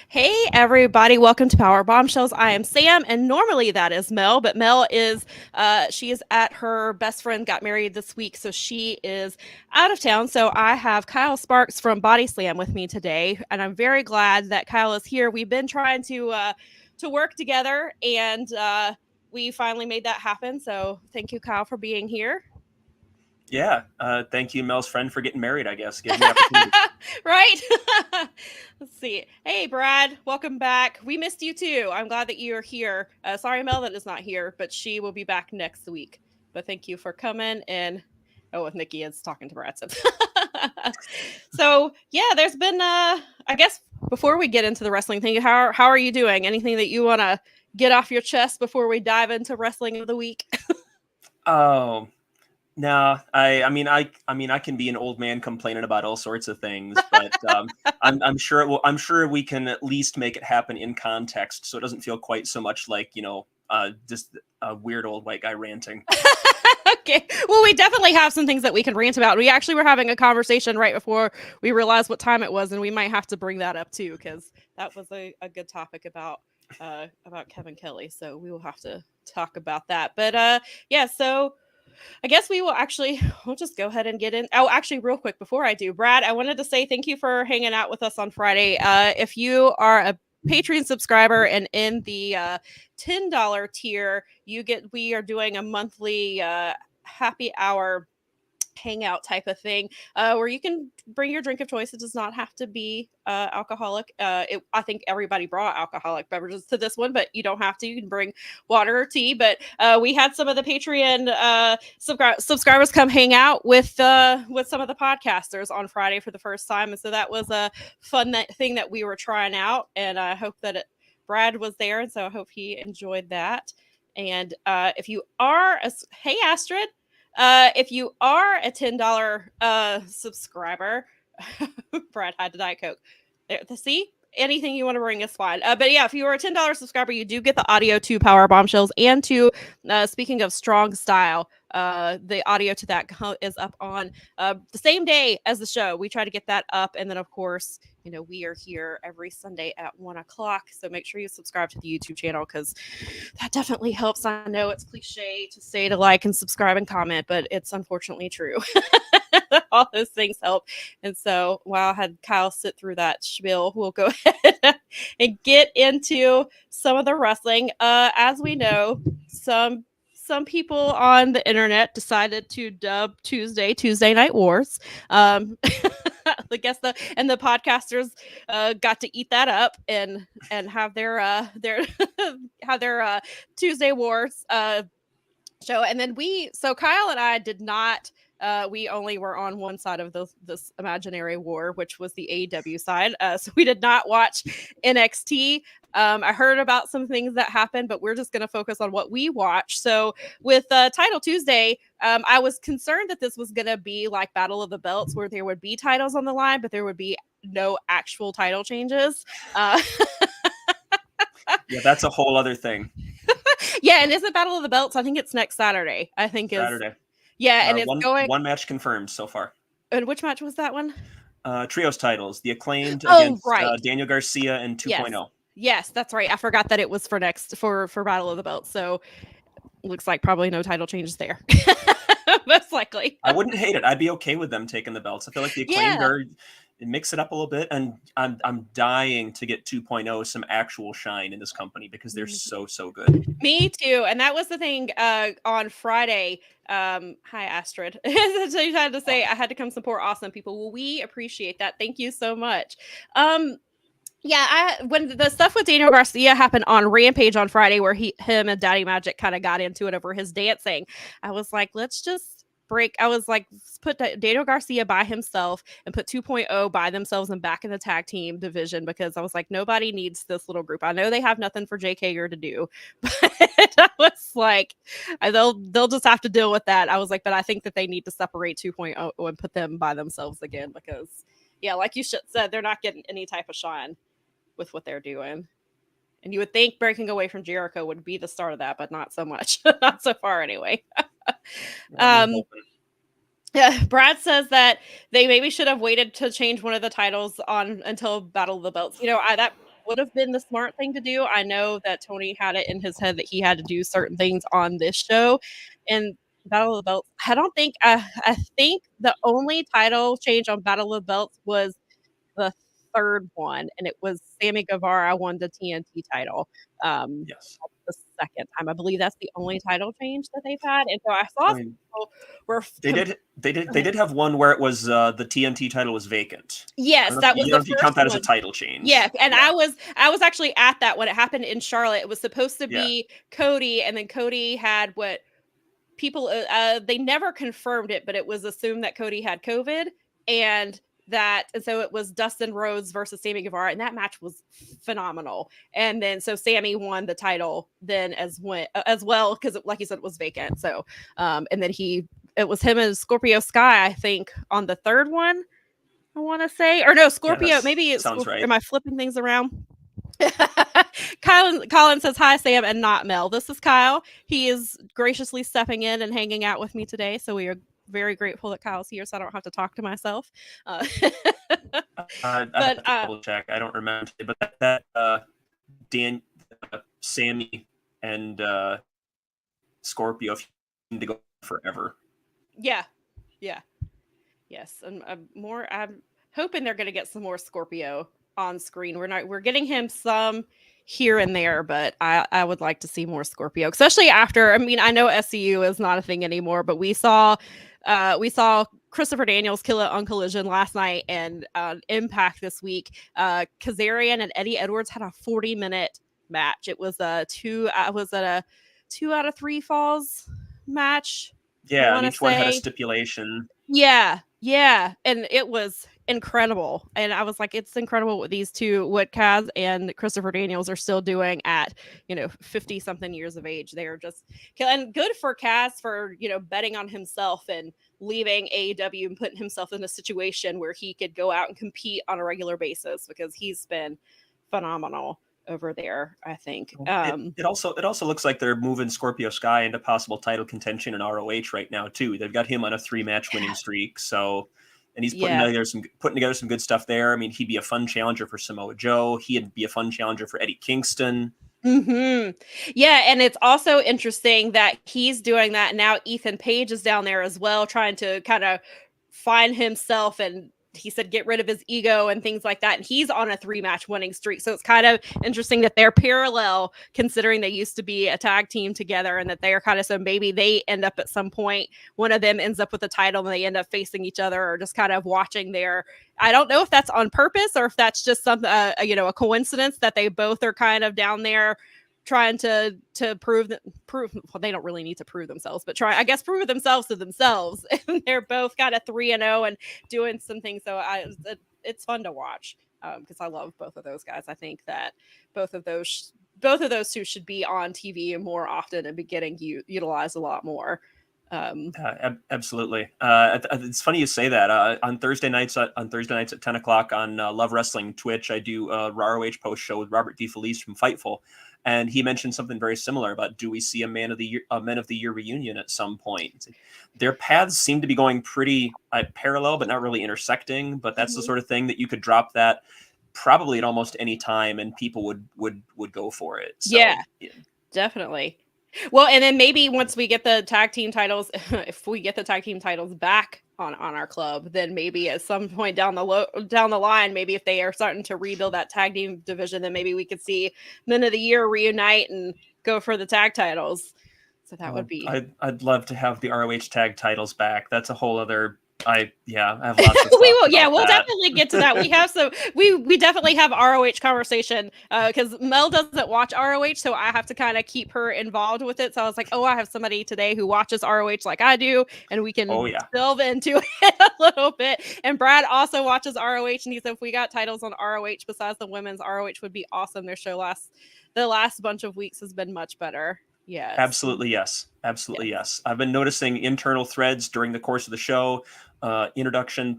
Hey everybody, welcome to Powerbombshells. I am Sam, and normally that is Mel, but Mel is she is at her best friend got married this week, so she is out of town. So I have Kyle Sparks from Bodyslam with me today, and I'm very glad that Kyle is here. We've been trying to work together, and we finally made that happen. So thank you, Kyle, for being here. Yeah, thank you, Mel's friend, for getting married. I guess gave me the opportunity. Right? Let's see. Hey, Brad, welcome back. We missed you too. I'm glad that you're here. Sorry, Mel, that is not here, but she will be back next week. But thank you for coming. And with Nikki is talking to Brad. So yeah, there's been. I guess before we get into the wrestling thing, how are you doing? Anything that you want to get off your chest before we dive into wrestling of the week? Oh no, I can be an old man complaining about all sorts of things, but I'm sure it will. I'm sure we can at least make it happen in context, so it doesn't feel quite so much like just a weird old white guy ranting. Okay. Well, we definitely have some things that we can rant about. We actually were having a conversation right before we realized what time it was, and we might have to bring that up too, because that was a good topic about Kevin Kelly. So we will have to talk about that. But yeah, so I guess we'll just go ahead and get in. Oh, actually, real quick before I do, Brad, I wanted to say thank you for hanging out with us on Friday. If you are a Patreon subscriber and in the $10 tier, we are doing a monthly happy hour hangout type of thing where you can bring your drink of choice. It does not have to be alcoholic. I think everybody brought alcoholic beverages to this one, but you don't have to. You can bring water or tea. But we had some of the Patreon subscribers come hang out with some of the podcasters on Friday for the first time, and so that was a fun thing that we were trying out. And I hope that Brad was there, and so I hope he enjoyed that. And if you are hey Astrid, if you are a $10 subscriber, Brad had to Diet Coke. See? Anything you want to bring is fine. But yeah, if you are a $10 subscriber, you do get the audio to Power Bombshells and to, speaking of strong style, the audio to that is up on the same day as the show. We try to get that up. And then, of course, we are here every Sunday at 1:00. So make sure you subscribe to the YouTube channel because that definitely helps. I know it's cliche to say to like and subscribe and comment, but it's unfortunately true. All those things help. And so while I had Kyle sit through that spiel, we'll go ahead and get into some of the wrestling. As we know, some people on the internet decided to dub Tuesday Night Wars. I guess the podcasters got to eat that up and have their have their Tuesday Wars show. And then Kyle and I did not. We only were on one side of this imaginary war, which was the AEW side. So we did not watch NXT. I heard about some things that happened, but we're just going to focus on what we watched. So with Title Tuesday, I was concerned that this was going to be like Battle of the Belts, where there would be titles on the line, but there would be no actual title changes. Yeah, that's a whole other thing. Yeah, and isn't Battle of the Belts? I think it's next Saturday. I think Saturday. Yeah, and it's one match confirmed so far. And which match was that one? Trios titles, the Acclaimed against right. Daniel Garcia and 2.0. Yes, that's right. I forgot that it was for Battle of the Belts. So looks like probably no title changes there. Most likely. I wouldn't hate it. I'd be okay with them taking the belts. I feel like the Acclaimed are mix it up a little bit, and I'm dying to get 2.0 some actual shine in this company because they're so good. Me too. And that was the thing on Friday. Hi Astrid. So you had to say I had to come support awesome people. Well, we appreciate that. Thank you so much. Yeah, when the stuff with Daniel Garcia happened on Rampage on Friday, where him and Daddy Magic kind of got into it over his dancing, I was like, let's just put Daniel Garcia by himself and put 2.0 by themselves and back in the tag team division, because I was like, nobody needs this little group. I know they have nothing for Jake Hager to do, but I was like, they'll just have to deal with that. I was like, but I think that they need to separate 2.0 and put them by themselves again, because yeah, like you said, they're not getting any type of shine with what they're doing. And you would think breaking away from Jericho would be the start of that, but not so much. Not so far anyway. Yeah, Brad says that they maybe should have waited to change one of the titles on until Battle of the Belts. would have been the smart thing to do. I know that Tony had it in his head that he had to do certain things on this show, and Battle of the Belts. I think the only title change on Battle of the Belts was the third one, and it was Sammy Guevara won the TNT title. Yes. The second time, I believe that's the only title change that they've had, and so I saw some people were. They did have one where it was the TNT title was vacant. Yes, that was the if you first count that as one. a title change. Yeah, and I was actually at that when it happened in Charlotte. It was supposed to be Cody, and then Cody had what people they never confirmed it, but it was assumed that Cody had COVID, and so it was Dustin Rhodes versus Sammy Guevara, and that match was phenomenal. And then so Sammy won the title then as well because like you said, it was vacant. So and then it was him and Scorpio Sky, I think, on the third one. I want to say, or no, Scorpio. Maybe it's sounds right. Am I flipping things around? Colin says, hi, Sam, and not Mel. This is Kyle. He is graciously stepping in and hanging out with me today. So we are very grateful that Kyle's here so I don't have to talk to myself. I have to double check. I don't remember. But that Sammy and Scorpio seem to go forever. Yeah. Yes. And I'm hoping they're going to get some more Scorpio on screen. We're getting him some here and there, but I would like to see more Scorpio, especially after, I know SCU is not a thing anymore, but we saw Christopher Daniels kill it on Collision last night, and Impact this week. Kazarian and Eddie Edwards had a 40-minute match. It was a 2 out of 3 falls match. Yeah, and each one had a stipulation. Yeah, and it was incredible. And I was like, it's incredible what Kaz and Christopher Daniels are still doing at 50 something years of age. They are just, and good for Kaz for betting on himself and leaving AEW and putting himself in a situation where he could go out and compete on a regular basis, because he's been phenomenal over there, I think. It also looks like they're moving Scorpio Sky into possible title contention in ROH right now too. They've got him on a 3-match winning streak, so, and he's putting together some good stuff there. He'd be a fun challenger for Samoa Joe. He'd be a fun challenger for Eddie Kingston. Mm-hmm. Yeah, and it's also interesting that he's doing that now. Ethan Page is down there as well, trying to kind of find himself, and he said get rid of his ego and things like that, and he's on a 3-match winning streak. So it's kind of interesting that they're parallel, considering they used to be a tag team together, and that they are kind of, so maybe they end up at some point, one of them ends up with a title and they end up facing each other, or just kind of watching their, I don't know if that's on purpose or if that's just something a coincidence that they both are kind of down there trying to prove well, they don't really need to prove themselves, but prove themselves to themselves. And they're both kind of 3-0 and doing some things. So it's fun to watch, because I love both of those guys. I think that both of those two should be on TV more often and be getting utilized a lot more. Absolutely. It's funny you say that. On Thursday nights at 10 o'clock on Love Wrestling Twitch, I do a ROH post show with Robert DeFelice from Fightful, and he mentioned something very similar about, do we see a Men of the Year reunion at some point? Their paths seem to be going pretty parallel, but not really intersecting. But that's the sort of thing that you could drop that probably at almost any time, and people would go for it. So, yeah, definitely. Well, and then maybe once we get the tag team titles, if we get the tag team titles back on our club, then maybe at some point down the line, maybe if they are starting to rebuild that tag team division, then maybe we could see Men of the Year reunite and go for the tag titles. So that would be. I'd love to have the ROH tag titles back. That's a whole other. I have lots of we will. Yeah, we'll definitely get to that. We have we definitely have ROH conversation, because Mel doesn't watch ROH, so I have to kind of keep her involved with it. So I was like, I have somebody today who watches ROH like I do, and we can delve into it a little bit. And Brad also watches ROH, and he said if we got titles on ROH besides the women's, ROH would be awesome. Their show the last bunch of weeks has been much better. Yeah, absolutely yes. I've been noticing internal threads during the course of the show, introduction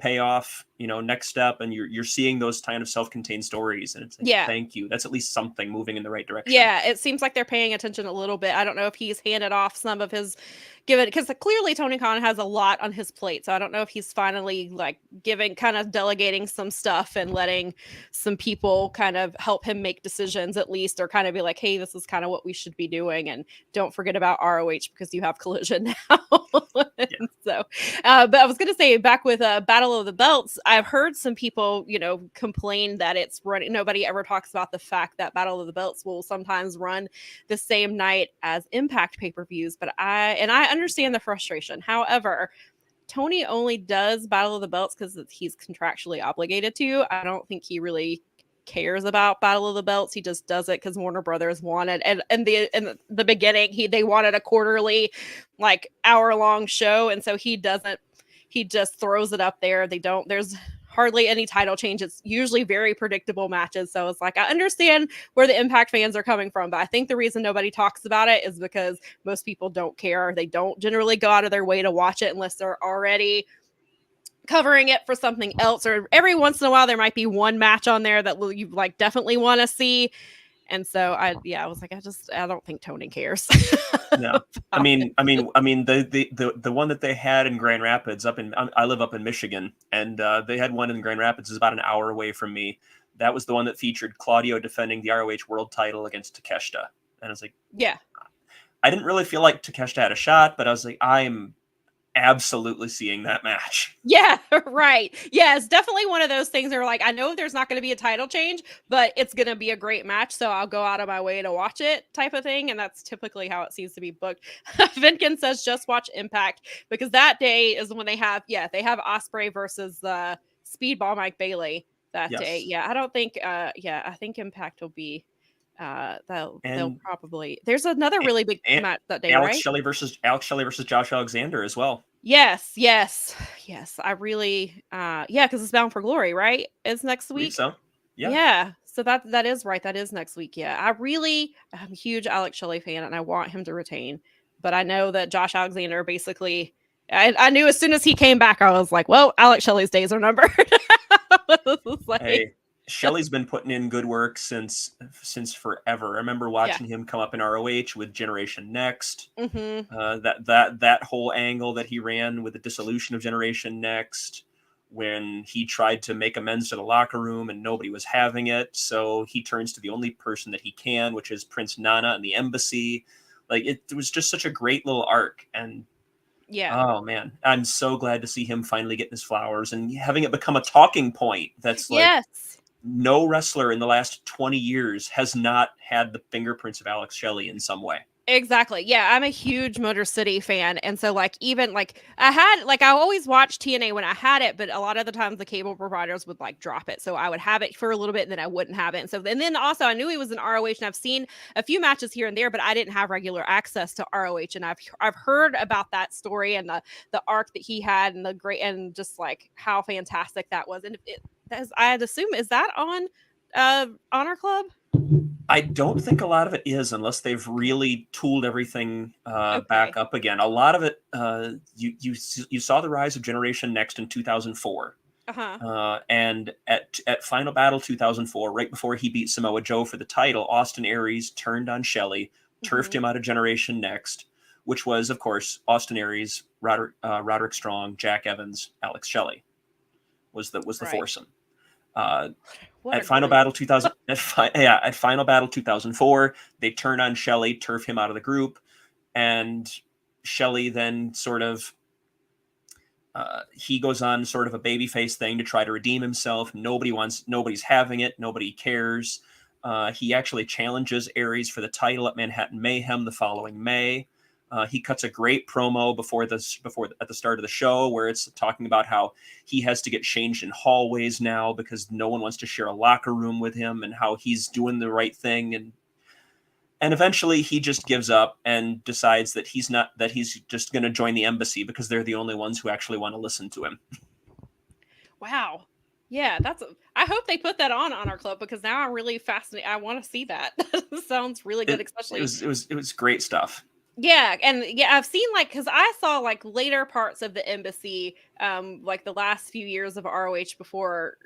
payoff, next step, and you're seeing those kind of self-contained stories, and it's like, Yeah. thank you. That's at least something moving in the right direction. Yeah, it seems like they're paying attention a little bit. I don't know if he's handed off some of his because clearly Tony Khan has a lot on his plate. So I don't know if he's finally like kind of delegating some stuff and letting some people kind of help him make decisions at least, or kind of be like, hey, this is kind of what we should be doing. And don't forget about ROH because you have Collision now. So, but I was going to say back with Battle of the Belts, I've heard some people, complain that it's running. Nobody ever talks about the fact that Battle of the Belts will sometimes run the same night as Impact pay-per-views, but I understand the frustration. However, Tony only does Battle of the Belts because he's contractually obligated to. I don't think he really cares about Battle of the Belts. He just does it because Warner Brothers wanted, and in the beginning, they wanted a quarterly, like hour-long show, and so he doesn't. He just throws it up there. There's hardly any title change. It's usually very predictable matches. So it's like, I understand where the Impact fans are coming from, but I think the reason nobody talks about it is because most people don't care. They don't generally go out of their way to watch it unless they're already covering it for something else, or every once in a while there might be one match on there that you like definitely want to see. And so I was like, I don't think Tony cares. No, I mean, the one that they had in Grand Rapids I live up in Michigan, and they had one in Grand Rapids is about an hour away from me. That was the one that featured Claudio defending the ROH world title against Takeshita. And I was like, yeah, I didn't really feel like Takeshita had a shot, but I was like, I'm absolutely seeing that match. Yeah, right. Yeah, it's definitely one of those things where like, I know there's not going to be a title change, but it's going to be a great match, so I'll go out of my way to watch it type of thing, and that's typically how it seems to be booked. Vinkin says just watch Impact because that day is when they have Ospreay versus Speedball Mike Bailey that day. Yeah, I don't think I think Impact will be they'll probably there's another really big match that day, Alex right? Shelley versus Josh Alexander as well. Yes. I really because it's Bound for Glory, right? It's next week. So yeah. So that is right. That is next week. Yeah. I'm a huge Alex Shelley fan and I want him to retain. But I know that Josh Alexander basically I knew as soon as he came back, I was like, well, Alex Shelley's days are numbered. Hey, Shelley's been putting in good work since forever. I remember watching him come up in ROH with Generation Next. Mm-hmm. That whole angle that he ran with the dissolution of Generation Next, when he tried to make amends to the locker room and nobody was having it, so he turns to the only person that he can, which is Prince Nana and the Embassy. Like it was just such a great little arc, and oh man, I'm so glad to see him finally getting his flowers and having it become a talking point. That's like no wrestler in the last 20 years has not had the fingerprints of Alex Shelley in some way. Exactly. Yeah, I'm a huge Motor City fan, and so like even like I always watched TNA when I had it, but a lot of the times the cable providers would like drop it, so I would have it for a little bit, and then I wouldn't have it. And then also I knew he was in ROH, and I've seen a few matches here and there, but I didn't have regular access to ROH, and I've heard about that story and the arc that he had and the great and just like how fantastic that was. And I'd assume, is that on Honor Club? I don't think a lot of it is, unless they've really tooled everything back up again. A lot of it, you saw the rise of Generation Next in 2004. And at Final Battle 2004, right before he beat Samoa Joe for the title, Austin Aries turned on Shelley, turfed him out of Generation Next, which was, of course, Austin Aries, Roderick Strong, Jack Evans, Alex Shelley was the foursome. At Final Battle 2004, they turn on Shelley, turf him out of the group, and Shelley then sort of he goes on sort of a babyface thing to try to redeem himself. Nobody's having it. Nobody cares. He actually challenges Aries for the title at Manhattan Mayhem the following May. He cuts a great promo at the start of the show where it's talking about how he has to get changed in hallways now because no one wants to share a locker room with him, and how he's doing the right thing. And eventually he just gives up and decides that he's just going to join the Embassy because they're the only ones who actually want to listen to him. Wow. Yeah, I hope they put that on Honor Club because now I'm really fascinated. I want to see that. Sounds really good, especially it was great stuff. Yeah, and yeah, I've seen like because I saw like later parts of the embassy, like the last few years of ROH before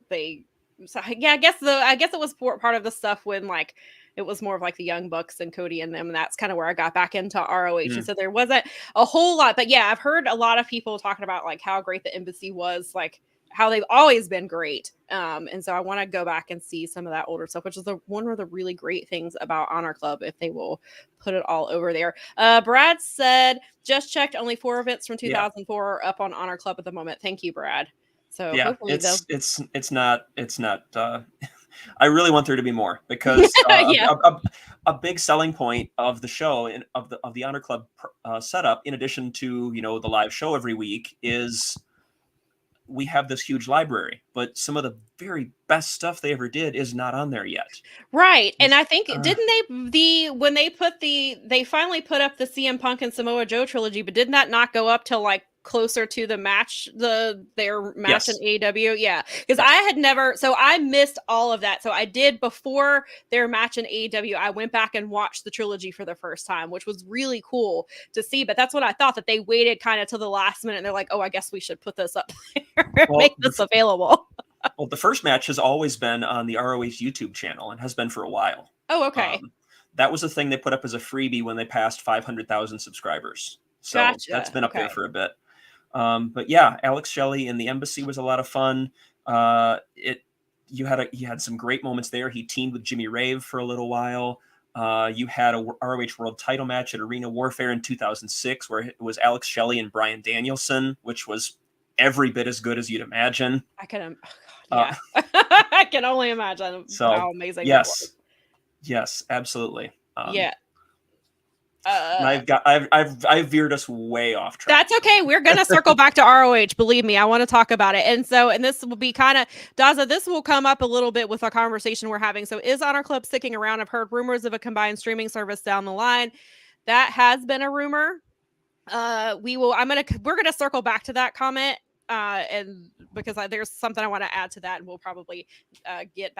they. So yeah, I guess it was part of the stuff when like it was more of like the Young Bucks and Cody and them, and that's kind of where I got back into ROH, and so there wasn't a whole lot. But yeah, I've heard a lot of people talking about like how great the embassy was, like how they've always been great. And so I want to go back and see some of that older stuff, which is one of the really great things about Honor Club if they will put it all over there. Brad said, just checked, only 4 events from 2004 are up on Honor Club at the moment. Thank you, Brad. So Yeah, hopefully they'll. it's not. I really want there to be more because Yeah. a big selling point of the show and of the Honor Club setup, in addition to the live show every week, is we have this huge library, but some of the very best stuff they ever did is not on there yet. Right. And I think didn't when they finally put up the CM Punk and Samoa Joe trilogy, but didn't that not go up till like closer to the match, their match in AEW? Yeah. Because I had never, so I missed all of that. So I did before their match in AEW, I went back and watched the trilogy for the first time, which was really cool to see. But that's what I thought, that they waited kind of till the last minute and they're like, oh, I guess we should put this up there, make this available. Well, the first match has always been on the ROH YouTube channel and has been for a while. Oh, okay. That was a thing they put up as a freebie when they passed 500,000 subscribers. So gotcha. That's been up there for a bit. But yeah, Alex Shelley in the embassy was a lot of fun. You had some great moments there. He teamed with Jimmy Rave for a little while. You had a ROH World Title match at Arena Warfare in 2006, where it was Alex Shelley and Bryan Danielson, which was every bit as good as you'd imagine. I can, I can only imagine how amazing that was. Yes, absolutely. Yeah. I've veered us way off track. That's okay. We're gonna circle back to ROH. Believe me, I want to talk about it. And this will be kind of Daza. This will come up a little bit with our conversation we're having. So, is Honor Club sticking around? I've heard rumors of a combined streaming service down the line. That has been a rumor. We're gonna circle back to that comment. And because there's something I want to add to that, and we'll probably get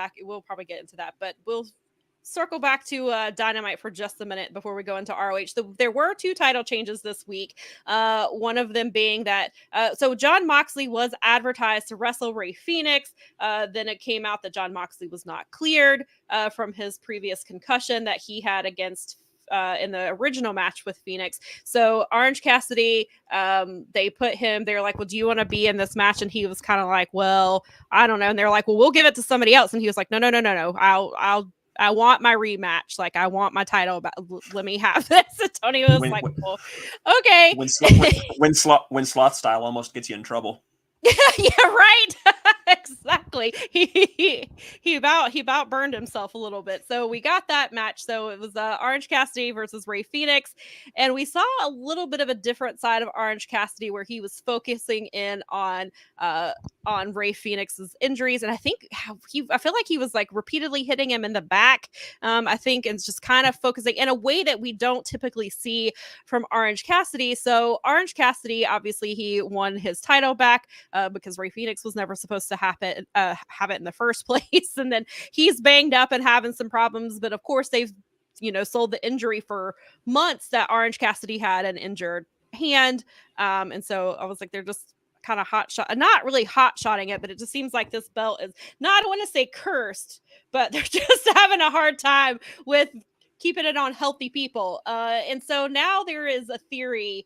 into that, but we'll circle back to Dynamite for just a minute before we go into ROH. There were 2 title changes this week. One of them being that so Jon Moxley was advertised to wrestle Rey Fenix. Then it came out that Jon Moxley was not cleared from his previous concussion that he had against in the original match with Phoenix. So Orange Cassidy, they put him, they're like, well, do you want to be in this match? And he was kind of like, well, I don't know. And they're like, well, we'll give it to somebody else. And he was like, no. I want my rematch. Like, I want my title. Let me have this. And Tony was well, okay. When Sloth style almost gets you in trouble. Yeah, right. Exactly. He about burned himself a little bit. So we got that match. So it was Orange Cassidy versus Rey Fenix, and we saw a little bit of a different side of Orange Cassidy where he was focusing in on Rey Fenix's injuries, and I feel like he was like repeatedly hitting him in the back. I think, and just kind of focusing in a way that we don't typically see from Orange Cassidy. So Orange Cassidy, obviously, he won his title back. Because Rey Fenix was never supposed to have it in the first place. And then he's banged up and having some problems. But of course, they've, sold the injury for months that Orange Cassidy had an injured hand. And so I was like, they're just kind of not really hot shotting it, but it just seems like this belt is not, I don't want to say cursed, but they're just having a hard time with keeping it on healthy people. And so now there is a theory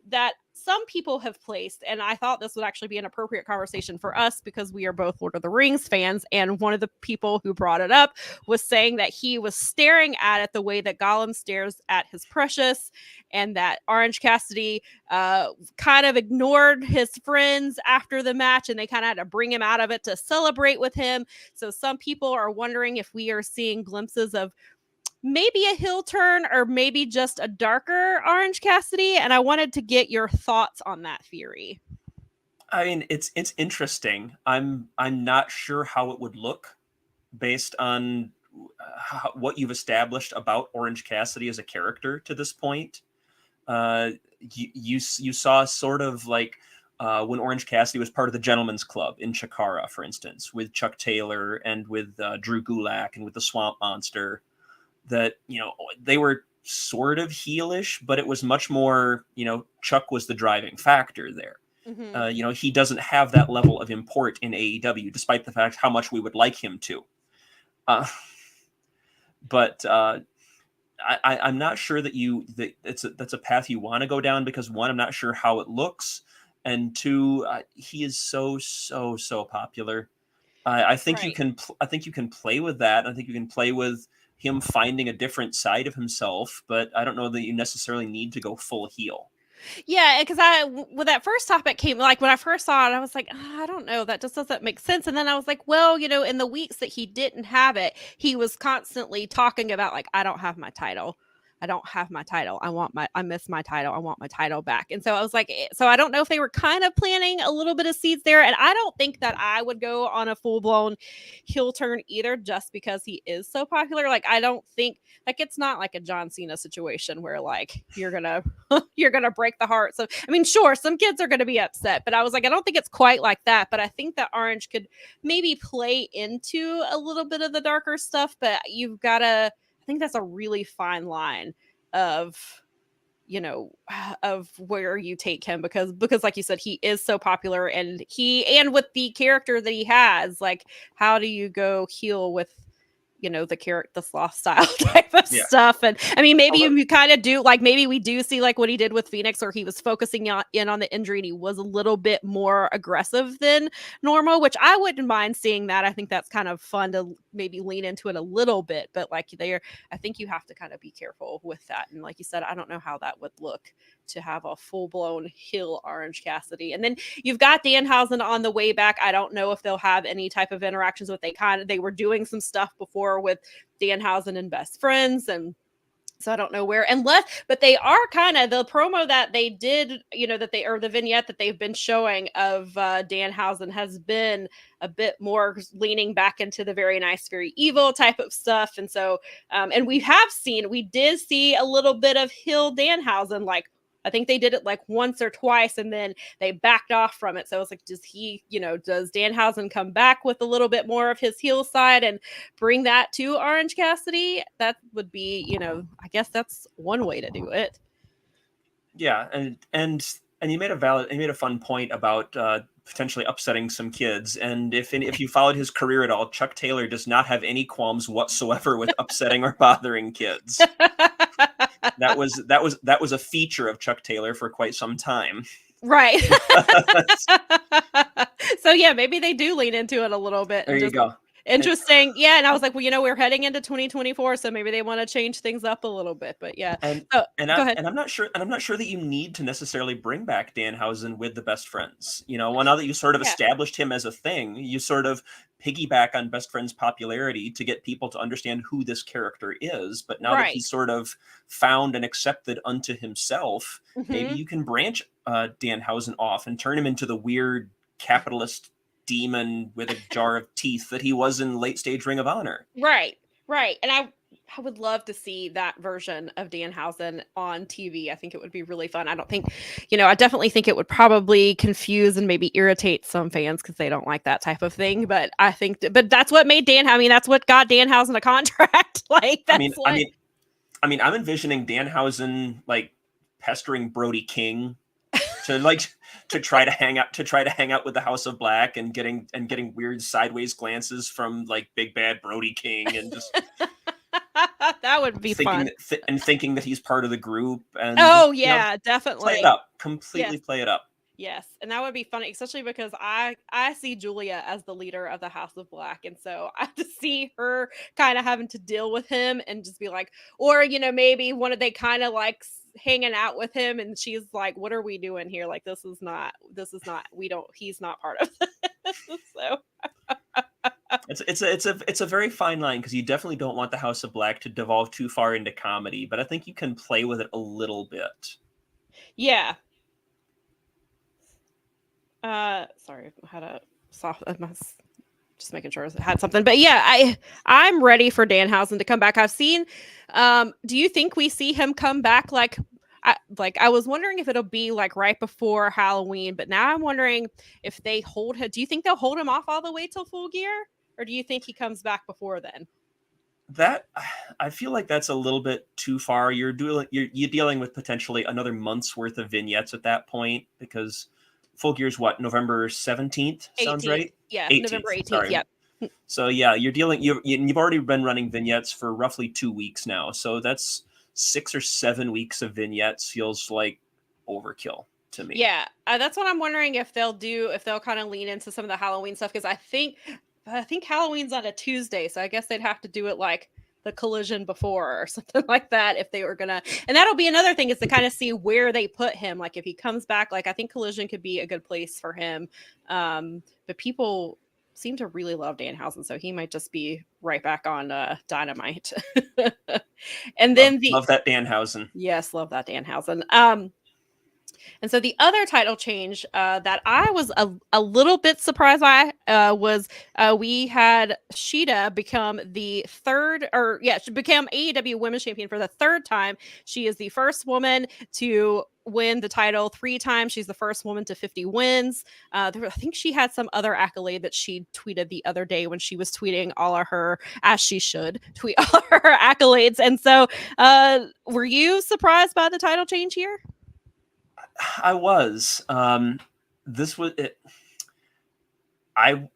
that some people have placed, and I thought this would actually be an appropriate conversation for us because we are both Lord of the Rings fans, and one of the people who brought it up was saying that he was staring at it the way that Gollum stares at his precious, and that Orange Cassidy kind of ignored his friends after the match, and they kind of had to bring him out of it to celebrate with him. So some people are wondering if we are seeing glimpses of maybe a heel turn or maybe just a darker Orange Cassidy. And I wanted to get your thoughts on that theory. I mean, it's interesting. I'm not sure how it would look based on what you've established about Orange Cassidy as a character to this point. You saw sort of like when Orange Cassidy was part of the Gentleman's Club in Chikara, for instance, with Chuck Taylor and with Drew Gulak and with the Swamp Monster. That they were sort of heelish, but it was much more, Chuck was the driving factor there. Mm-hmm. He doesn't have that level of import in AEW, despite the fact how much we would like him to. But I'm not sure that that's a path you want to go down, because one, I'm not sure how it looks, and two, he is so popular. I think you Right. can. I think you can play with that. I think you can play with him finding a different side of himself, but I don't know that you necessarily need to go full heel. Yeah, because when that first topic came, like when I first saw it, I was like, I don't know, that just doesn't make sense. And then I was like, well, in the weeks that he didn't have it, he was constantly talking about like, I don't have my title. I don't have my title. I miss my title. I want my title back. And so I was like, so I don't know if they were kind of planting a little bit of seeds there. And I don't think that I would go on a full blown heel turn either, just because he is so popular. Like, I don't think, like, it's not like a John Cena situation where like you're gonna break the heart. So I mean, sure, some kids are gonna be upset, but I was like, I don't think it's quite like that. But I think that Orange could maybe play into a little bit of the darker stuff, but you've gotta, I think that's a really fine line of of where you take him, because like you said, he is so popular, and with the character that he has, like, how do you go heel with the sloth style type of Yeah. stuff? And I mean, maybe Although, you kind of do, like, maybe we do see like what he did with Phoenix, or he was focusing in on the injury and he was a little bit more aggressive than normal, which I wouldn't mind seeing that. I think that's kind of fun to maybe lean into it a little bit, but like, I think you have to kind of be careful with that. And like you said, I don't know how that would look to have a full-blown heel Orange Cassidy. And then you've got Danhausen on the way back. I don't know if they'll have any type of interactions with, they were doing some stuff before with Danhausen and Best Friends, and so I don't know where, but they are kind of, the promo that they did, or the vignette that they've been showing of Danhausen has been a bit more leaning back into the very nice, very evil type of stuff. And so, and we did see a little bit of heel Danhausen, like, I think they did it like once or twice, and then they backed off from it. So it's like, does Danhausen come back with a little bit more of his heel side and bring that to Orange Cassidy? That would be, I guess that's one way to do it. yeah, and you made a fun point about potentially upsetting some kids. And if you followed his career at all, Chuck Taylor does not have any qualms whatsoever with upsetting or bothering kids. That was a feature of Chuck Taylor for quite some time. Right. So yeah, maybe they do lean into it a little bit. There you go. Interesting. Yeah, and I was like, well, we're heading into 2024, so maybe they want to change things up a little bit. But yeah. Go ahead. I'm not sure that you need to necessarily bring back Danhausen with the Best Friends. Well, now that you sort of established him as a thing, you sort of piggyback on Best Friends' popularity to get people to understand who this character is. But now that he's sort of found and accepted unto himself, maybe you can branch Danhausen off and turn him into the weird capitalist demon with a jar of teeth that he was in late stage Ring of Honor. Right. And I would love to see that version of Danhausen on TV. I think it would be really fun. I don't think, I definitely think it would probably confuse and maybe irritate some fans because they don't like that type of thing. But I think, but that's what made that's what got Danhausen a contract. Like, that's I mean, I'm envisioning Danhausen like pestering Brody King to try to hang out with the House of Black and getting weird sideways glances from like big bad Brody King, and just that would be fun. Thinking that he's part of the group. And definitely play it up. Completely play it up. Yes, and that would be funny, especially because I see Julia as the leader of the House of Black, and so I just see her kind of having to deal with him and just be like, or maybe they kind of like hanging out with him, and she's like, "What are we doing here? Like, this is not. He's not part of this." So it's a very fine line, because you definitely don't want the House of Black to devolve too far into comedy, but I think you can play with it a little bit. Yeah. Sorry, I had a just making sure I had something, but yeah, I'm ready for Danhausen to come back. I've seen, do you think we see him come back? I was wondering if it'll be like right before Halloween, but now I'm wondering if they hold him. Do you think they'll hold him off all the way till Full Gear, or do you think he comes back before then? that I feel like that's a little bit too far. You're dealing with potentially another month's worth of vignettes at that point, because Full Gear's what, November 17th? Sounds 18th. right. Yeah, November 18th. 18th. Sorry. Yep. So yeah, you've already been running vignettes for roughly 2 weeks now. So that's 6 or 7 weeks of vignettes feels like overkill to me. Yeah, that's what I'm wondering if they'll kind of lean into some of the Halloween stuff, because I think Halloween's on a Tuesday, so I guess they'd have to do it like the Collision before or something like that if they were gonna. And that'll be another thing, is to kind of see where they put him. Like if he comes back, like I think Collision could be a good place for him. But people seem to really love Danhausen, so he might just be right back on Dynamite. And Love then love that Danhausen. yes, love that Danhausen. And so the other title change that I was a little bit surprised by was we had Shida become the third, or yeah, she became AEW Women's Champion for the third time. She is the first woman to win the title 3 times. She's the first woman to 50 wins. I think she had some other accolade that she tweeted the other day when she was tweeting all of her, as she should tweet all of her accolades. And so were you surprised by the title change here? I was. This was it. I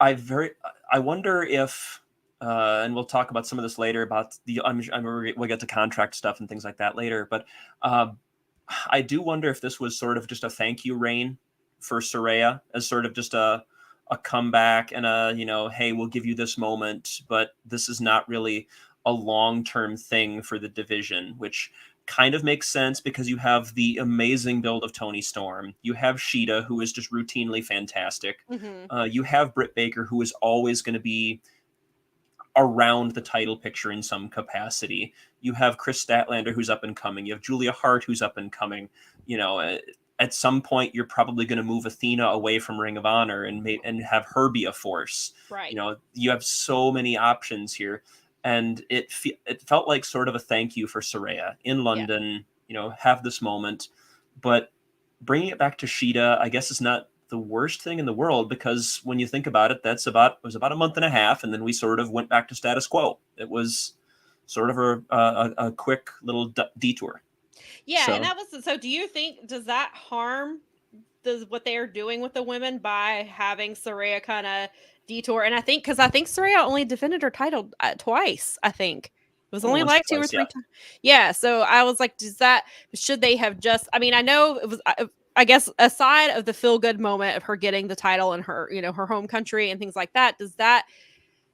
wonder if, and we'll talk about some of this later about we'll get to contract stuff and things like that later. But I do wonder if this was sort of just a thank you reign for Saraya, as sort of just a comeback and hey, we'll give you this moment, but this is not really a long-term thing for the division, which kind of makes sense because you have the amazing build of Toni Storm. You have Shida, who is just routinely fantastic. Mm-hmm. You have Britt Baker, who is always going to be around the title picture in some capacity. You have Chris Statlander, who's up and coming. You have Julia Hart, who's up and coming. At some point, you're probably going to move Athena away from Ring of Honor and have her be a force. Right. You have so many options here. And it felt like sort of a thank you for Saraya in London, have this moment. But bringing it back to Shida, I guess, is not the worst thing in the world, because when you think about it, it was about a month and a half, and then we sort of went back to status quo. It was sort of a quick little detour. Yeah, so. And that was so. Do you think, does that harm what they are doing with the women by having Saraya kind of detour? And I think Saraya only defended her title twice. I think it was only like 2 or 3 times. Yeah. So I was like, should they have just? I mean, I know it was. I guess aside of the feel good moment of her getting the title in her, her home country and things like that, does that?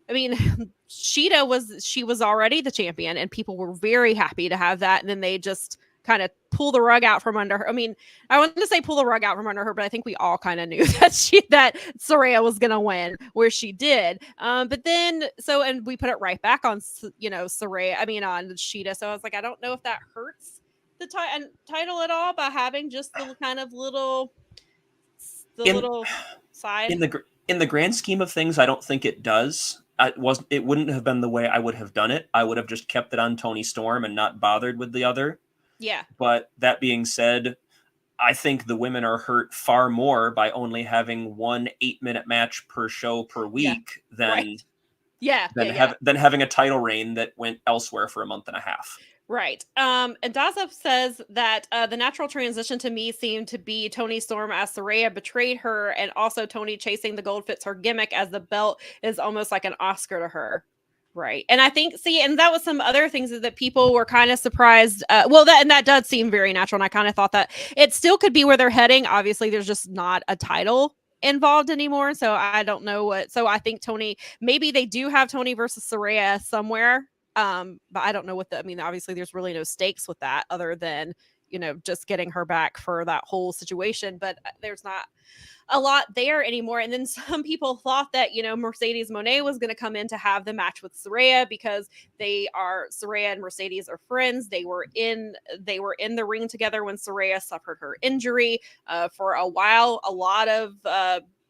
I mean, Shida was already the champion, and people were very happy to have that, and then they just kind of pull the rug out from under her. I mean, I wanted to say pull the rug out from under her, but I think we all kind of knew that Saraya was going to win, where she did. But then, and we put it right back on, Saraya, on Shida. So I was like, I don't know if that hurts the title at all by having just the kind of little side. In the grand scheme of things, I don't think it does. It wouldn't have been the way I would have done it. I would have just kept it on Toni Storm and not bothered with the other. Yeah. But that being said, I think the women are hurt far more by only having 1 8-minute match per show per week than having a title reign that went elsewhere for a month and a half. Right. And Dazov says that the natural transition to me seemed to be Toni Storm as Saraya betrayed her, and also Toni chasing the gold fits her gimmick, as the belt is almost like an Oscar to her. Right. And I think, and that was some other things that people were kind of surprised. That does seem very natural. And I kind of thought that it still could be where they're heading. Obviously, there's just not a title involved anymore. So I don't know so I think maybe they do have Toni versus Saraya somewhere. But I don't know obviously there's really no stakes with that other than, just getting her back for that whole situation. But there's not a lot there anymore. And then some people thought that, Mercedes Moné was going to come in to have the match with Saraya, because Saraya and Mercedes are friends. They were in the ring together when Saraya suffered her injury. For a while, a lot of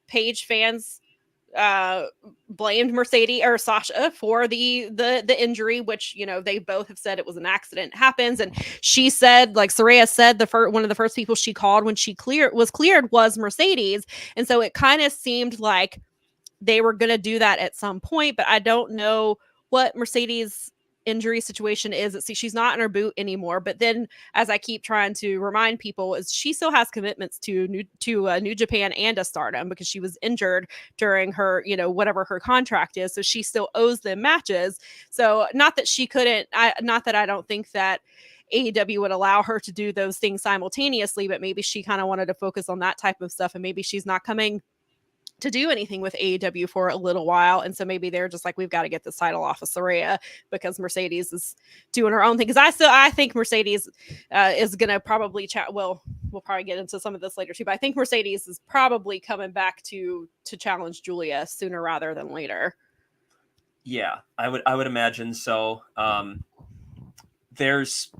Paige fans blamed Mercedes or Sasha for the injury, which they both have said it was an accident. It happens. And she said, like Saraya said, one of the first people she called when she was cleared was Mercedes. And so it kind of seemed like they were going to do that at some point, but I don't know what Mercedes injury situation is. See, she's not in her boot anymore. But then, as I keep trying to remind people, is she still has commitments to New Japan and to Stardom because she was injured during her, whatever her contract is. So she still owes them matches. So not that she couldn't. Not that I don't think that AEW would allow her to do those things simultaneously, but maybe she kind of wanted to focus on that type of stuff, and maybe she's not coming to do anything with AEW for a little while. And so maybe they're just like, we've got to get this title off of Saraya because Mercedes is doing her own thing. Because I think Mercedes is going to probably we'll probably get into some of this later too, but I think Mercedes is probably coming back to challenge Julia sooner rather than later. Yeah, I would imagine so. There's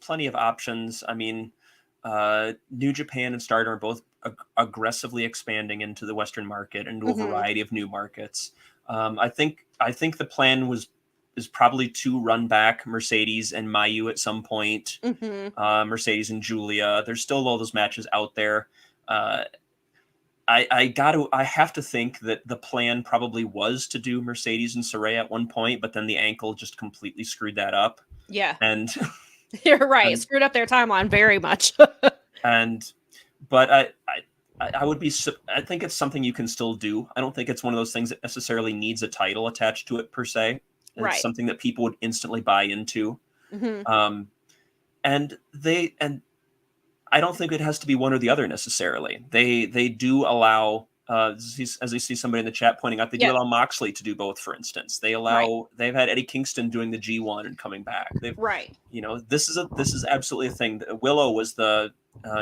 plenty of options. I mean, New Japan and Stardom are both aggressively expanding into the Western market and into a variety of new markets. I think the plan is probably to run back Mercedes and Mayu at some point. Mercedes and Julia. There's still all those matches out there. I have to think that the plan probably was to do Mercedes and Saraya at one point, but then the ankle just completely screwed that up. Yeah. And you're right. It screwed up their timeline very much. But I think it's something you can still do. I don't think it's one of those things that necessarily needs a title attached to it per se. It's something that people would instantly buy into. And I don't think it has to be one or the other necessarily. They do allow, as I see somebody in the chat pointing out, they do allow Moxley to do both, for instance. They've had Eddie Kingston doing the G1 and coming back. This is absolutely a thing. Willow was the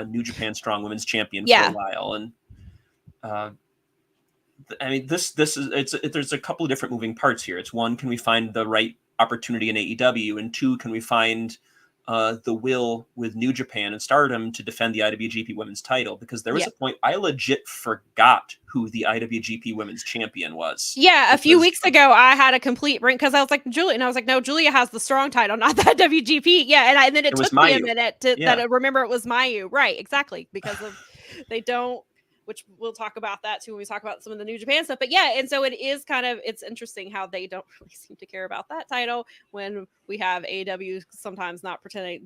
New Japan Strong Women's Champion for a while. And I mean, there's a couple of different moving parts here. It's one, can we find the right opportunity in AEW? And two, can we find the will with New Japan and Stardom to defend the IWGP Women's title? Because there was a point I legit forgot who the IWGP Women's Champion was. Yeah, a few weeks ago, I had a complete brain because I was like, Julia, and I was like, no, Julia has the strong title, not the WGP. Yeah, and then it took me a minute that I remember it was Mayu. Right, exactly, because of they don't. Which we'll talk about that too when we talk about some of the New Japan stuff. But yeah, and so it is it's interesting how they don't really seem to care about that title when we have AEW sometimes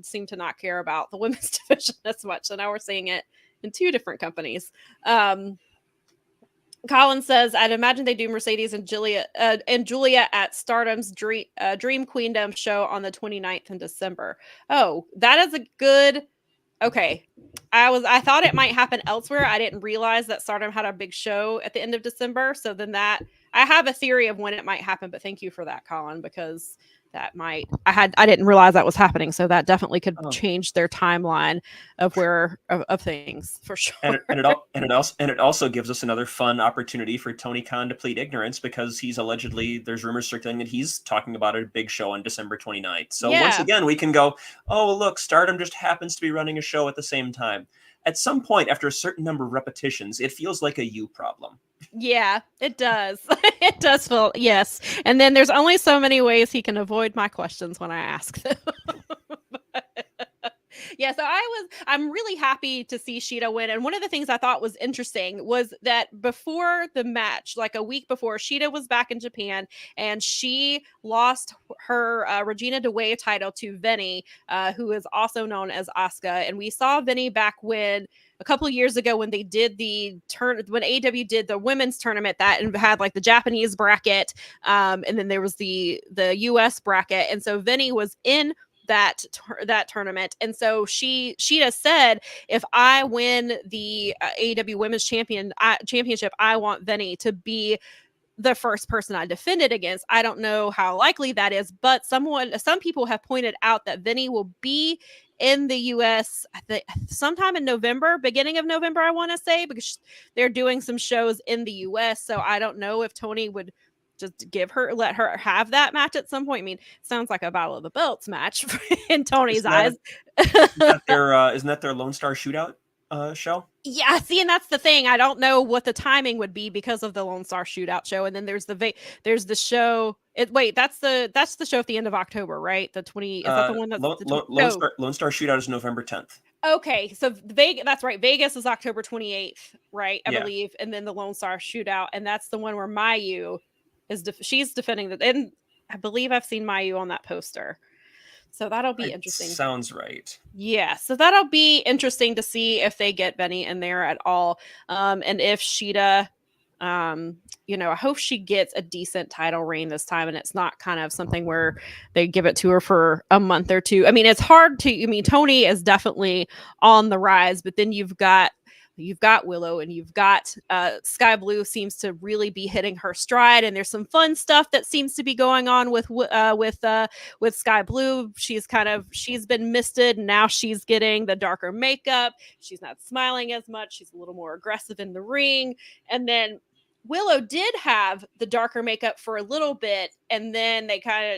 seem to not care about the women's division as much. So now we're seeing it in two different companies. Colin says, I'd imagine they do Mercedes and Julia at Stardom's Dream Queendom show on the 29th in December. Oh, that is a good... Okay. I thought it might happen elsewhere. I didn't realize that Stardom had a big show at the end of December. So then I have a theory of when it might happen, but thank you for that, Colin, because that might, I didn't realize that was happening. So that definitely could change their timeline of things for sure. And it also gives us another fun opportunity for Tony Khan to plead ignorance, because he's allegedly, there's rumors circulating that he's talking about a big show on December 29th. So once again, we can go, oh, look, Stardom just happens to be running a show at the same time. At some point, after a certain number of repetitions, it feels like a you problem. Yeah, it does. It does feel, yes. And then there's only so many ways he can avoid my questions when I ask them. Yeah, so I'm really happy to see Shida win. And one of the things I thought was interesting was that before the match, like a week before, Shida was back in Japan and she lost her Regina DeWay title to Vinny, who is also known as Asuka. And we saw Vinny back when a couple of years ago when they did when AEW did the women's tournament that had like the Japanese bracket, and then there was the US bracket. And so Vinny was in that tournament. And so Shida said, if I win the AEW Women's Championship, I want Vinny to be the first person I defended against. I don't know how likely that is, but some people have pointed out that Vinny will be in the US sometime in November, beginning of November, I want to say, because they're doing some shows in the US. So I don't know if Tony would just let her have that match at some point. I mean, it sounds like a Battle of the Belts match in Tony's eyes. Isn't that their Lone Star Shootout show? Yeah, see, and that's the thing. I don't know what the timing would be because of the Lone Star Shootout show, and then there's the show. That's the show at the end of October, right? The 20. Is that the one that's Lone Star Shootout is November 10th. Okay, so Vegas. That's right. Vegas is October 28th, right? I believe, and then the Lone Star Shootout, and that's the one where Mayu she's defending and I believe I've seen Mayu on that poster. So that'll be interesting. Sounds right. Yeah, so that'll be interesting to see if they get Benny in there at all. And if Sheeta, I hope she gets a decent title reign this time and it's not kind of something where they give it to her for a month or two. I mean, it's hard to, Tony is definitely on the rise, but then you've got Willow and you've got Sky Blue seems to really be hitting her stride, and there's some fun stuff that seems to be going on with Sky Blue. She's been misted, and now she's getting the darker makeup. She's not smiling as much. She's a little more aggressive in the ring, and then Willow did have the darker makeup for a little bit, and then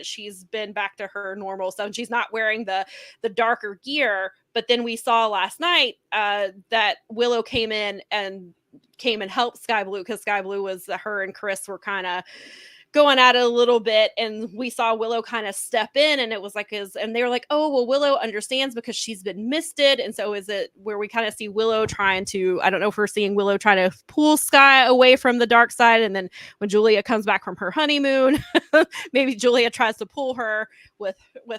she's been back to her normal stuff. And she's not wearing the darker gear. But then we saw last night that Willow came and helped Sky Blue, because Sky Blue was her and Chris were kind of going at it a little bit, and we saw Willow kind of step in, and it was like and they were like, oh well, Willow understands because she's been misted. And so is it where we kind of see Willow trying to, I don't know if we're seeing Willow trying to pull Sky away from the dark side, and then when Julia comes back from her honeymoon maybe Julia tries to pull her with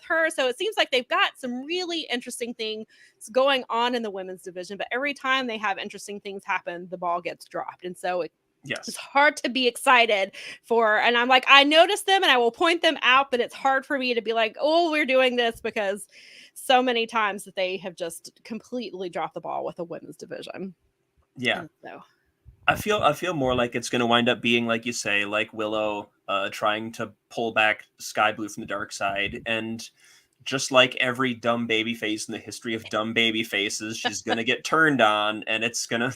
her. So it seems like they've got some really interesting things going on in the women's division, but every time they have interesting things happen, the ball gets dropped. And so it's hard to be excited for. And I'm like, I notice them and I will point them out, but it's hard for me to be like, oh, we're doing this, because so many times that they have just completely dropped the ball with the women's division. Yeah. So I feel more like it's going to wind up being, like you say, like Willow trying to pull back Sky Blue from the dark side. And just like every dumb baby face in the history of dumb baby faces, she's going to get turned on, and it's going to,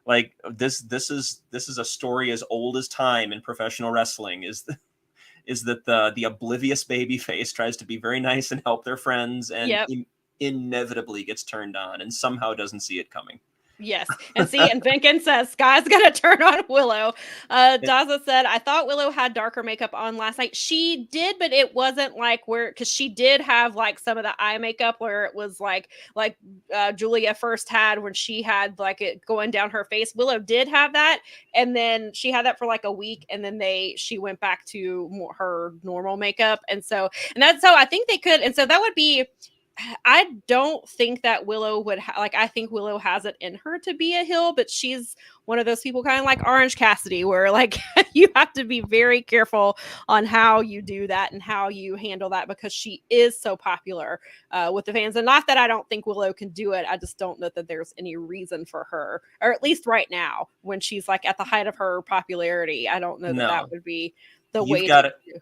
like, this is a story as old as time in professional wrestling, is that the oblivious baby face tries to be very nice and help their friends, and inevitably gets turned on and somehow doesn't see it coming. Yes. And Vinkin says Sky's gonna turn on Willow. Daza said, I thought Willow had darker makeup on last night. She did, but it wasn't like because she did have like some of the eye makeup where it was like Julia first had when she had like it going down her face. Willow did have that, and then she had that for like a week, and then she went back to her normal makeup. And that's how I think they could. And so that would be, I don't think that Willow would I think Willow has it in her to be a heel, but she's one of those people kind of like Orange Cassidy, where like you have to be very careful on how you do that and how you handle that, because she is so popular with the fans. And not that I don't think Willow can do it, I just don't know that there's any reason for her, or at least right now when she's like at the height of her popularity. I don't know that would be the way to do.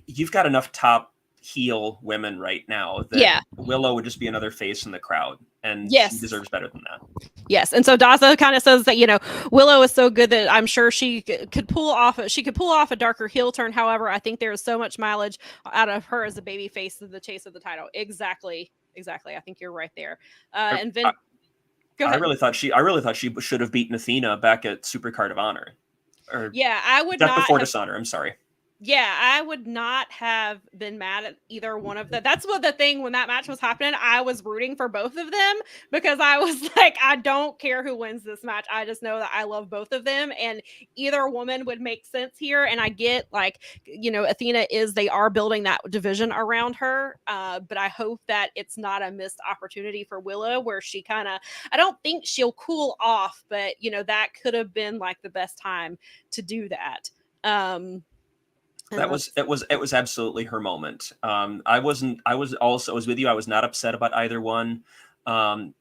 You've got enough top heel women right now that Willow would just be another face in the crowd, and she deserves better than that. Yes. And so Daza kind of says that Willow is so good that I'm sure she could pull off a darker heel turn. However, I think there is so much mileage out of her as a baby face of the chase of the title. Exactly. I think you're right there. And Vin, go ahead. I really thought she should have beaten Athena back at Supercard of Honor. I would not before Dishonor. I'm sorry. Yeah, I would not have been mad at either one of them. That's what the thing when that match was happening, I was rooting for both of them, because I was like, I don't care who wins this match. I just know that I love both of them, and either woman would make sense here. And I get Athena they are building that division around her. But I hope that it's not a missed opportunity for Willow where she I don't think she'll cool off, but that could have been like the best time to do that. It was absolutely her moment. I was with you. I was not upset about either one.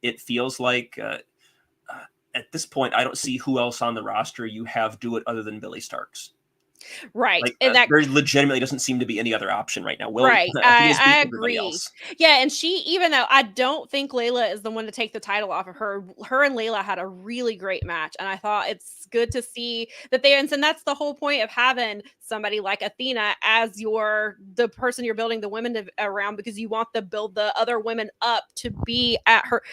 It feels like at this point, I don't see who else on the roster you have do it other than Billy Starks. Right. And that very legitimately doesn't seem to be any other option right now. Right. I agree. Yeah. And even though I don't think Layla is the one to take the title off of her and Layla had a really great match. And I thought it's good to see that and that's the whole point of having somebody like Athena as the person you're building the women around, because you want to build the other women up to be at her.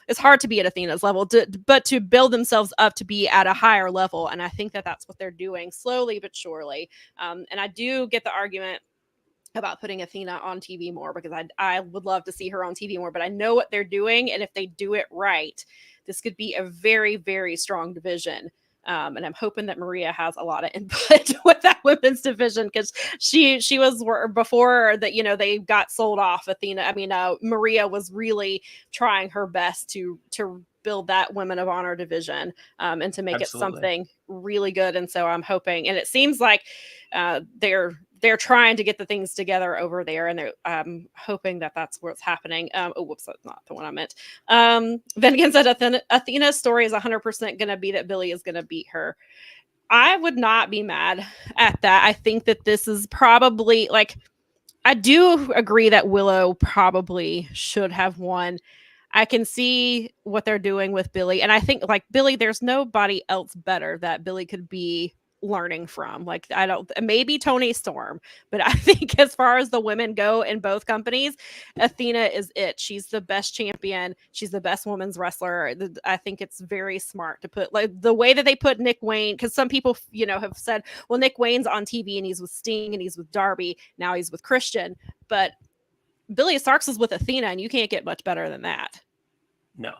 It's hard to be at Athena's level, but to build themselves up to be at a higher level. And I think that that's what they're doing slowly but surely. And I do get the argument about putting Athena on TV more, because I would love to see her on TV more, but I know what they're doing. And if they do it right, this could be a very, very strong division And I'm hoping that Maria has a lot of input with that women's division, because she was before that, they got sold off. Maria was really trying her best to build that Women of Honor division, and to make Absolutely. it something really good. And so I'm hoping, and it seems like they're trying to get the things together over there, and I'm hoping that that's what's happening. Whoops, that's not the one I meant. Then again, said Athena's story is 100% going to be that Billy is going to beat her. I would not be mad at that. I think that this is probably, like, I do agree that Willow probably should have won. I can see what they're doing with Billy. And I think, like, Billy, there's nobody else better that Billy could be learning from. Like, I don't, maybe Tony Storm, but I think as far as the women go in both companies, Athena is it. She's the best champion. She's the best women's wrestler. I think it's very smart to put, like, the way that they put Nick Wayne, because some people, have said, well, Nick Wayne's on TV and he's with Sting and he's with Darby. Now he's with Christian. But Billy Starks is with Athena, and you can't get much better than that. No,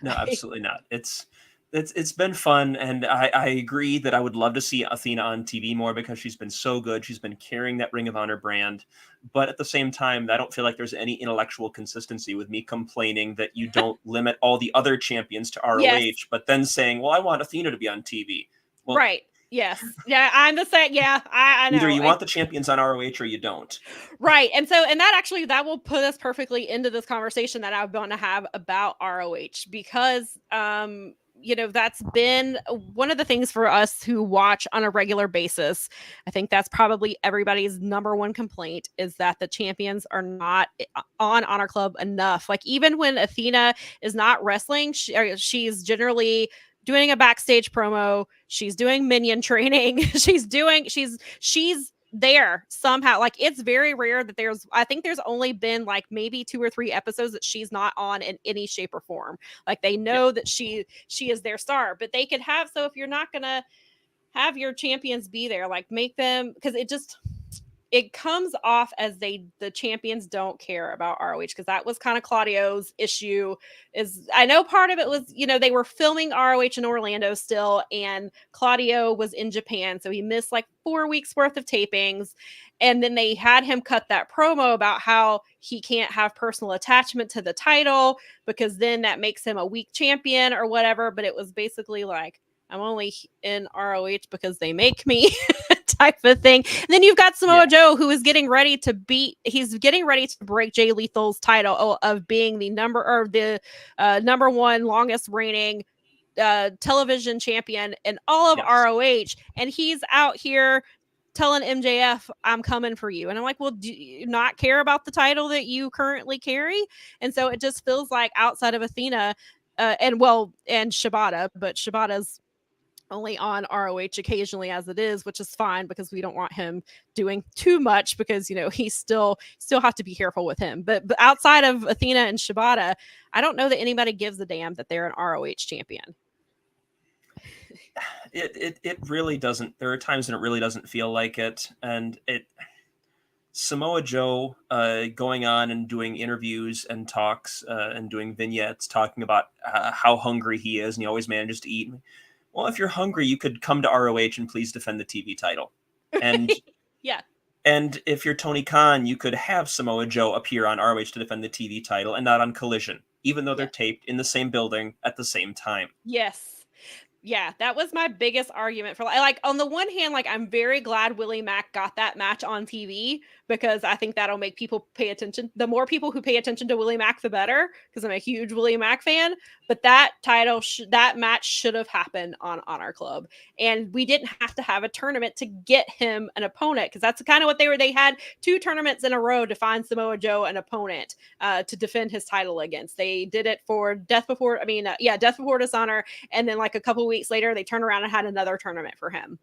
absolutely not. It's been fun, and I agree that I would love to see Athena on TV more, because she's been so good. She's been carrying that Ring of Honor brand, but at the same time, I don't feel like there's any intellectual consistency with me complaining that you don't limit all the other champions to ROH, yes, but then saying, well, I want Athena to be on TV. Well, right. Yes. Yeah, I'm the same. Yeah, I know. Either you want the champions on ROH or you don't. Right. And so, and that will put us perfectly into this conversation that I want to have about ROH, because, that's been one of the things for us who watch on a regular basis. I think that's probably everybody's number one complaint, is that the champions are not on Honor Club enough. Like, even when Athena is not wrestling, she's generally doing a backstage promo. She's doing minion training. she's there somehow. Like, it's very rare that I think there's only been like maybe 2 or 3 episodes that she's not on in any shape or form. Like, they know that she is their star, but they could have, so if you're not going to have your champions be there, like, make them, because it comes off as the champions don't care about ROH, because that was kind of Claudio's issue. Is, I know part of it was, they were filming ROH in Orlando still, and Claudio was in Japan, so he missed like 4 weeks worth of tapings. And then they had him cut that promo about how he can't have personal attachment to the title, because then that makes him a weak champion or whatever. But it was basically like, I'm only in ROH because they make me type of thing. And then you've got Samoa Joe, who is getting ready to break Jay Lethal's title of being the number one longest reigning television champion in all of ROH. And he's out here telling MJF, I'm coming for you. And I'm like, well, do you not care about the title that you currently carry? And so it just feels like, outside of Athena and Shibata, but Shibata's only on ROH occasionally as it is, which is fine, because we don't want him doing too much, because he still have to be careful with him. But outside of Athena and Shibata, I don't know that anybody gives a damn that they're an ROH champion. It really doesn't. There are times when it really doesn't feel like it, and Samoa Joe going on and doing interviews and talks and doing vignettes talking about how hungry he is, and he always manages to eat. Well, if you're hungry, you could come to ROH and please defend the TV title. And yeah. And if you're Tony Khan, you could have Samoa Joe appear on ROH to defend the TV title and not on Collision, even though they're taped in the same building at the same time. Yes. Yeah, that was my biggest argument for, like, on the one hand, like, I'm very glad Willie Mack got that match on TV, because I think that'll make people pay attention. The more people who pay attention to Willie Mack, the better, because I'm a huge Willie Mack fan. But that that match should have happened on Honor Club. And we didn't have to have a tournament to get him an opponent, because that's kind of what they had 2 tournaments in a row to find Samoa Joe an opponent to defend his title against. They did it for Death Before Dishonor, and then like a couple weeks later, they turned around and had another tournament for him.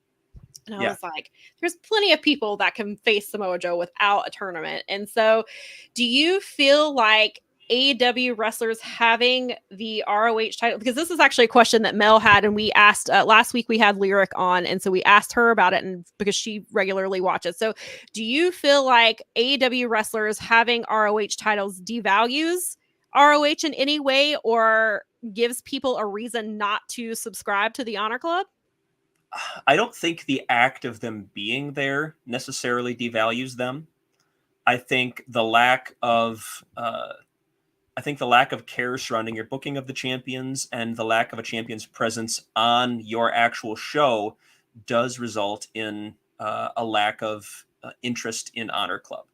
And I was like, there's plenty of people that can face Samoa Joe without a tournament. And so, do you feel like AEW wrestlers having the ROH title, because this is actually a question that Mel had, and we asked last week, we had Lyric on, and so we asked her about it, and because she regularly watches. So do you feel like AEW wrestlers having ROH titles devalues ROH in any way, or gives people a reason not to subscribe to the Honor Club? I don't think the act of them being there necessarily devalues them. I think the lack of care surrounding your booking of the champions and the lack of a champion's presence on your actual show does result in a lack of interest in Honor Club.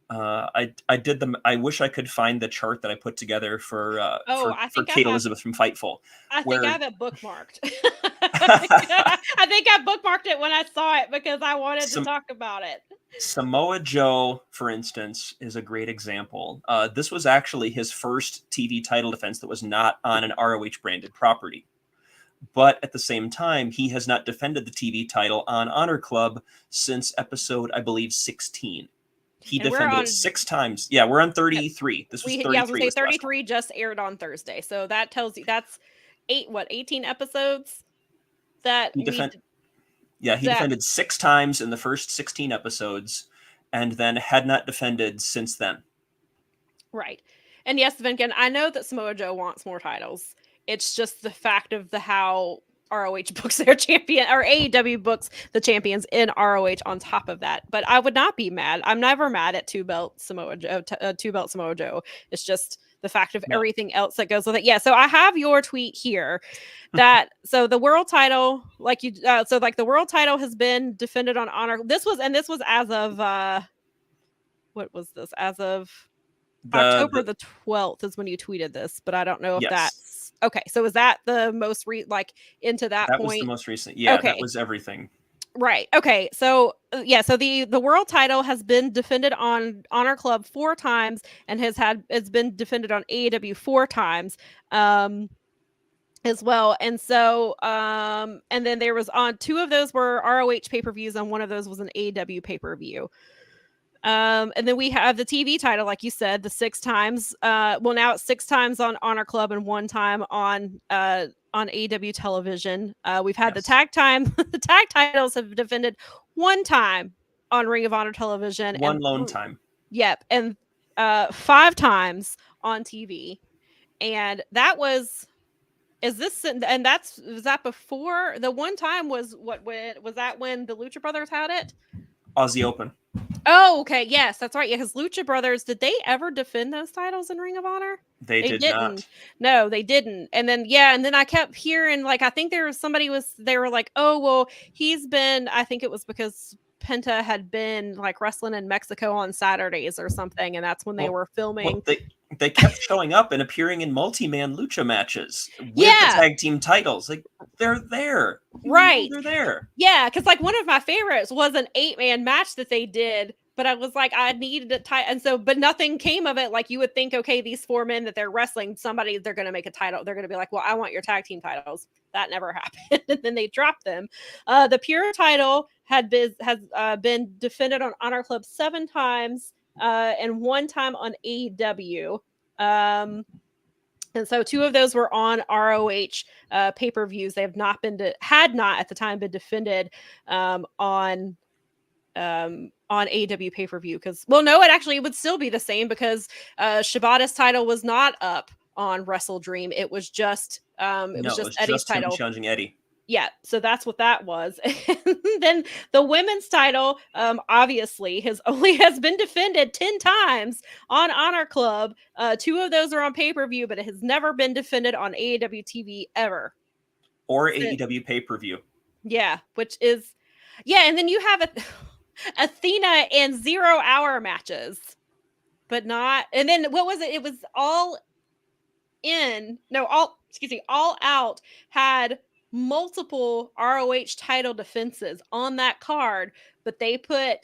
I wish I could find the chart that I put together for I think Kate Elizabeth from Fightful. I think I have it bookmarked. I think I bookmarked it when I saw it because I wanted to talk about it. Samoa Joe, for instance, is a great example. This was actually his first TV title defense that was not on an ROH branded property. But at the same time, he has not defended the TV title on Honor Club since episode, I believe, 16. He defended it 6 times. Yeah, we're on 33. This was 33. Yeah, I was going to say 33 just aired on Thursday. So that tells you that's 18 episodes that he defended 6 times in the first 16 episodes and then had not defended since then. Right. And yes, Vinkin, I know that Samoa Joe wants more titles. It's just the fact of how ROH books their champion, or AEW books the champions in ROH on top of that. But I would not be mad. I'm never mad at two-belt Samoa Joe. It's just the fact of everything else that goes with it. Yeah, so I have your tweet here that so the world title, the world title has been defended on Honor. This was as of what was this? As of October the 12th is when you tweeted this, but I don't know if that's okay. So is that the most into that point? That was the most recent. Yeah, okay. That was everything. Right. Okay. So so the world title has been defended on Honor Club 4 times and it's been defended on AEW 4 times. As well. And so and then there was 2 of those were ROH pay-per-views and one of those was an AEW pay-per-view. And then we have the TV title, like you said, the 6 times. Now it's 6 times on Honor Club and 1 time on AEW television. We've had the tag titles have defended 1 time on Ring of Honor television. 1 lone time. Yep. And 5 times on TV. And that was was that before the 1 time was that when the Lucha Brothers had it? Aussie Open. Oh, okay. Yes, that's right. Yeah, because Lucha Brothers, did they ever defend those titles in Ring of Honor? They didn't. Not. No, they didn't. And then I kept hearing, I think they were like, oh, well, he's been, I think it was because Penta had been wrestling in Mexico on Saturdays or something. And that's when they were filming. Well, they kept showing up and appearing in multi-man lucha matches with the tag team titles. They're there. Right. They're there. Yeah, because one of my favorites was an 8-man match that they did, but I was I needed a title. And so, but nothing came of it. You would think, okay, these 4 men that they're wrestling, they're going to make a title. They're going to be well, I want your tag team titles. That never happened. And then they dropped them. The Pure title has been defended on Honor Club 7 times. And 1 time on AEW. And so 2 of those were on ROH pay-per-views. They had not at the time been defended on AEW pay-per-view it would still be the same because Shibata's title was not up on Wrestle Dream. It was just Eddie's title. Challenging Eddie. Yeah, so that's what that was. And then the women's title, obviously, has been defended 10 times on Honor Club. 2 of those are on pay-per-view, but it has never been defended on AEW TV ever. Or AEW pay-per-view. Yeah, and then you have Athena and 0 Hour matches, but not. And then what was it? It was All Out had multiple ROH title defenses on that card, but they put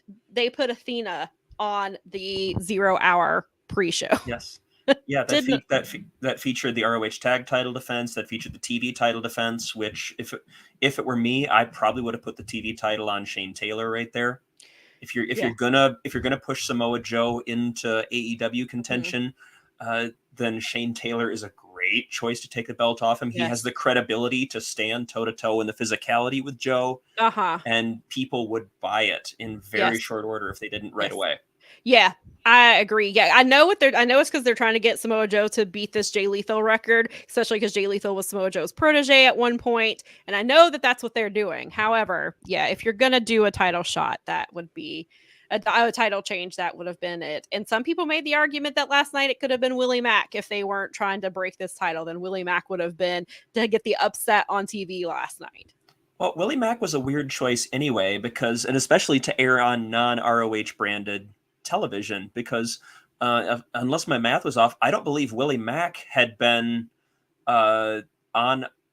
Athena on the 0 Hour pre-show. Yes. Yeah, that featured the ROH tag title defense, that featured the TV title defense, which if it were me, I probably would have put the TV title on Shane Taylor right there. If you're gonna push Samoa Joe into AEW contention, then Shane Taylor is a great choice to take the belt off him. He has the credibility to stand toe-to-toe in the physicality with Joe. And people would buy it in very short order if they didn't right away. Yeah, I agree. Yeah, I know I know it's because they're trying to get Samoa Joe to beat this Jay Lethal record, especially because Jay Lethal was Samoa Joe's protege at one point, and I know that that's what they're doing. However, yeah, if you're gonna do a title shot, that would be a title change. That would have been it. And some people made the argument that last night it could have been Willie Mack if they weren't trying to break this title. Then Willie Mack would have been to get the upset on TV last night. Well, Willie Mack was a weird choice anyway, because, and especially to air on non-ROH branded television, because unless my math was off, I don't believe Willie Mack had been on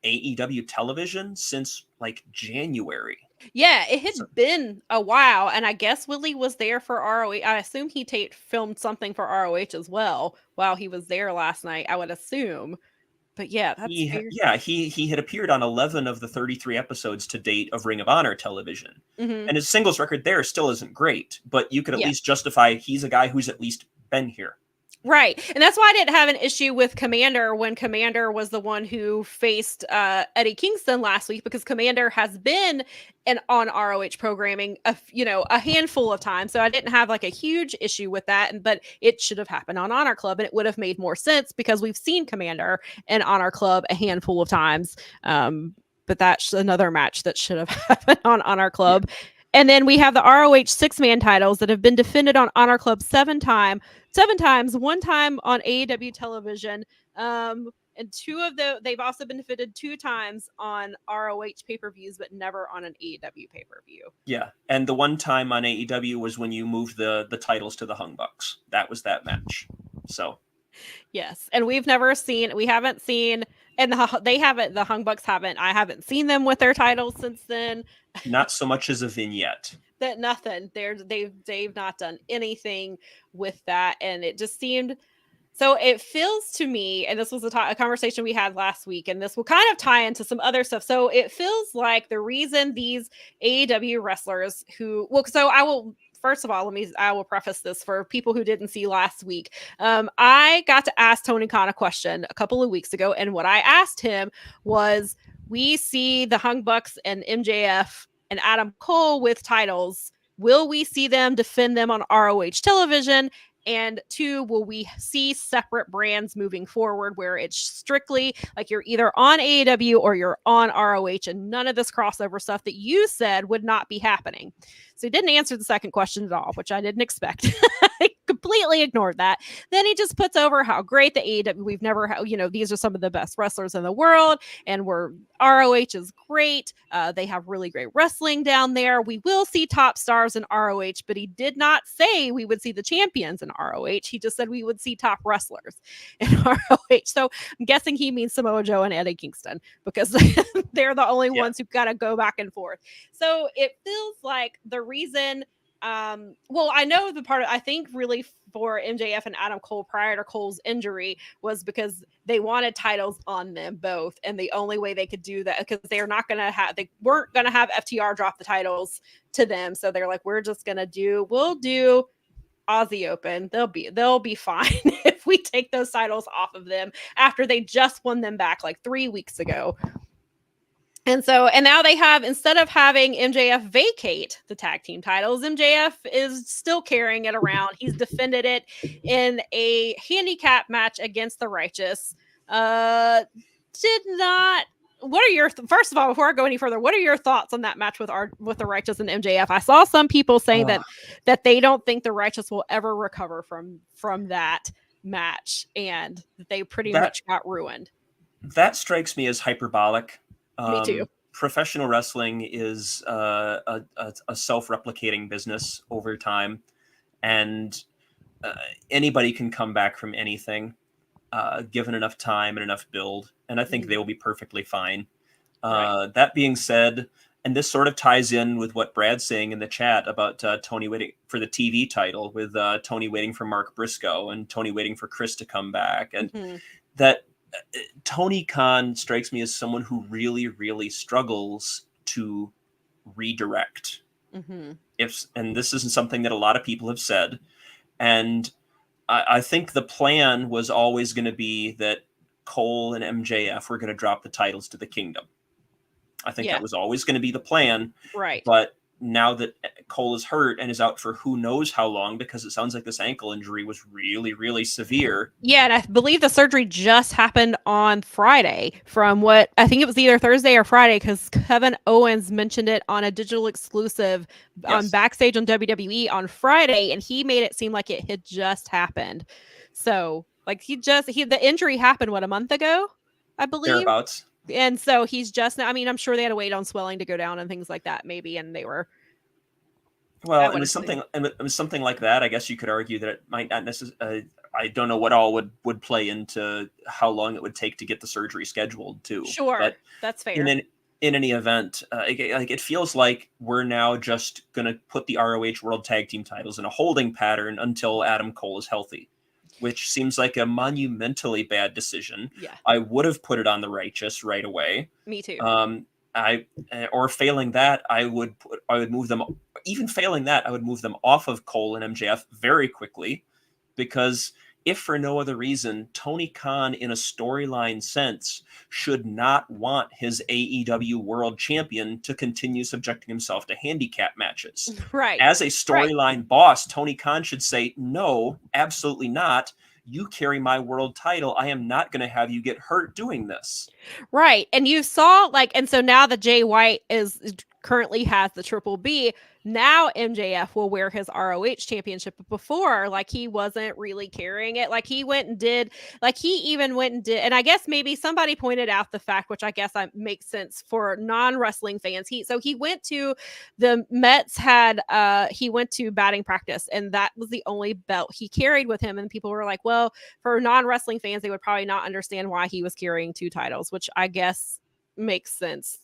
AEW television since like January. Yeah, it had been a while, and I guess Willie was there for ROH. I assume he filmed something for ROH as well while he was there last night, I would assume. But yeah, that's weird. He had appeared on 11 of the 33 episodes to date of Ring of Honor television. Mm-hmm. And his singles record there still isn't great, but you could at least justify he's a guy who's at least been here. Right. And that's why I didn't have an issue with Commander when Commander was the one who faced Eddie Kingston last week, because Commander has been on ROH programming a handful of times. So I didn't have like a huge issue with that. But it should have happened on Honor Club, and it would have made more sense because we've seen Commander in Honor Club a handful of times. But that's another match that should have happened on Honor Club. Yeah. And then we have the ROH 6-man titles that have been defended on Honor Club 7 times, one time on AEW television. And they've also been defended 2 times on ROH pay-per-views, but never on an AEW pay-per-view. Yeah. And the one time on AEW was when you moved the titles to the Hung Bucks. That was that match. So. Yes. And we haven't seen, and the Hung Bucks haven't, I haven't seen them with their titles since then. Not so much as a vignette. That nothing. They've not done anything with that, and it just seemed. So it feels to me, and this was a conversation we had last week, and this will kind of tie into some other stuff. So it feels like the reason these AEW wrestlers first of all, I will preface this for people who didn't see last week. I got to ask Tony Khan a question a couple of weeks ago, and what I asked him was, we see the Hung Bucks and MJF and Adam Cole with titles. Will we see them defend them on ROH television? And 2, will we see separate brands moving forward where it's strictly like you're either on AEW or you're on ROH, and none of this crossover stuff that you said would not be happening? So he didn't answer the second question at all, which I didn't expect. I completely ignored that. Then he just puts over how great the AEW, we've never had, these are some of the best wrestlers in the world, and ROH is great. They have really great wrestling down there. We will see top stars in ROH, but he did not say we would see the champions in ROH. He just said we would see top wrestlers in ROH. So I'm guessing he means Samoa Joe and Eddie Kingston, because they're the only ones who got to go back and forth. So it feels like the reason, I know I think really for MJF and Adam Cole prior to Cole's injury was because they wanted titles on them both, and the only way they could do that, because they weren't going to have FTR drop the titles to them, so they're like, we'll do Aussie Open. They'll be fine if we take those titles off of them after they just won them back like 3 weeks ago. And now they have, instead of having MJF vacate the tag team titles, MJF is still carrying it around. He's defended it in a handicap match against the Righteous. What are your first of all, before I go any further, what are your thoughts on that match with the Righteous and MJF? I saw some people saying that they don't think the Righteous will ever recover from that match, and they pretty much got ruined. That strikes me as hyperbolic. Me too. Professional wrestling is a self-replicating business over time, and anybody can come back from anything, given enough time and enough build, and I think they will be perfectly fine. Right. That being said, and this sort of ties in with what Brad's saying in the chat about Tony waiting for the TV title, with Tony waiting for Mark Briscoe and Tony waiting for Chris to come back, and that Tony Khan strikes me as someone who really, really struggles to redirect. And this isn't something that a lot of people have said. And I think the plan was always going to be that Cole and MJF were going to drop the titles to the Kingdom. I think that was always going to be the plan. Right. But now that Cole is hurt and is out for who knows how long, because it sounds like this ankle injury was really, really severe. Yeah, and I believe the surgery just happened on Friday, from what I think it was either Thursday or Friday, because Kevin Owens mentioned it on a digital exclusive on Backstage on WWE on Friday, and he made it seem like it had just happened. So, like, the injury happened, what, a month ago, I believe? Thereabouts. And so he's just, I mean, I'm sure they had to wait on swelling to go down and things like that, maybe, and they were. Well, and with something like that, I guess you could argue that it might not necessarily. I don't know what all would play into how long it would take to get the surgery scheduled too. Sure, but that's fair. In any event, it feels like we're now just gonna put the ROH World Tag Team titles in a holding pattern until Adam Cole is healthy, which seems like a monumentally bad decision. Yeah, I would have put it on the Righteous right away. Me too. Or failing that, I would move them. Even failing that, I would move them off of Cole and MJF very quickly, because if for no other reason, Tony Khan, in a storyline sense, should not want his AEW World Champion to continue subjecting himself to handicap matches. Right. As a storyline boss, Tony Khan should say, no, absolutely not. You carry my world title. I am not going to have you get hurt doing this. Right. And you saw, like, and so now that Jay White currently has the Triple B, now MJF will wear his ROH championship. But before, like, he wasn't really carrying it. Like, he went and did, like, he even went and did, and I guess maybe somebody pointed out the fact, which I guess makes sense for non-wrestling fans. He went to the Mets he went to batting practice, and that was the only belt he carried with him. And people were like, well, for non-wrestling fans, they would probably not understand why he was carrying two titles, which I guess makes sense,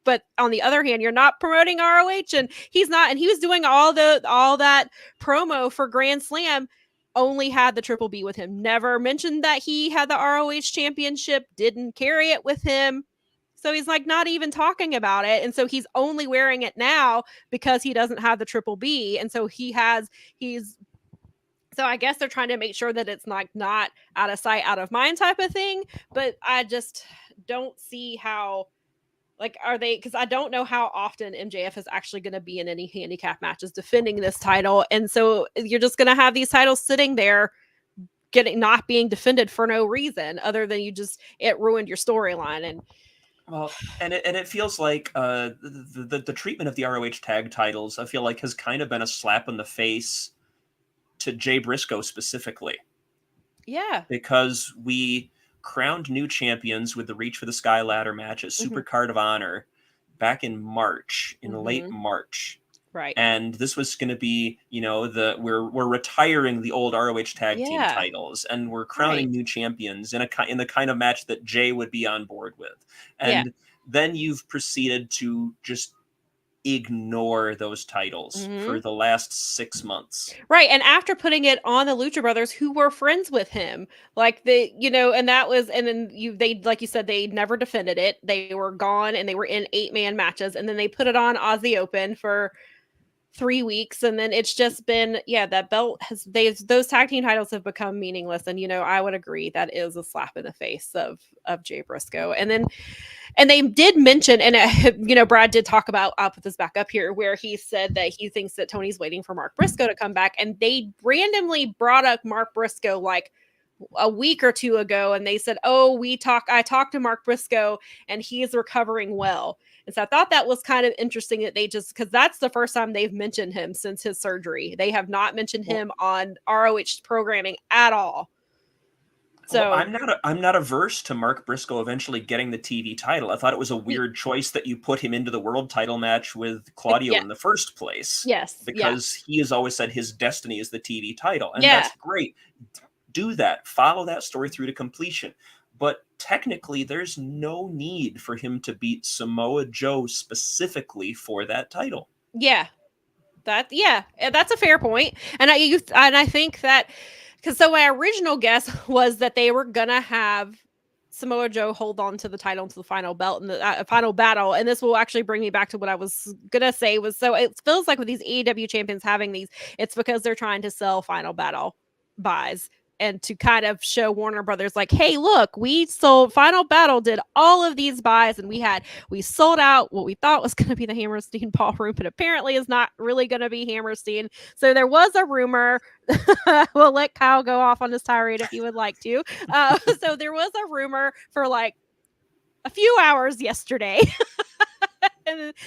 but on the other hand, you're not promoting ROH, and he's not, and he was doing all that promo for Grand Slam, only had the Triple B with him, never mentioned that he had the ROH championship, didn't carry it with him. So he's like not even talking about it. And so he's only wearing it now because he doesn't have the Triple B. And so so I guess they're trying to make sure that it's not out of sight, out of mind type of thing. But I just don't see how, like, are they, because I don't know how often MJF is actually going to be in any handicap matches defending this title. And so you're just going to have these titles sitting there not being defended for no reason other than it ruined your storyline. And well, and it feels like the treatment of the ROH tag titles, I feel like, has kind of been a slap in the face to Jay Briscoe specifically. Yeah. Because we crowned new champions with the Reach for the Sky ladder match at Super Card of Honor back in March, late March. Right. And this was going to be, we're retiring the old ROH tag team titles, and we're crowning new champions in the kind of match that Jay would be on board with. And then you've proceeded to just ignore those titles for the last 6 months. Right. And after putting it on the Lucha Brothers, who were friends with him, like and that was, and then they, like you said, they never defended it. They were gone and they were in 8-man matches. And then they put it on Aussie Open for 3 weeks. And then it's just been, that belt those tag team titles have become meaningless. And, I would agree that is a slap in the face of Jay Briscoe. And they did mention, and Brad did talk about, I'll put this back up here, where he said that he thinks that Tony's waiting for Mark Briscoe to come back. And they randomly brought up Mark Briscoe like a week or two ago. And they said, I talked to Mark Briscoe and he is recovering well. And so I thought that was kind of interesting that because that's the first time they've mentioned him since his surgery. They have not mentioned him on ROH programming at all. So I'm not averse to Mark Briscoe eventually getting the TV title. I thought it was a weird choice that you put him into the world title match with Claudio in the first place. Yes. Because he has always said his destiny is the TV title. And that's great. Do that. Follow that story through to completion. But technically, there's no need for him to beat Samoa Joe specifically for that title. Yeah. That's a fair point. And I think that, because so my original guess was that they were going to have Samoa Joe hold on to the title until the final belt and the final battle. And this will actually bring me back to what I was going to say so it feels like with these AEW champions having these, it's because they're trying to sell final battle buys and to kind of show Warner Brothers like, hey, look, we sold Final Battle did all of these buys and we sold out what we thought was going to be the Hammerstein ballroom, but apparently is not really going to be Hammerstein. So there was a rumor. We'll let Kyle go off on this tirade if he would like to. So there was a rumor for like a few hours yesterday.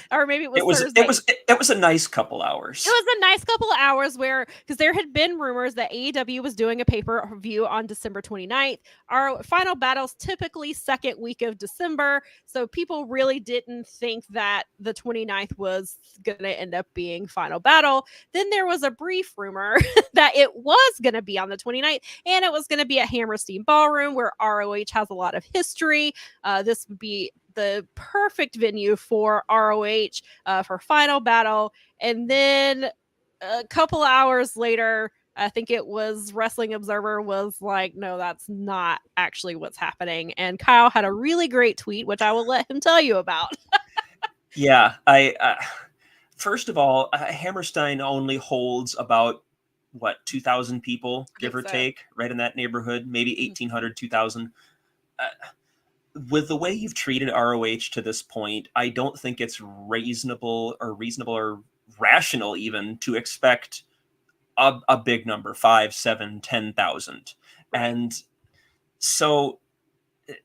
Or maybe it was Thursday. It was a nice couple hours. It was a nice couple of hours where, because there had been rumors that AEW was doing a pay-per-view on December 29th. Our Final Battle's typically second week of December, so people really didn't think that the 29th was going to end up being Final Battle. Then there was a brief rumor that it was going to be on the 29th, and it was going to be at Hammerstein Ballroom, where ROH has a lot of history. This would be the perfect venue for ROH for Final Battle. And then a couple hours later, I think it was Wrestling Observer was like, no, that's not actually what's happening. And Kyle had a really great tweet, which I will let him tell you about. Yeah, first of all, Hammerstein only holds about 2,000 people, give or take, right in that neighborhood, maybe 1,800, 2,000. With the way you've treated ROH to this point, I don't think it's reasonable or rational even to expect a big number, 5, 7, 10,000. Right. And so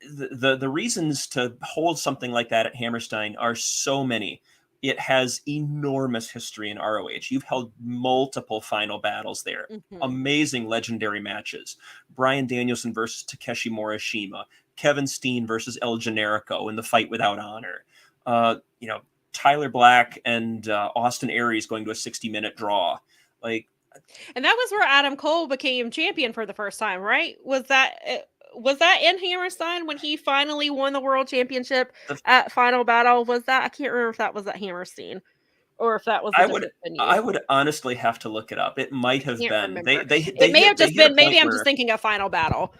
the reasons to hold something like that at Hammerstein are so many. It has enormous history in ROH. You've held multiple Final Battles there. Mm-hmm. Amazing legendary matches. Bryan Danielson versus Takeshi Morishima. Kevin Steen versus El Generico in the Fight Without Honor. Tyler Black and Austin Aries going to a 60-minute draw. And that was where Adam Cole became champion for the first time, right? Was that in Hammerstein when he finally won the world championship at Final Battle? Was that? I can't remember if that was at Hammerstein or if that was. I would honestly have to look it up. It might have been. It may have just been. Maybe I'm just thinking of Final Battle.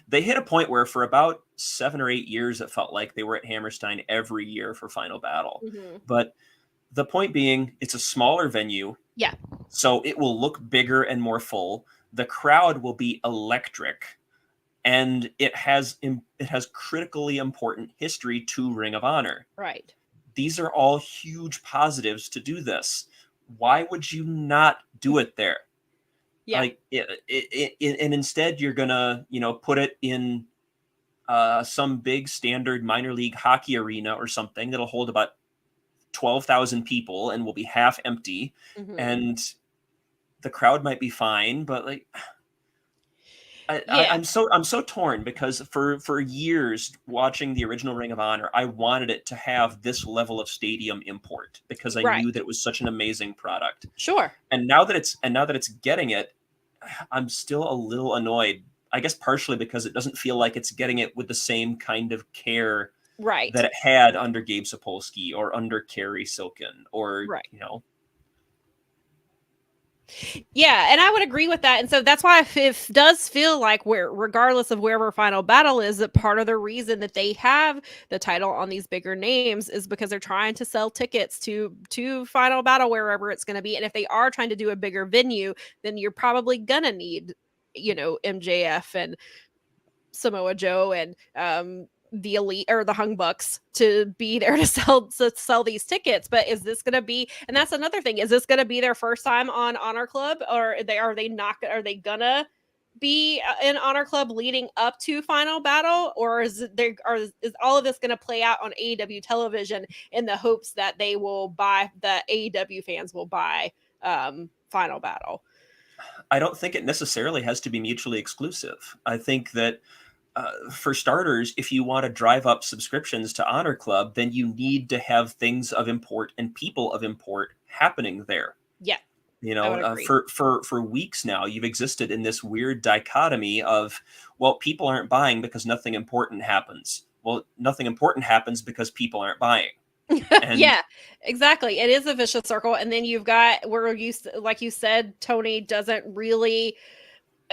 They hit a point where for about 7 or 8 years, it felt like they were at Hammerstein every year for Final Battle. Mm-hmm. But the point being, it's a smaller venue. Yeah. So it will look bigger and more full. The crowd will be electric. And it has critically important history to Ring of Honor. Right. These are all huge positives to do this. Why would you not do it there? Yeah. And instead you're gonna, put it in some big standard minor league hockey arena or something that'll hold about 12,000 people and will be half empty. Mm-hmm. And the crowd might be fine, but I'm so torn because for years watching the original Ring of Honor, I wanted it to have this level of stadium import because I knew that it was such an amazing product. Sure. And now that it's getting it, I'm still a little annoyed. I guess partially because it doesn't feel like it's getting it with the same kind of care that it had under Gabe Sapolsky or under Kerry Silken or Yeah, and I would agree with that. And so that's why it does feel like regardless of wherever Final Battle is, that part of the reason that they have the title on these bigger names is because they're trying to sell tickets to Final Battle wherever it's going to be. And if they are trying to do a bigger venue, then you're probably going to need, MJF and Samoa Joe and the Elite or the Hung Bucks to be there to sell these tickets. But is this going to be, and that's another thing, is this going to be their first time on Honor Club, or are they gonna be in Honor Club leading up to Final Battle, or is all of this going to play out on AEW television in the hopes that the AEW fans will buy Final Battle? I don't think it necessarily has to be mutually exclusive. I think that for starters, if you want to drive up subscriptions to Honor Club, then you need to have things of import and people of import happening there. Yeah. For weeks now, you've existed in this weird dichotomy of, well, people aren't buying because nothing important happens. Well, nothing important happens because people aren't buying. Yeah, exactly. It is a vicious circle. And then you've got like you said, Tony doesn't really,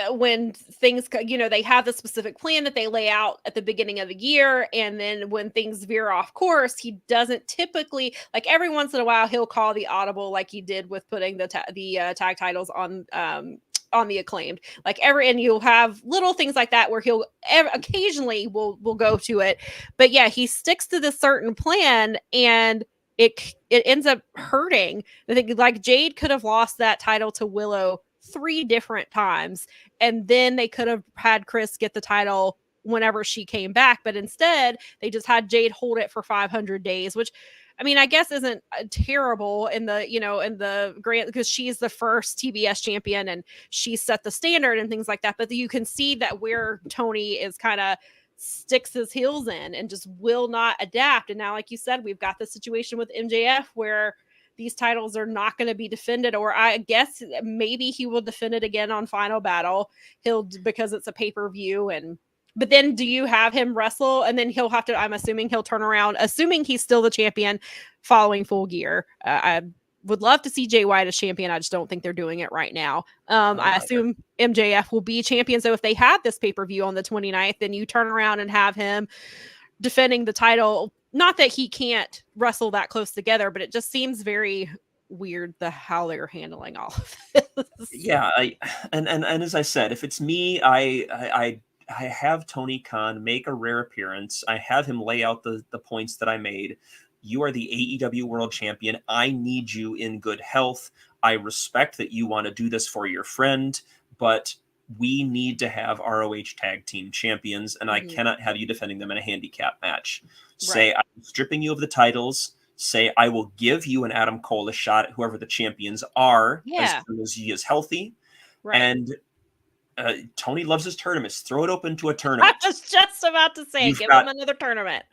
when things, they have the specific plan that they lay out at the beginning of the year. And then when things veer off course, he doesn't typically, like every once in a while, he'll call the audible like he did with putting the tag titles on on the Acclaimed. Like and you'll have little things like that where he'll occasionally will go to it. But yeah, he sticks to this certain plan, and it ends up hurting. I think like Jade could have lost that title to Willow 3 different times, and then they could have had Chris get the title whenever she came back, but instead they just had Jade hold it for 500 days, which I mean, I guess isn't terrible in the, in the grand, because she's the first TBS champion and she set the standard and things like that. But you can see that where Tony is kind of sticks his heels in and just will not adapt. And now, like you said, we've got the situation with MJF where these titles are not going to be defended, or I guess maybe he will defend it again on Final Battle. Because it's a pay-per-view. But then do you have him wrestle and then he'll have to, I'm assuming he'll turn around, assuming he's still the champion following Full Gear. I would love to see Jay White as champion. I just don't think they're doing it right now. I assume MJF will be champion. So if they have this pay-per-view on the 29th, then you turn around and have him defending the title. Not that he can't wrestle that close together, but it just seems very weird how they're handling all of this. Yeah, and as I said, if it's me, I have Tony Khan make a rare appearance. I have him lay out the points that I made. You are the AEW World Champion. I need you in good health. I respect that you want to do this for your friend, but we need to have ROH Tag Team Champions, and I cannot have you defending them in a handicap match. Right. Say, I'm stripping you of the titles. Say, I will give you and Adam Cole a shot at whoever the champions are as soon as he is healthy. Right. And Tony loves his tournaments. Throw it open to a tournament. I was just about to say, give him another tournament.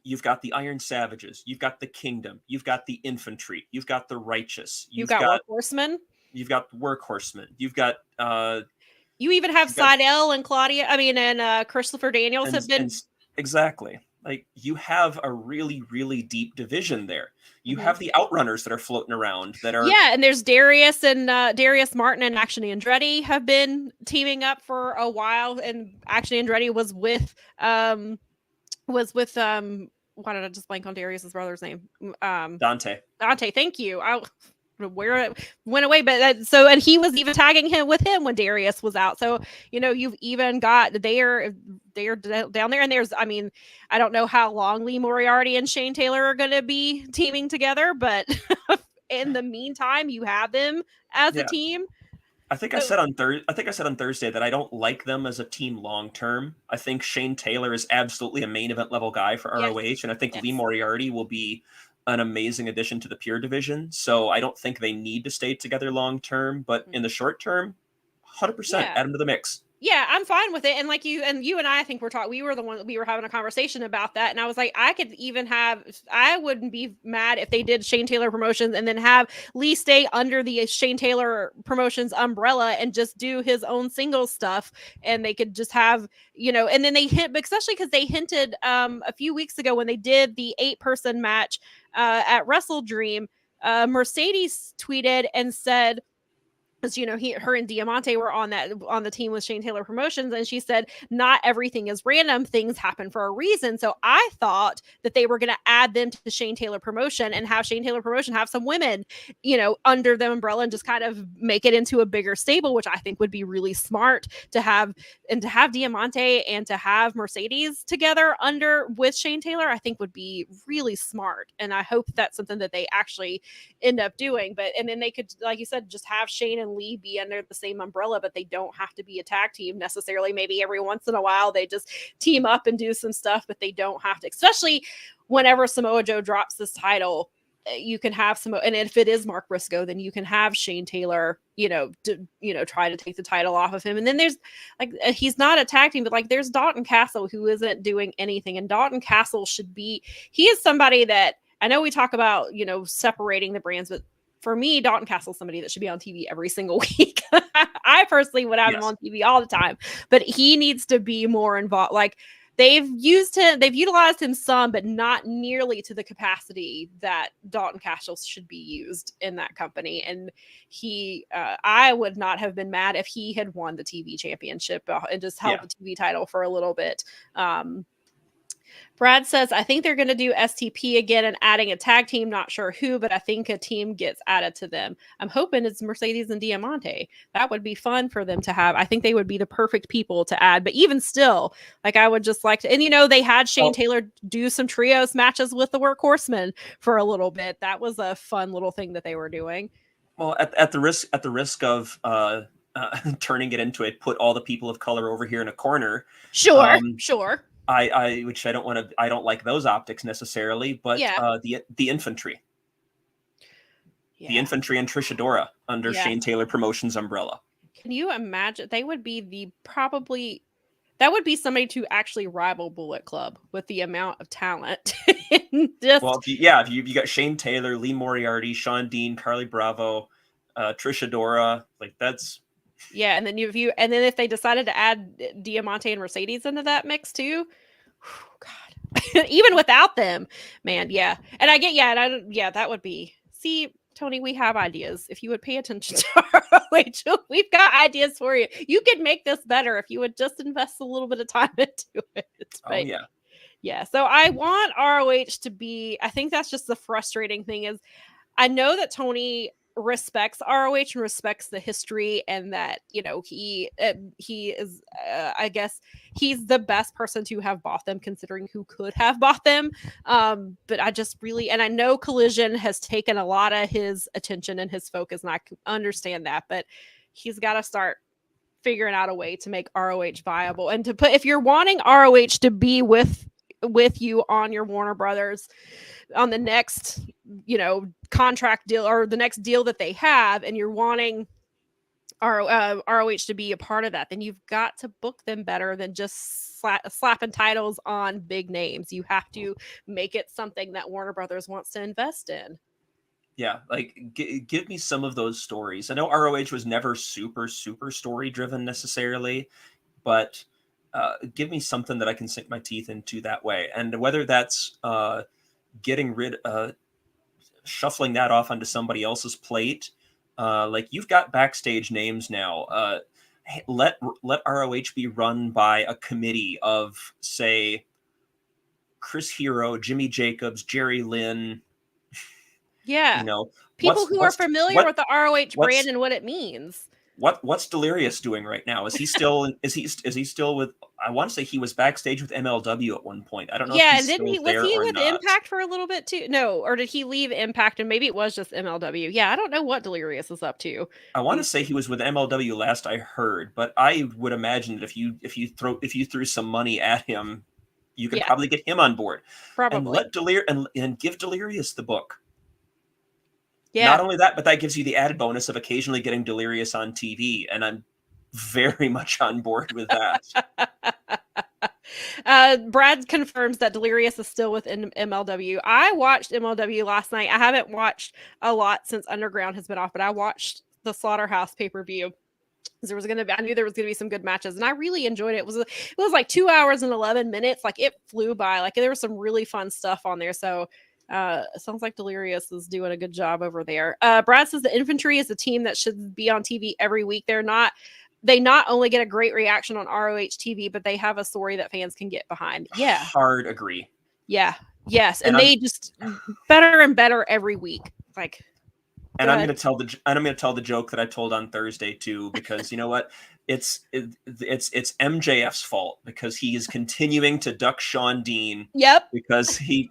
You've got the Iron Savages. You've got the Kingdom. You've got the Infantry. You've got the Righteous. You've got Workhorsemen. You've got Workhorsemen. You've got... you even have Seidel and Claudia. I mean, and Christopher Daniels have been... Exactly. Like, you have a really, really deep division there. You have the Outrunners that are floating around that are... Yeah, and there's Darius and Darius Martin and Action Andretti have been teaming up for a while, and Action Andretti was with why did I just blank on Darius's brother's name? Dante, thank you. Where it went away, but and he was even tagging him when Darius was out. So you've even got they're down there, and there's I don't know how long Lee Moriarty and Shane Taylor are going to be teaming together, but in the meantime, you have them as a team. I think I said on Thursday that I don't like them as a team long term. I think Shane Taylor is absolutely a main event level guy for ROH, and I think Lee Moriarty will be an amazing addition to the Pure division. So I don't think they need to stay together long term, but in the short term, 100% add them to the mix. Yeah, I'm fine with it. And like you and I think we were having a conversation about that. And I was like, I wouldn't be mad if they did Shane Taylor Promotions and then have Lee stay under the Shane Taylor Promotions umbrella and just do his own single stuff. And they could just have, and then especially because they hinted a few weeks ago when they did the 8-person match at Wrestle Dream, Mercedes tweeted and said, because her and Diamante were on the team with Shane Taylor Promotions, and she said not everything is random, things happen for a reason. So I thought that they were going to add them to the Shane Taylor Promotion and have Shane Taylor Promotion have some women under the umbrella and just kind of make it into a bigger stable, which I think would be really smart to have Diamante and to have Mercedes together with Shane Taylor. I think would be really smart, and I hope that's something that they actually end up doing. And then they could, like you said, just have Shane and Lee be under the same umbrella, but they don't have to be a tag team necessarily. Maybe every once in a while they just team up and do some stuff, but they don't have to, especially whenever Samoa Joe drops this title. You can have and if it is Mark Briscoe, then you can have Shane Taylor, try to take the title off of him. And then there's he's not a tag team, but there's Dalton Castle who isn't doing anything. And Dalton Castle he is somebody that I know we talk about, separating the brands, but for me, Dalton Castle's somebody that should be on TV every single week. I personally would have him on TV all the time, but he needs to be more involved. They've utilized him some, but not nearly to the capacity that Dalton Castle should be used in that company. And I would not have been mad if he had won the TV championship and just held the TV title for a little bit. Brad says, I think they're going to do STP again and adding a tag team. Not sure who, but I think a team gets added to them. I'm hoping it's Mercedes and Diamante. That would be fun for them to have. I think they would be the perfect people to add. But even still, like I would just like to, and they had Shane Taylor do some trios matches with the Workhorsemen for a little bit. That was a fun little thing that they were doing. Well, at the risk of turning it into put all the people of color over here in a corner. Sure. Which I don't like those optics necessarily, but the infantry. Yeah. The infantry and Trish Adora under Shane Taylor Promotions umbrella. Can you imagine? They would be that would be somebody to actually rival Bullet Club with the amount of talent. If you got Shane Taylor, Lee Moriarty, Sean Dean, Carly Bravo, Trish Adora, like that's. Yeah, and then if they decided to add Diamante and Mercedes into that mix too, God, even without them, man, yeah. And I get, that would be. See, Tony, we have ideas. If you would pay attention to ROH, we've got ideas for you. You could make this better if you would just invest a little bit of time into it. But, yeah. So I want ROH to be. I think that's just the frustrating thing is, I know that Tony respects ROH and respects the history, and that he is I guess he's the best person to have bought them considering who could have bought them, but I just really, and I know Collision has taken a lot of his attention and his focus, and I understand that, but he's got to start figuring out a way to make ROH viable, and to put, if you're wanting ROH to be with you on your Warner Brothers on the next contract deal or the next deal that they have, and you're wanting ROH to be a part of that, then you've got to book them better than just slapping titles on big names. You have to make it something that Warner Brothers wants to invest in. Yeah, like give me some of those stories. I know ROH was never super story driven necessarily, but give me something that I can sink my teeth into that way. And whether that's shuffling that off onto somebody else's plate, like you've got backstage names now. Let ROH be run by a committee of, say, Chris Hero, Jimmy Jacobs, Jerry Lynn. Yeah, people who are familiar with the ROH brand and what it means. What's Delirious doing right now? Is he still is he still with? I want to say he was backstage with MLW at one point. I don't know. Yeah, and didn't he? Was he with Impact for a little bit too? No, or did he leave Impact and maybe it was just MLW? Yeah, I don't know what Delirious is up to. I want to say he was with MLW last I heard, but I would imagine that if you threw some money at him, you could probably get him on board. Probably. And give Delirious the book. Yeah. Not only that, but that gives you the added bonus of occasionally getting Delirious on TV, and I'm very much on board with that. Brad confirms that Delirious is still within MLW. I watched MLW last night. I haven't watched a lot since Underground has been off, but I watched the Slaughterhouse pay-per-view. I knew there was gonna be some good matches, and I really enjoyed it. It was like 2 hours and 11 minutes. Like it flew by. Like there was some really fun stuff on there. So it sounds like Delirious is doing a good job over there. Brad says the Infantry is a team that should be on TV every week. They not only get a great reaction on ROH TV, but they have a story that fans can get behind. Yeah. Hard agree. Yeah. Yes. And they just better and better every week. Like, and I'm going to tell the joke that I told on Thursday too, because you know what? It's MJF's fault because he is continuing to duck Sean Dean. Yep. Because he's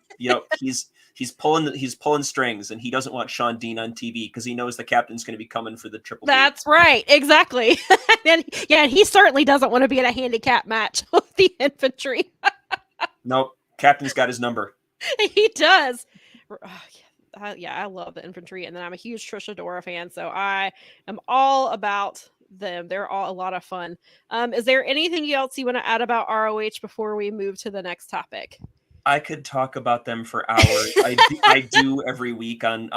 pulling strings, and he doesn't want Sean Dean on TV because he knows the captain's going to be coming for the triple. That's right, exactly. And he certainly doesn't want to be in a handicap match with the Infantry. Nope, captain's got his number. He does. I love the Infantry, and then I'm a huge Trish Adora fan, so I am all about them. They're all a lot of fun. Is there anything else you want to add about ROH before we move to the next topic? I could talk about them for hours. I do every week on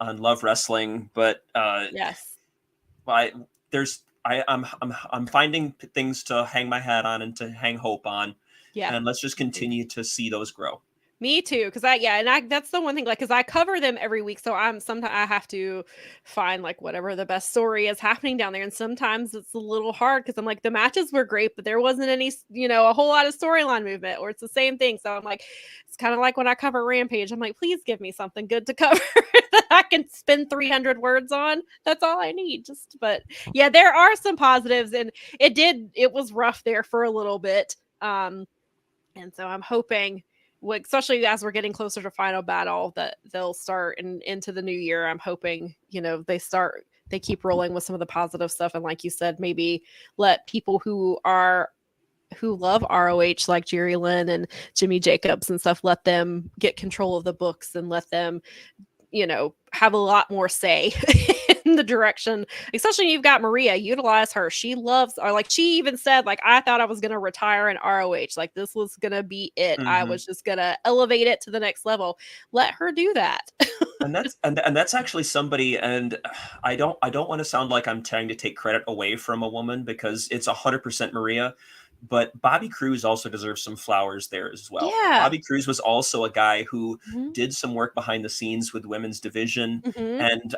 Love Wrestling, but yes, I'm finding things to hang my hat on and to hang hope on. Yeah, and let's just continue to see those grow. Me too, because that's the one thing, like, because I cover them every week, so sometimes I have to find like whatever the best story is happening down there, and sometimes it's a little hard because I'm like the matches were great, but there wasn't any, a whole lot of storyline movement, or it's the same thing. So I'm like, it's kind of like when I cover Rampage, I'm like, please give me something good to cover that I can spend 300 words on. That's all I need. But yeah, there are some positives, and it was rough there for a little bit. And so I'm hoping, especially as we're getting closer to Final Battle, that they'll start into the new year. I'm hoping, they keep rolling with some of the positive stuff. And like you said, maybe let people who love ROH, like Jerry Lynn and Jimmy Jacobs and stuff, let them get control of the books and let them, have a lot more say in the direction, especially when you've got Maria. Utilize her. She loves, or like she even said, like, I thought I was going to retire in ROH. Like this was going to be it. I was just going to elevate it to the next level. Let her do that. And that's actually somebody, and I don't want to sound like I'm trying to take credit away from a woman, because it's 100% Maria. But Bobby Cruz also deserves some flowers there as well. Yeah. Bobby Cruz was also a guy who did some work behind the scenes with women's division, and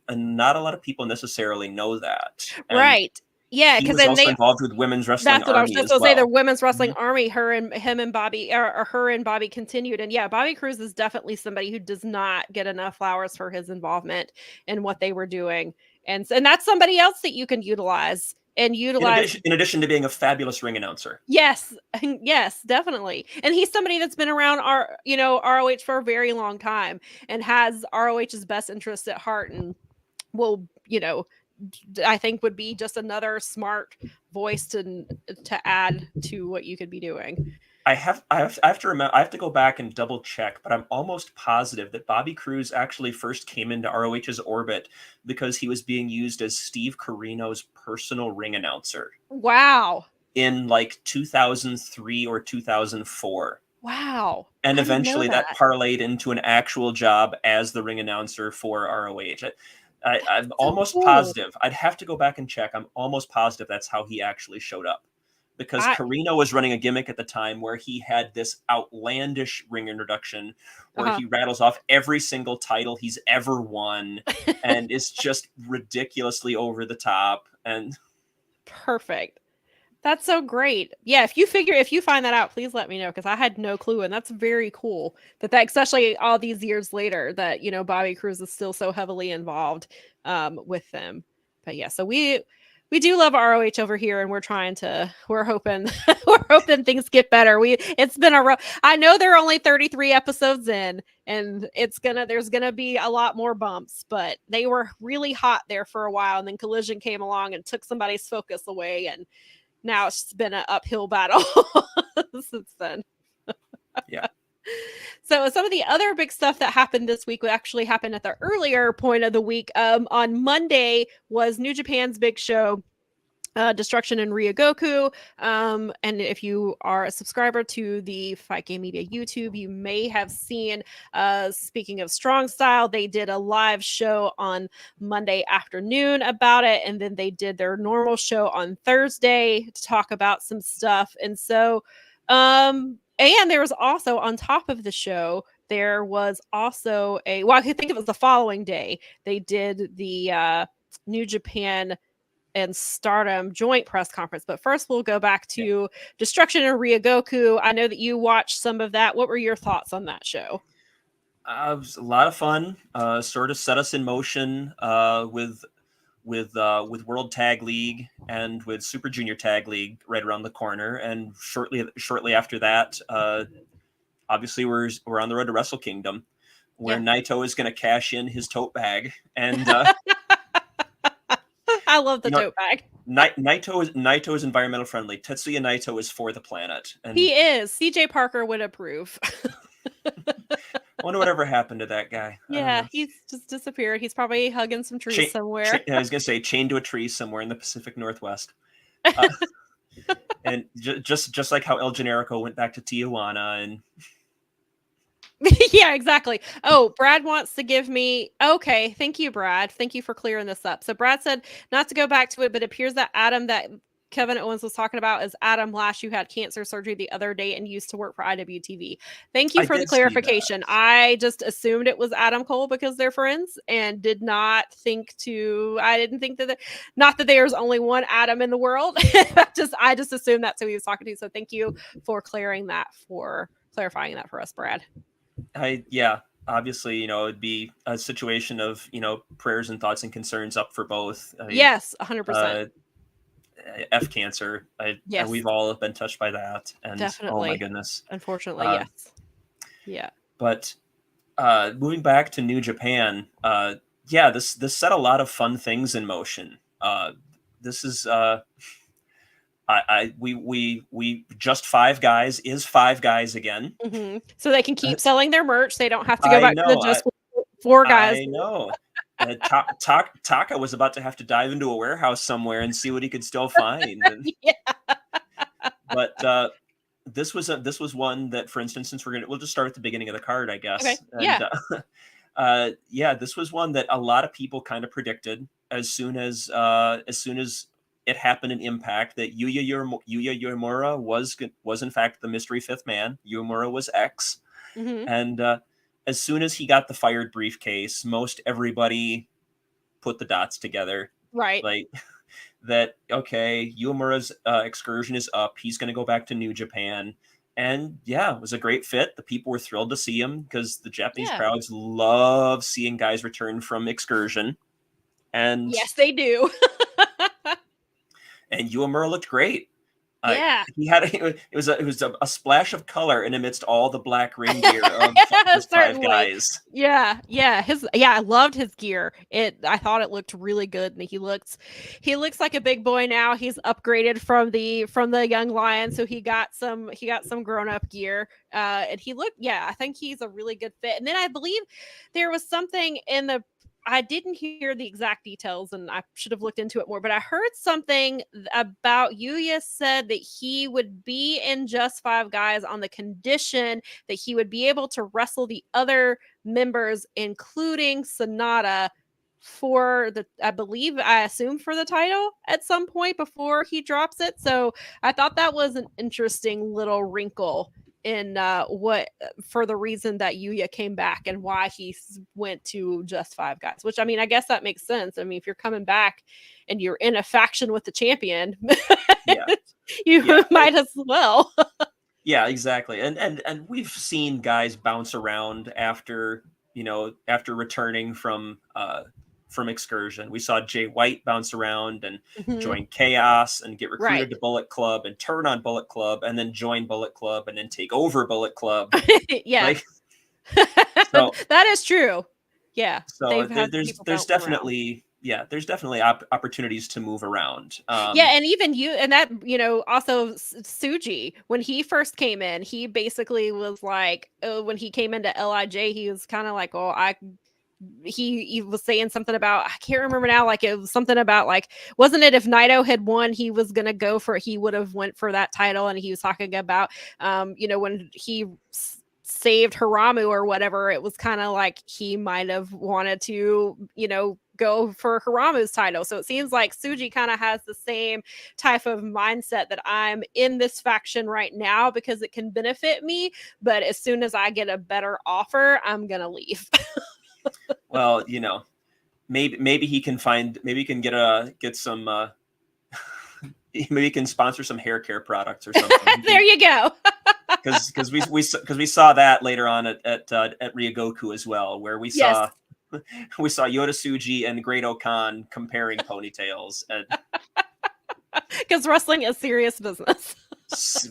not a lot of people necessarily know that. And right. Yeah, because he was also involved with women's wrestling. That's what I was just going to say. The women's wrestling army, him and Bobby, or her and Bobby continued. And yeah, Bobby Cruz is definitely somebody who does not get enough flowers for his involvement in what they were doing. And that's somebody else that you can utilize. In addition to being a fabulous ring announcer. Yes, definitely. And he's somebody that's been around ROH for a very long time and has ROH's best interests at heart, and will, I think would be just another smart voice to add to what you could be doing. I have to go back and double check, but I'm almost positive that Bobby Cruz actually first came into ROH's orbit because he was being used as Steve Corino's personal ring announcer. Wow. In like 2003 or 2004. Wow. And eventually that parlayed into an actual job as the ring announcer for ROH. I'm almost positive. I'd have to go back and check. I'm almost positive that's how he actually showed up. Because Corino was running a gimmick at the time where he had this outlandish ring introduction where he rattles off every single title he's ever won and is just ridiculously over the top. And perfect. That's so great. Yeah, if you find that out, please let me know, because I had no clue, and that's very cool that especially all these years later, that Bobby Cruz is still so heavily involved with them. But yeah, so we do love ROH over here, and we're hoping things get better. It's been I know they're only 33 episodes in, and there's gonna be a lot more bumps, but they were really hot there for a while, and then Collision came along and took somebody's focus away, and now it's just been an uphill battle since then. Yeah. So some of the other big stuff that happened this week would actually happen at the earlier point of the week. On Monday was New Japan's big show, Destruction in Ryogoku. And if you are a subscriber to the Fight Game Media YouTube, you may have seen, speaking of Strong Style, they did a live show on Monday afternoon about it, and then they did their normal show on Thursday to talk about some stuff. And so and there was also, on top of the show, there was also I think it was the following day, they did the New Japan and STARDOM joint press conference. But first, we'll go back to Destruction in Ryogoku. I know that you watched some of that. What were your thoughts on that show? It was a lot of fun. Sort of set us in motion with World Tag League and with Super Junior Tag League right around the corner. And shortly after that, obviously we're on the road to Wrestle Kingdom, where Naito is going to cash in his tote bag. And I love the tote bag. Naito is environmental friendly. Tetsuya Naito is for the planet. And he is. CJ Parker would approve. I wonder whatever happened to that guy. Yeah, he's just disappeared. He's probably hugging some trees somewhere. I was going to say chained to a tree somewhere in the Pacific Northwest. And just like how El Generico went back to Tijuana. And yeah, exactly. Oh, Brad wants to give me... Okay, thank you, Brad. Thank you for clearing this up. So Brad said not to go back to it, but it appears that Adam Kevin Owens was talking about is Adam Lash, who had cancer surgery the other day and used to work for IWTV. Thank you I for the did see that. clarification. I just assumed it was Adam Cole because they're friends and did not think I didn't think that, not that there's only one Adam in the world. I just assumed that's who he was talking to. So thank you for clarifying that for us, Brad. Obviously, it'd be a situation of, prayers and thoughts and concerns up for both. Yes, 100%. F cancer. Yes. We've all been touched by that. And definitely. Oh my goodness. Unfortunately, yes. Yeah. But moving back to New Japan, this set a lot of fun things in motion. This is we just Five Guys is Five Guys again. Mm-hmm. So they can keep selling their merch. They don't have to go back to the just Four Guys. I know. Taka was about to have to dive into a warehouse somewhere and see what he could still find. Yeah. But this was one that, for instance, since we'll just start at the beginning of the card, I guess. Okay. And, this was one that a lot of people kind of predicted as soon as it happened in Impact that Yuya Uemura was in fact the mystery fifth man. Uemura was X, and as soon as he got the fired briefcase, most everybody put the dots together. Right. Like that, okay, Uemura's excursion is up. He's going to go back to New Japan. And it was a great fit. The people were thrilled to see him because the Japanese crowds love seeing guys return from excursion. And yes, they do. And Uemura looked great. He had it was a splash of color in amidst all the black ring gear of his Five Guys. I loved his gear. I thought it looked really good, and he looks like a big boy now. He's upgraded from the young lion, so he got some grown up gear. And he looked, I think he's a really good fit. And then I believe there was something I didn't hear the exact details, and I should have looked into it more, but I heard something about Yuya said that he would be in Just Five Guys on the condition that he would be able to wrestle the other members, including Sonata, for I assume for the title at some point before he drops it. So I thought that was an interesting little wrinkle in for the reason that Yuya came back and why he went to Just Five Guys, which, I mean, I guess that makes sense. I mean, if you're coming back and you're in a faction with the champion, you might as well. Yeah, exactly. And we've seen guys bounce around after returning from excursion. We saw Jay White bounce around and join Chaos and get recruited to Bullet Club and turn on Bullet Club and then join Bullet Club and then take over Bullet Club. So that is true. Yeah. So there's definitely opportunities to move around. And even also Tsuji, when he first came in, he basically was like, when he came into LIJ, he was kind of like, he was saying something about, I can't remember now, like it was something about, like, wasn't it if Naito had won, he was going to he would have went for that title. And he was talking about, when he saved Hiramu or whatever, it was kind of like he might have wanted to, go for Hiramu's title. So it seems like Tsuji kind of has the same type of mindset that I'm in this faction right now because it can benefit me. But as soon as I get a better offer, I'm going to leave. Well, maybe he can get some maybe he can sponsor some hair care products or something. There you go. Because we saw that later on at Ryogoku as well, where we saw Yota Tsuji and Great Okan comparing ponytails, and because wrestling is serious business.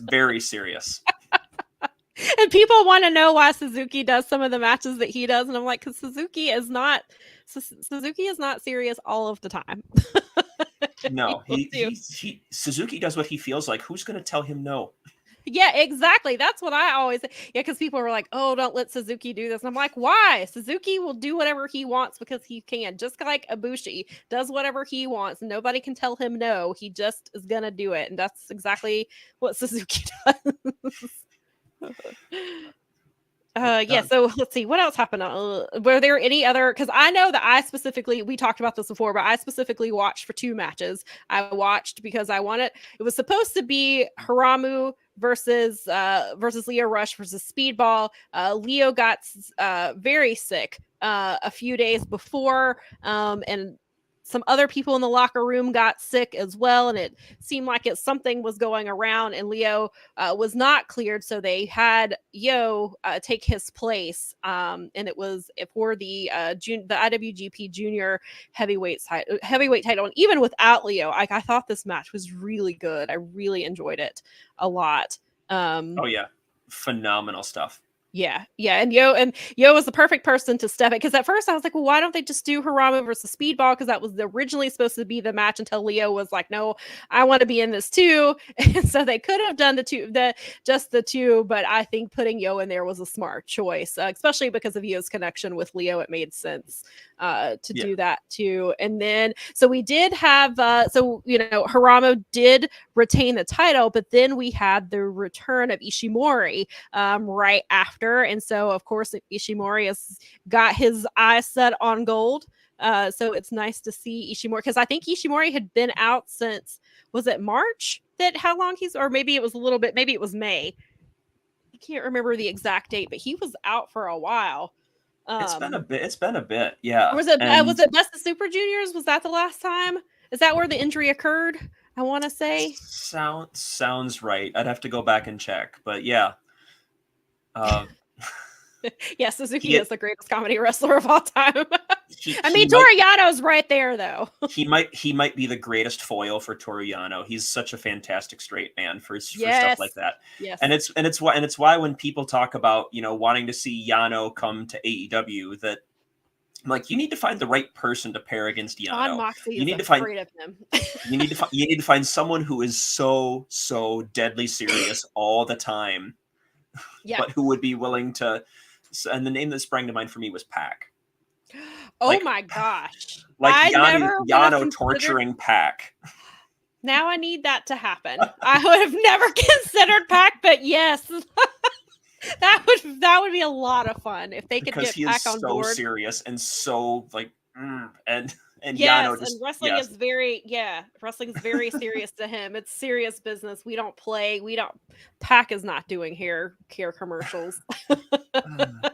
Very serious. And people want to know why Suzuki does some of the matches that he does, and I'm like, because Suzuki is not serious all of the time. No, Suzuki does what he feels like. Who's going to tell him no? Yeah, exactly. That's what I always say. Yeah, because people were like, "Oh, don't let Suzuki do this." And I'm like, "Why? Suzuki will do whatever he wants because he can. Just like Ibushi does whatever he wants. Nobody can tell him no. He just is gonna do it, and that's exactly what Suzuki does." Yeah, so let's see what else happened. Were there any other, because I know that we talked about this before, but I specifically watched for 2 matches. I watched because I wanted, it was supposed to be Haramu versus Leo Rush versus Speedball. Leo got very sick a few days before, and some other people in the locker room got sick as well, and it seemed like something was going around, and Leo was not cleared, so they had Yo take his place, and it was for the IWGP Junior heavyweight title. And even without Leo, I thought this match was really good. I really enjoyed it a lot. Oh yeah, phenomenal stuff. Yeah, and Yo was the perfect person to step it, because at first I was like, well, why don't they just do Haramu versus Speedball, because that was originally supposed to be the match, until Leo was like, no, I want to be in this too. And so they could have done just the two, but I think putting Yo in there was a smart choice, especially because of Yo's connection with Leo. It made sense to do that too. And then so we did have Haramu did retain the title, but then we had the return of Ishimori right after. And so, of course, Ishimori has got his eyes set on gold. So it's nice to see Ishimori, because I think Ishimori had been out since, was it March? Or maybe it was a little bit, maybe it was May. I can't remember the exact date, but he was out for a while. It's been a bit. Yeah. Was it Best of Super Juniors? Was that the last time? Is that where the injury occurred? I want to say. Sounds right. I'd have to go back and check, but yeah. Yeah, Suzuki is the greatest comedy wrestler of all time. Toru Yano's right there, though. he might be the greatest foil for Toru Yano. He's such a fantastic straight man for stuff like that. Yes. And it's why when people talk about, wanting to see Yano come to AEW, that I'm like, you need to find the right person to pair against Yano. John Moxley you need is to find afraid of him. you need to find someone who is so deadly serious all the time. Yeah. But who would be willing to, and the name that sprang to mind for me was Pac. Oh my gosh. Like Yano torturing Pac. Now I need that to happen. I would have never considered Pac, but yes. that would be a lot of fun if they could get Pac on board. So serious and so and yes, Yano just, and wrestling is very serious to him. It's serious business. We don't play. Pac is not doing hair commercials.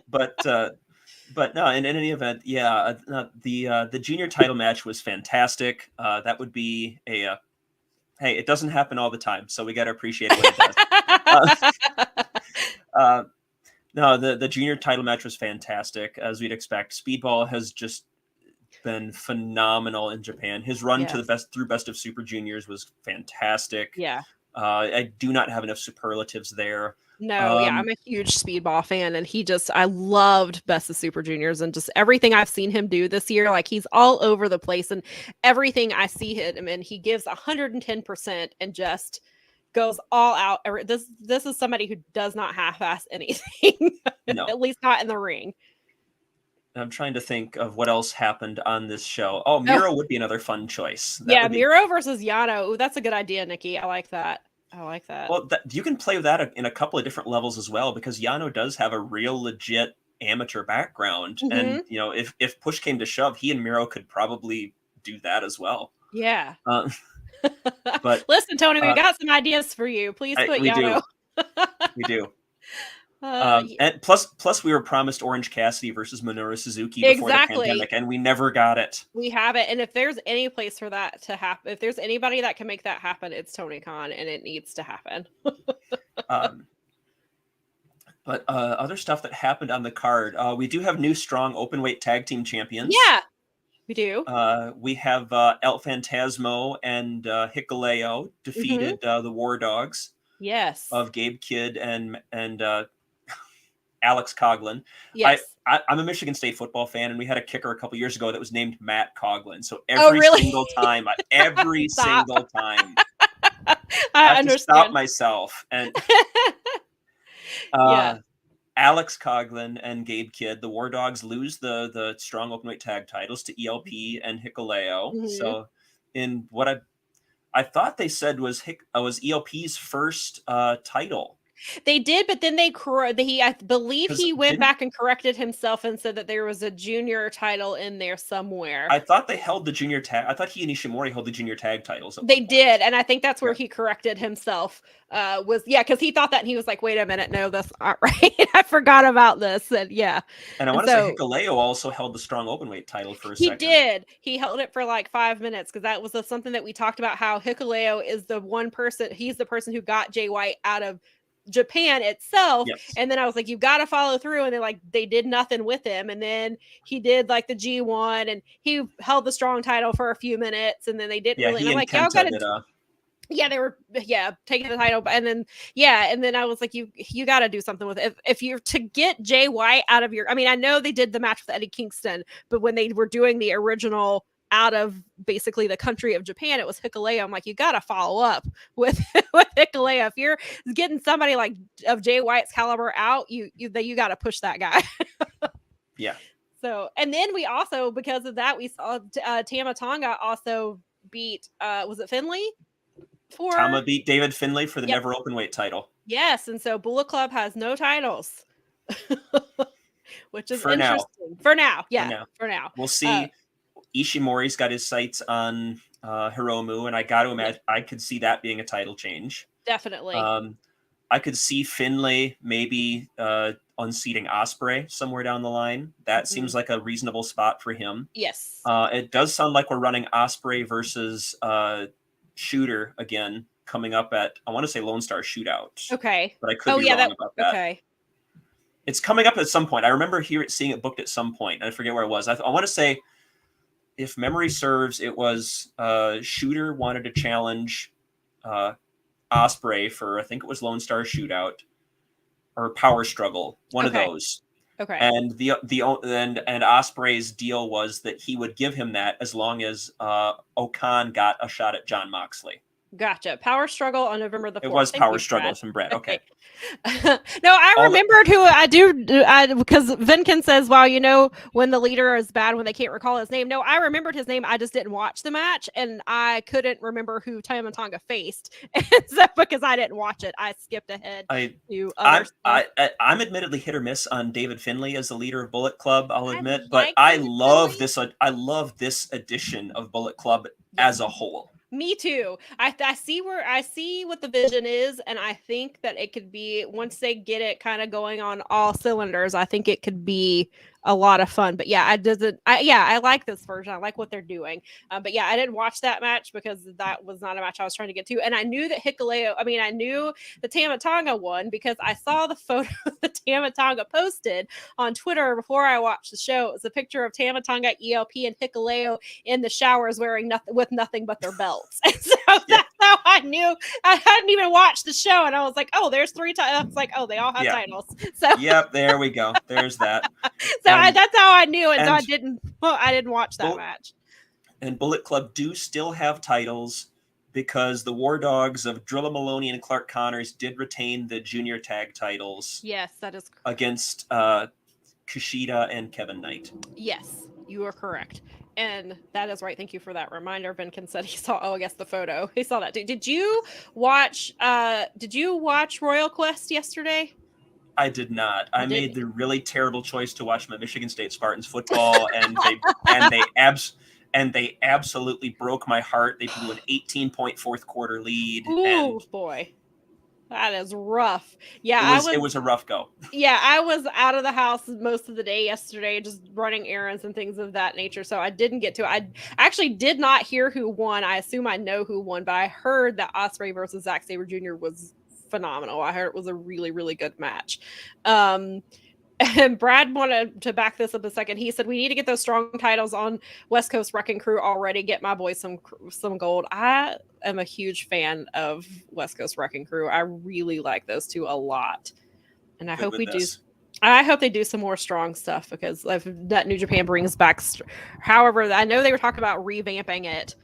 But no, in any event, the junior title match was fantastic. That would be hey, it doesn't happen all the time, so we got to appreciate it when it does. No, the junior title match was fantastic, as we'd expect. Speedball has just been phenomenal in Japan. His run to the best of Super Juniors was fantastic. Yeah. I do not have enough superlatives there. No, I'm a huge Speedball fan, and I loved Best of Super Juniors, and just everything I've seen him do this year. Like, he's all over the place, and everything I see him, and he gives 110% and just goes all out. This is somebody who does not half-ass anything, no. At least not in the ring. I'm trying to think of what else happened on this show. Oh, Miro would be another fun choice. Miro versus Yano. Ooh, that's a good idea, Nikki. I like that. Well, you can play with that in a couple of different levels as well, because Yano does have a real legit amateur background. Mm-hmm. And, if push came to shove, he and Miro could probably do that as well. Yeah. But listen, Tony, we got some ideas for you. Please put Yano. We do. And plus we were promised Orange Cassidy versus Minoru Suzuki before the pandemic, and we never got it. We have it, and if there's any place for that to happen, if there's anybody that can make that happen, it's Tony Khan, and it needs to happen. But other stuff that happened on the card, we do have new strong openweight tag team champions. Yeah, we do. We have El Phantasmo and Hikuleo defeated the War Dogs. Yes. Of Gabe Kidd and Alex Coughlin. Yes. I'm a Michigan State football fan, and we had a kicker a couple years ago that was named Matt Coughlin. So every single time, I have to stop myself. And Alex Coughlin and Gabe Kidd, the War Dogs, lose the strong openweight tag titles to ELP and Hikuleo. Mm-hmm. So in what I thought they said was ELP's first title. They did, but then I believe 'Cause he went didn't back and corrected himself and said that there was a junior title in there somewhere. I thought they held the junior tag. I thought he and Ishimori held the junior tag titles at They one point. did, and I think that's where Yeah. he corrected himself. Because he thought that, and he was like, "Wait a minute, no, that's not right. I forgot about this." And yeah, And I and want to say so Hikuleo also held the strong openweight title for a he second. did. He held it for like 5 minutes because that was something that we talked about. How Hikuleo is the one person. He's the person who got Jay White out of Japan itself. Yes. And then I was like, "You got to follow through." And then they did nothing with him. And then he did like the G1, and he held the strong title for a few minutes. And then they didn't Yeah, really. And he I'm and like, "Y'all Kenta got did to." Yeah, they were taking the title, and then I was like, you got to do something with it. If you're to get Jay White out of your, I mean, I know they did the match with Eddie Kingston, but when they were doing the original out of basically the country of Japan, it was Hikuleo. I'm like, you got to follow up with with Hikuleo. If you're getting somebody like of Jay White's caliber out, you got to push that guy. Yeah. So, and then we also, because of that, we saw Tama Tonga also beat was it Finley? Tama beat David Finlay for the Yep. never openweight title. Yes, and so Bullet Club has no titles, which is For interesting. now. For now, for now. We'll see. Ishimori's got his sights on Hiromu, and I got to imagine I could see that being a title change. Definitely. I could see Finlay maybe unseating Ospreay somewhere down the line. That seems like a reasonable spot for him. Yes. It does sound like we're running Ospreay versus Shooter again coming up at, I want to say, Lone Star Shootout. Okay. But I could be wrong about that. Okay. It's coming up at some point. I remember seeing it booked at some point. I forget where it was. I want to say, if memory serves, it was Shooter wanted to challenge Ospreay for, I think it was Lone Star Shootout or Power Struggle, one of those. Okay. And and Ospreay's deal was that he would give him that as long as Okan got a shot at John Moxley. Gotcha. Power Struggle on November the 4th. It was Power Struggle from Brett. Okay. No, I remembered who I do because Vinkin says, "Wow, you know when the leader is bad when they can't recall his name." No, I remembered his name. I just didn't watch the match, and I couldn't remember who Tama Tonga faced, and so because I didn't watch it, I skipped ahead to other stuff. I'm admittedly hit or miss on David Finlay as the leader of Bullet Club. I'll admit, like but I love this. I love this edition of Bullet Club as a whole. Me too. I see what the vision is, and I think that it could be, once they get it kind of going on all cylinders, I think it could be a lot of fun. But yeah, I like this version. I like what they're doing. But yeah, I didn't watch that match because that was not a match I was trying to get to. And I knew that I knew the Tama Tonga won because I saw the photo that Tama Tonga posted on Twitter before I watched the show. It was a picture of Tama Tonga, ELP, and Hikuleo in the showers wearing nothing but their belts. And so that's how I knew. I hadn't even watched the show, and I was like, "Oh, there's 3 titles." I was like, "Oh, they all have titles." So yep, there we go. There's that. So that's how I knew, and so I didn't watch that match. And Bullet Club do still have titles because the War Dogs of Drilla Maloney and Clark Connors did retain the junior tag titles. Yes, that is against Kushida and Kevin Knight. Yes, you are correct. And that is right. Thank you for that reminder. Vinkin said he saw, I guess the photo. He saw that too. Did you watch Royal Quest yesterday? I did not. I made the really terrible choice to watch my Michigan State Spartans football, and they absolutely broke my heart. They blew an 18-point fourth quarter lead. Ooh, boy. That is rough. Yeah, it was a rough go. Yeah, I was out of the house most of the day yesterday, just running errands and things of that nature. So I didn't get to. I actually did not hear who won. I assume I know who won, but I heard that Ospreay versus Zack Sabre Jr. was phenomenal. I heard it was a really, really good match. And Brad wanted to back this up a second. He said, "We need to get those strong titles on West Coast Wrecking Crew already. Get my boys some gold." I am a huge fan of West Coast Wrecking Crew. I really like those two a lot, and I hope I hope they do some more strong stuff because if that New Japan brings back. However, I know they were talking about revamping it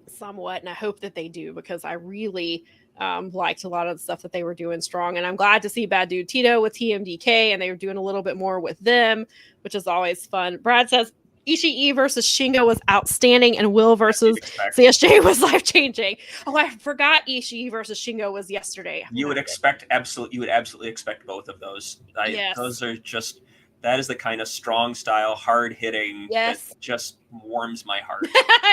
somewhat, and I hope that they do because I really liked a lot of the stuff that they were doing strong, and I'm glad to see Bad Dude Tito with TMDK, and they were doing a little bit more with them, which is always fun. Brad says Ishii versus Shingo was outstanding, and Will versus expect. CSJ was life changing. Oh, I forgot Ishii versus Shingo was yesterday. You would absolutely expect both of those. Yes. Those are just, that is the kind of strong style, hard hitting that Yes. just warms my heart.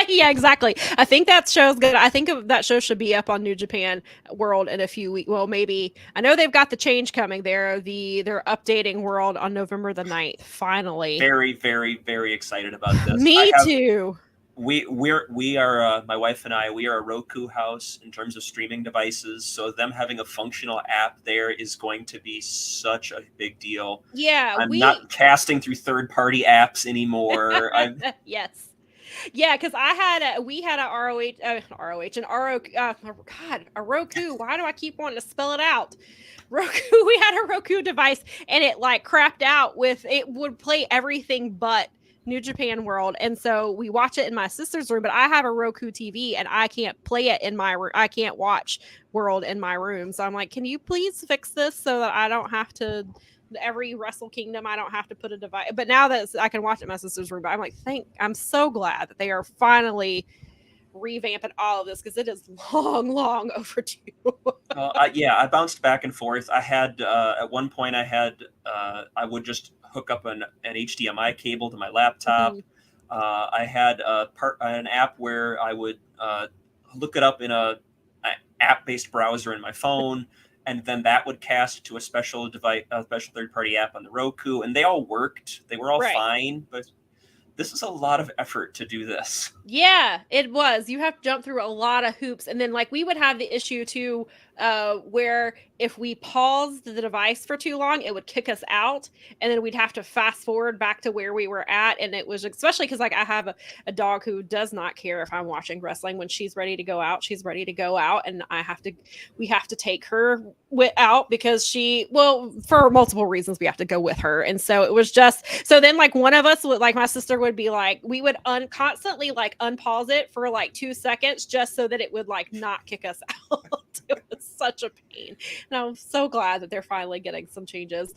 Yeah, exactly. I think that show's good. I think that show should be up on New Japan World in a few weeks. Well, maybe. I know they've got the change coming. They're updating World on November the 9th. Finally. Very, very, very excited about this. Me too. We are my wife and I, we are a Roku house in terms of streaming devices, so them having a functional app there is going to be such a big deal. Yeah, I'm not casting through third-party apps anymore. Yes. Yeah, because we had a ROH, a Roku. Why do I keep wanting to spell it out? Roku. We had a Roku device, and it like crapped out it would play everything but New Japan World, and so we watch it in my sister's room. But I have a Roku TV, and I can't play it in my room. I can't watch World in my room. So I'm like, can you please fix this so that I don't have to? Every Wrestle Kingdom, I don't have to put a device. But now that I can watch it in my sister's room, I'm like, I'm so glad that they are finally revamping all of this, because it is long overdue. I bounced back and forth. I had at one point I would just hook up an HDMI cable to my laptop. I had an app where I would look it up in a app-based browser in my phone, and then that would cast to a special device, a special third-party app on the Roku, and they all worked. They were all fine, but this is a lot of effort to do this. Yeah, it was. You have to jump through a lot of hoops. And then like we would have the issue too, where if we paused the device for too long, it would kick us out. And then we'd have to fast forward back to where we were at. And it was especially because like I have a dog who does not care if I'm watching wrestling. When she's ready to go out, she's ready to go out. And we have to take her out because for multiple reasons, we have to go with her. And so it was so then like one of us would, like my sister would be like, we would constantly like unpause it for like 2 seconds just so that it would like not kick us out. It was such a pain. And I'm so glad that they're finally getting some changes.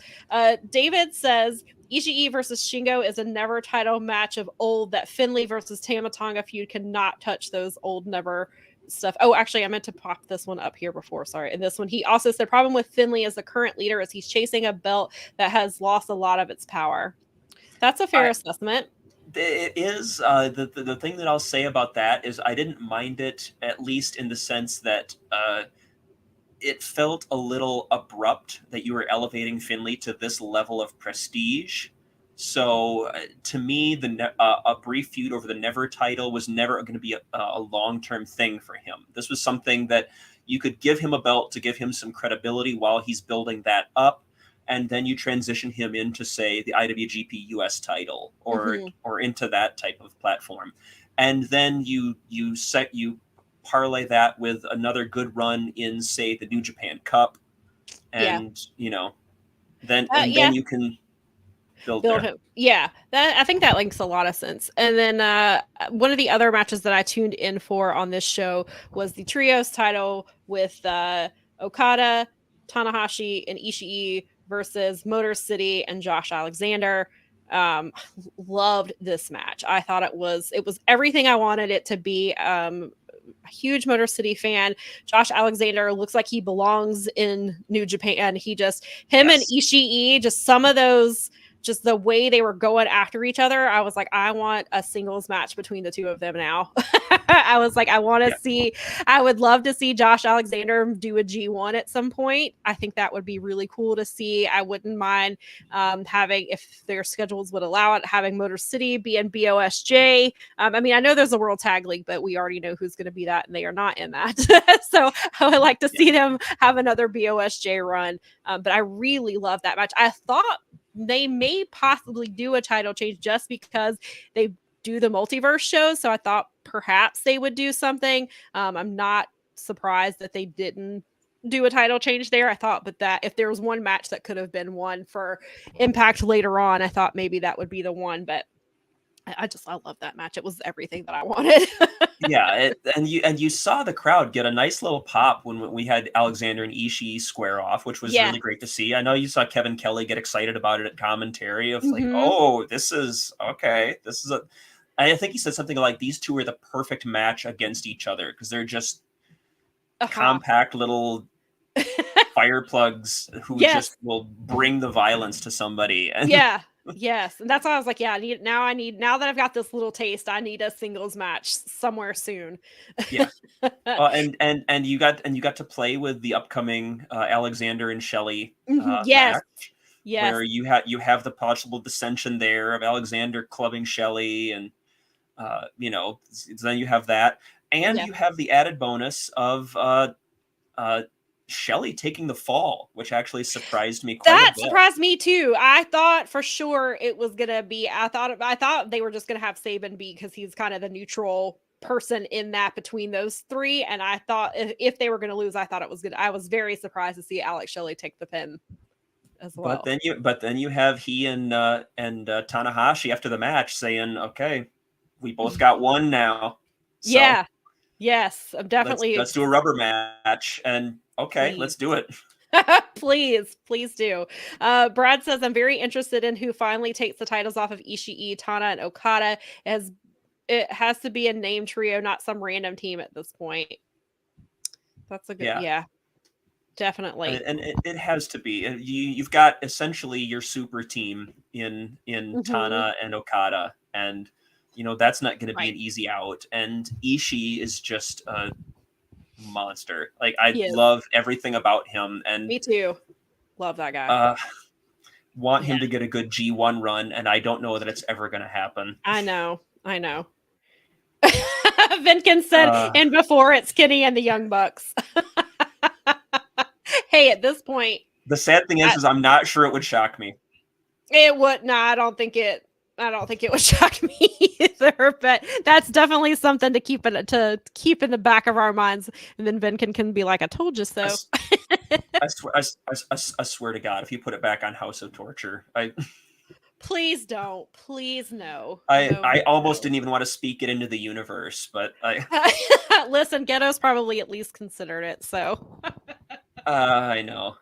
David says Ishii versus Shingo is a never title match of old. That Finlay versus Tama Tonga feud cannot touch those old never stuff. Oh, actually, I meant to pop this one up here before. Sorry. And this one, he also said problem with Finlay as the current leader is he's chasing a belt that has lost a lot of its power. That's a fair assessment. It is. The thing that I'll say about that is I didn't mind it, at least in the sense that it felt a little abrupt that you were elevating Finlay to this level of prestige. So to me, a brief feud over the never title was never going to be a long-term thing for him. This was something that you could give him a belt to give him some credibility while he's building that up. And then you transition him into, say, the IWGP US title or into that type of platform. And then you parlay that with another good run in, say, the New Japan Cup. And, then you can build him. Yeah, I think that makes a lot of sense. And then one of the other matches that I tuned in for on this show was the Trios title with Okada, Tanahashi, and Ishii versus Motor City and Josh Alexander. Loved this match. I thought it was everything I wanted it to be. A huge Motor City fan. Josh Alexander looks like he belongs in New Japan. And Ishii, just some of those, just the way they were going after each other. I was like, I want a singles match between the two of them now. I was like, I would love to see Josh Alexander do a G1 at some point. I think that would be really cool to see. I wouldn't mind having, if their schedules would allow it, having Motor City be in BOSJ. I mean, I know there's a World Tag League, but we already know who's going to be that, and they are not in that. So I would like to see them have another BOSJ run. But I really love that match. I thought they may possibly do a title change just because they do the multiverse shows. So I thought perhaps they would do something. I'm not surprised that they didn't do a title change there. I thought, but that if there was one match that could have been one for Impact later on, I thought maybe that would be the one. But I love that match. It was everything that I wanted. Yeah, and you saw the crowd get a nice little pop when we had Alexander and Ishii square off, which was Yeah. really great to see. I know you saw Kevin Kelly get excited about it at commentary of like, Mhm. oh, this is okay. This is a. I think he said something like these two are the perfect match against each other because they're just compact little fire plugs who Yes. just will bring the violence to somebody. And Yeah. Yes. And that's why I was like, yeah, now that I've got this little taste, I need a singles match somewhere soon. yeah. And you got to play with the upcoming Alexander and Shelley Yes. match, Yes. where you have the possible dissension there of Alexander clubbing Shelley, and then you have that, and you have the added bonus of Shelley taking the fall, which actually surprised me quite a bit. That surprised me too. I thought for sure it was gonna be. I thought they were just gonna have Sabin be because he's kind of the neutral person in that between those three. And I thought if they were gonna lose, I thought it was good. I was very surprised to see Alex Shelley take the pin as well. But then you have he and Tanahashi after the match saying, "Okay, we both got one now." So yeah. Yes. I'm definitely. Let's do a rubber match, and okay, Please. let's do it. Please do. Brad says, I'm very interested in who finally takes the titles off of Ishii, Tana, and Okada. It has to be a name trio, not some random team at this point. That's a good, yeah definitely. And it has to be. You've got essentially your super team in Tana and Okada, and that's not going to be an easy out. And Ishii is just a monster. Like I love everything about him, and me too. Love that guy. Want him to get a good G1 run, and I don't know that it's ever going to happen. I know. Vinkin said, and before it's Kenny and the Young Bucks. Hey, at this point, the sad thing is I'm not sure it would shock me. It would. No, I don't think it would shock me either. But that's definitely something to keep in the back of our minds. And then Vinkin can be like, "I told you so." I swear to God, if you put it back on House of Torture, please don't. Please no. I almost didn't even want to speak it into the universe, but listen, Ghetto's probably at least considered it. So. I know.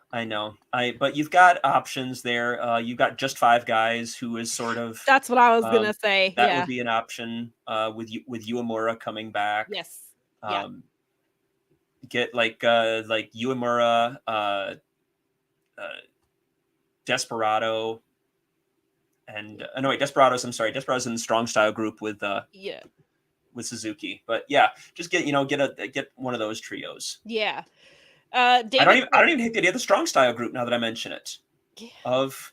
But you've got options there. You've got just 5 guys who is sort of. That's what I was gonna say. That would be an option. With Uemura coming back. Yes. Get like Uemura, Desperado, and Desperado's. I'm sorry, Desperado's in the strong style group with with Suzuki. But yeah, just get one of those trios. Yeah. David, I don't even hate the idea of the strong style group now that I mention it. Of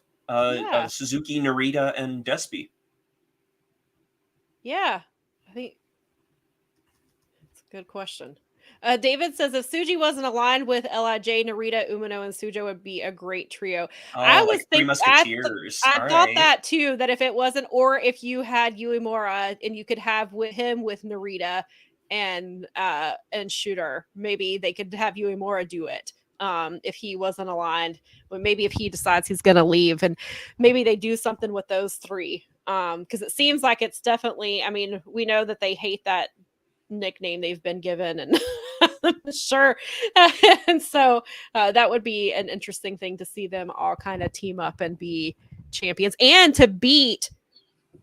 Suzuki, Narita, and Despi. Yeah, I think it's a good question. David says if Suji wasn't aligned with Lij, Narita, Umino, and Sujo would be a great trio. I was Three Musketeers. I thought that too. That if it wasn't, or if you had Uemura and you could have him with Narita and Shooter, maybe they could have Uemura do it. If he wasn't aligned, but maybe if he decides he's going to leave, and maybe they do something with those 3. Because it seems like it's definitely. I mean, we know that they hate that nickname they've been given, and sure, and so that would be an interesting thing to see them all kind of team up and be champions, and to beat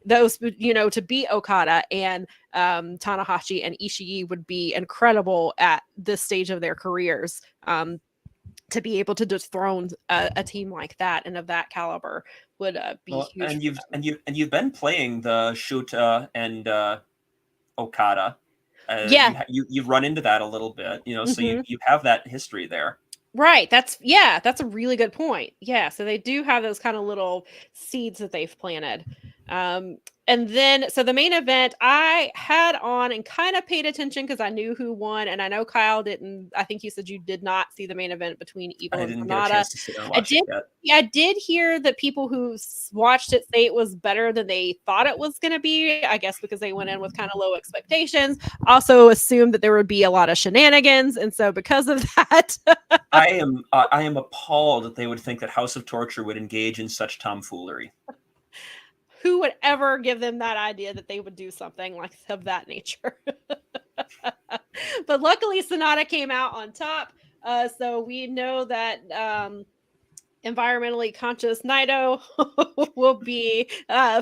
those, to beat Okada and Tanahashi and Ishii would be incredible at this stage of their careers. To be able to dethrone a team like that and of that caliber would be huge. And you've been playing the Shota and Okada. You've run into that a little bit, so you have that history there. Right. That's a really good point. Yeah. So they do have those kind of little seeds that they've planted. And then, so the main event I had on and kind of paid attention because I knew who won, and I know Kyle didn't. I think you said you did not see the main event between Evil and Sonata. I did hear that people who watched it say it was better than they thought it was going to be. I guess because they went in with kind of low expectations. Also assumed that there would be a lot of shenanigans, and so because of that, I am appalled that they would think that House of Torture would engage in such tomfoolery. who would ever give them that idea that they would do something like of that nature? But luckily, Sonata came out on top. So we know that environmentally conscious Naito will be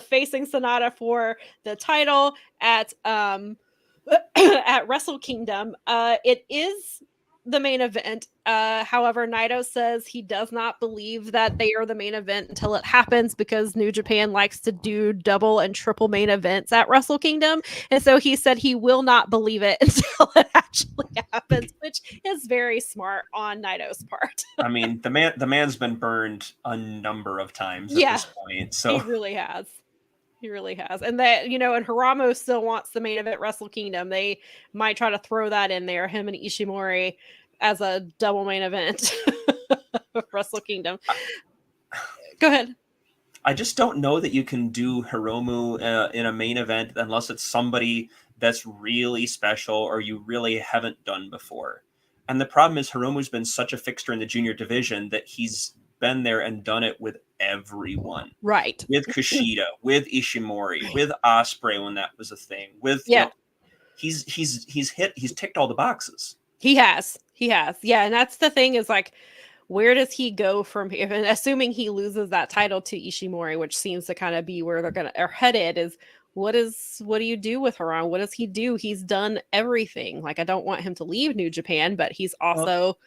facing Sonata for the title at at Wrestle Kingdom. It is the main event. However, Naito says he does not believe that they are the main event until it happens, because New Japan likes to do double and triple main events at Wrestle Kingdom. And so he said he will not believe it until it actually happens, which is very smart on Naito's part. I mean, the man's been burned a number of times at this point. So he really has. He really has. And that, and Hiramo still wants the main event Wrestle Kingdom. They might try to throw that in there, him and Ishimori as a double main event of Wrestle Kingdom. Go ahead. I just don't know that you can do Hiromu in a main event unless it's somebody that's really special or you really haven't done before. And the problem is Hiromu's been such a fixture in the junior division that he's been there and done it with everyone. Right. With Kushida, with Ishimori, with Ospreay when that was a thing. With he's ticked all the boxes. He has. Yeah, and that's the thing is like, where does he go from here? And assuming he loses that title to Ishimori, which seems to kind of be where they're headed, is what do you do with Hiromu? What does he do? He's done everything. Like, I don't want him to leave New Japan, but he's also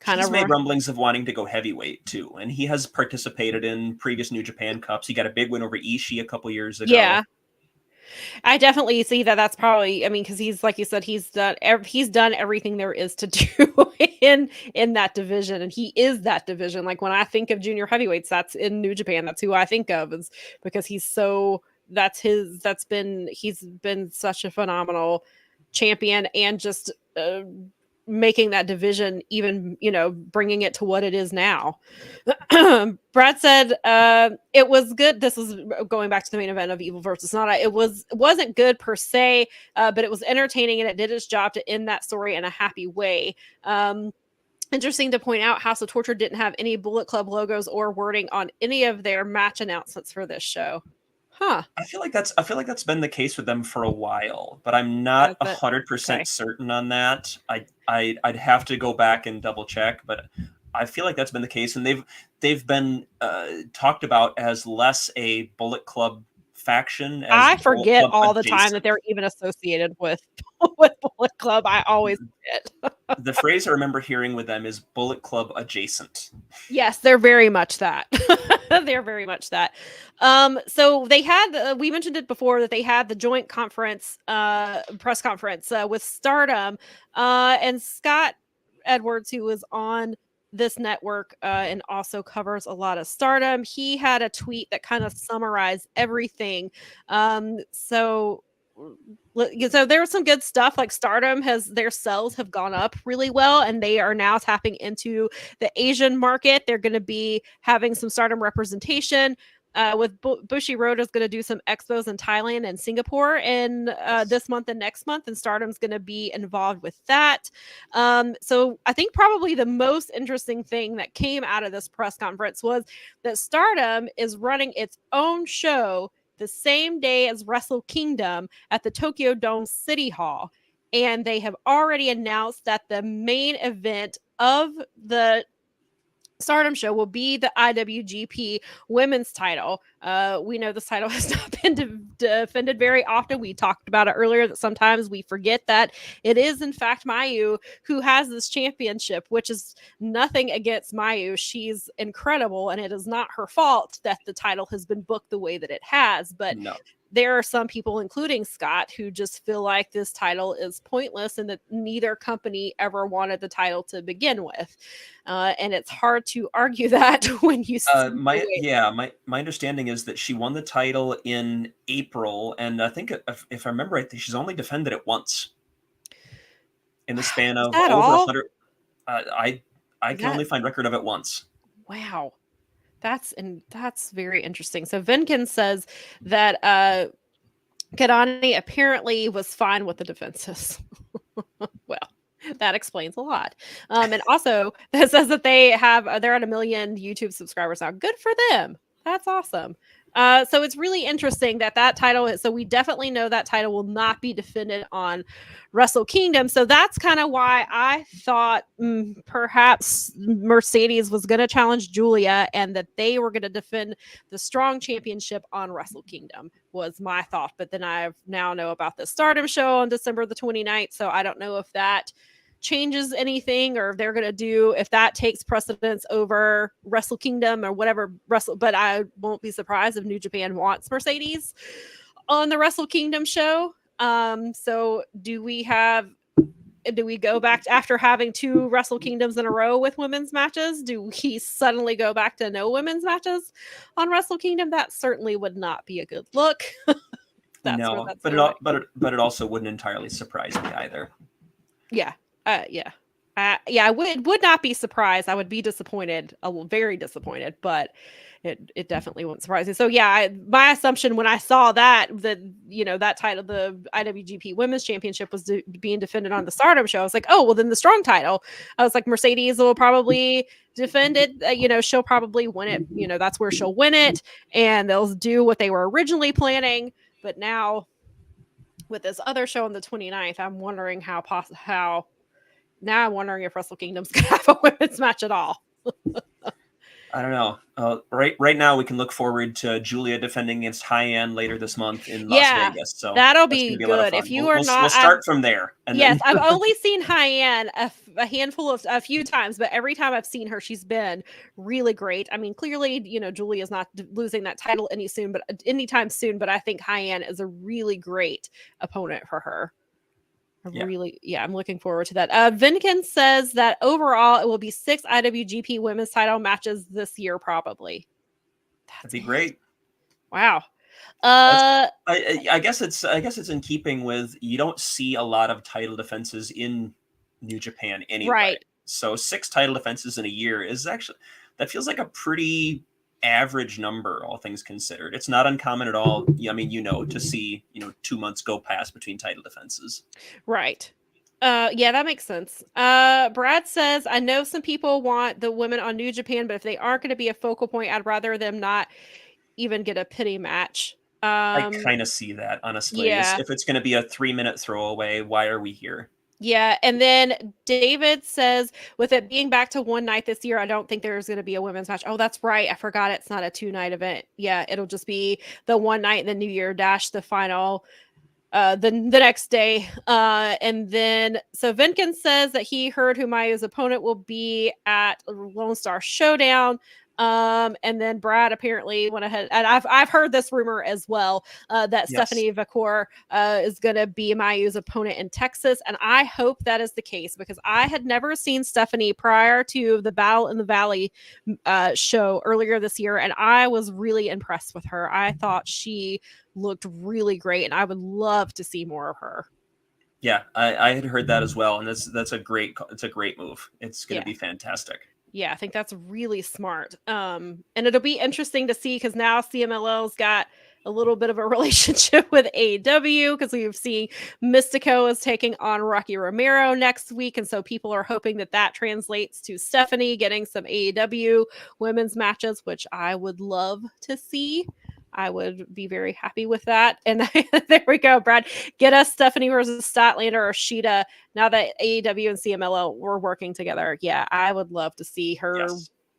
he's made rumblings of wanting to go heavyweight too, and he has participated in previous New Japan Cups. He got a big win over Ishii a couple years ago. Yeah, I definitely see that. That's probably, I mean, because he's, like you said, he's done everything there is to do in that division, and he is that division. Like, when I think of junior heavyweights, that's in New Japan. That's who I think of, is because he's been such a phenomenal champion, and just making that division even, bringing it to what it is now. Brad said it was good. This is going back to the main event of Evil versus Sonata. It wasn't good per se, but it was entertaining, and it did its job to end that story in a happy way. Interesting to point out, House of Torture didn't have any Bullet Club logos or wording on any of their match announcements for this show. Huh. I feel like that's been the case with them for a while, but I'm not 100% certain on that. I'd have to go back and double check, but I feel like that's been the case, and they've been talked about as less a Bullet Club faction. I forget all the time that they're even associated with Bullet Club. I always forget. The phrase I remember hearing with them is Bullet Club adjacent. Yes, they're very much that. They're very much that. So they had, we mentioned it before, that they had the joint conference, press conference with Stardom, and Scott Edwards, who was on this network and also covers a lot of Stardom, he had a tweet that kind of summarized everything. So there was some good stuff. Like, Stardom their sales have gone up really well, and they are now tapping into the Asian market. They're going to be having some Stardom representation. With Bushiroad is going to do some expos in Thailand and Singapore in this month and next month, and Stardom's going to be involved with that. So I think probably the most interesting thing that came out of this press conference was that Stardom is running its own show the same day as Wrestle Kingdom at the Tokyo Dome City Hall, and they have already announced that the main event of the Stardom show will be the IWGP women's title. We know this title has not been defended very often. We talked about it earlier, that sometimes we forget that it is in fact Mayu who has this championship, which is nothing against Mayu. She's incredible, and it is not her fault that the title has been booked the way that it has. But no. There are some people, including Scott, who just feel like this title is pointless and that neither company ever wanted the title to begin with. And it's hard to argue that when you see my understanding is that she won the title in April, and I think if I remember right, she's only defended it once in the span of over 100. I can only find record of it once. Wow. That's very interesting. So Vinkin says that Kadani apparently was fine with the defenses. Well, that explains a lot. And also that says that they're at 1 million YouTube subscribers now. Good for them. That's awesome. So it's really interesting that title. So we definitely know that title will not be defended on Wrestle Kingdom. So that's kind of why I thought perhaps Mercedes was going to challenge Julia and that they were going to defend the Strong Championship on Wrestle Kingdom was my thought. But then I now know about the Stardom show on December the 29th. So I don't know if that changes anything or if they're going to do if that takes precedence over Wrestle Kingdom or whatever but I won't be surprised if New Japan wants Mercedes on the Wrestle Kingdom show. So do we go back to, after having 2 Wrestle Kingdoms in a row with women's matches, do we suddenly go back to no women's matches on Wrestle Kingdom? That certainly would not be a good look. No, but it also wouldn't entirely surprise me either. Yeah. I would not be surprised. I would be disappointed, very disappointed, but it definitely won't surprise me. So yeah, my assumption when I saw that that title, the IWGP Women's Championship, was being defended on the Stardom show, I was like, oh well, then the Strong title. I was like, Mercedes will probably defend it. She'll probably win it. That's where she'll win it, and they'll do what they were originally planning. But now, with this other show on the 29th, I'm wondering now I'm wondering if Wrestle Kingdom's going to have a women's match at all. I don't know. Right now, we can look forward to Julia defending against High-End later this month in Las Vegas. So that'll be good. If you are not, we'll start from there. And yes, I've only seen High-End a few times, but every time I've seen her, she's been really great. I mean, clearly, Julia's not losing that title anytime soon, but I think High-End is a really great opponent for her. I'm looking forward to that. Vinkin says that overall it will be 6 IWGP women's title matches this year, probably. That'd be great. Wow. I guess it's in keeping with, you don't see a lot of title defenses in New Japan anyway. Right. So 6 title defenses in a year that feels like a pretty average number, all things considered. It's not uncommon at all. I mean, to see 2 months go past between title defenses. Right. Yeah, that makes sense. Brad says, I know some people want the women on New Japan, but if they aren't going to be a focal point, I'd rather them not even get a pity match. I kind of see that, honestly. Yeah. If it's going to be a 3-minute throwaway, why are we here? Yeah, and then David says, with it being back to one night this year, I don't think there's going to be a women's match. Oh, that's right. I forgot it's not a 2-night event. Yeah, it'll just be the one night and the New Year Dash, the final, the next day. And then, so Vinkin says that he heard who Mayu's opponent will be at Lone Star Showdown. And then Brad apparently went ahead, and I've heard this rumor as well, that Stephanie Vacour is going to be Mayu's opponent in Texas, and I hope that is the case because I had never seen Stephanie prior to the Battle in the Valley show earlier this year, and I was really impressed with her. I thought she looked really great, and I would love to see more of her. Yeah, I had heard that as well, and it's a great move. It's going to be fantastic. Yeah, I think that's really smart. And it'll be interesting to see because now CMLL's got a little bit of a relationship with AEW because we've seen Mystico is taking on Rocky Romero next week. And so people are hoping that translates to Stephanie getting some AEW women's matches, which I would love to see. I would be very happy with that. And there we go, Brad. Get us Stephanie versus Statlander or Shida now that AEW and CMLL were working together. Yeah, I would love to see her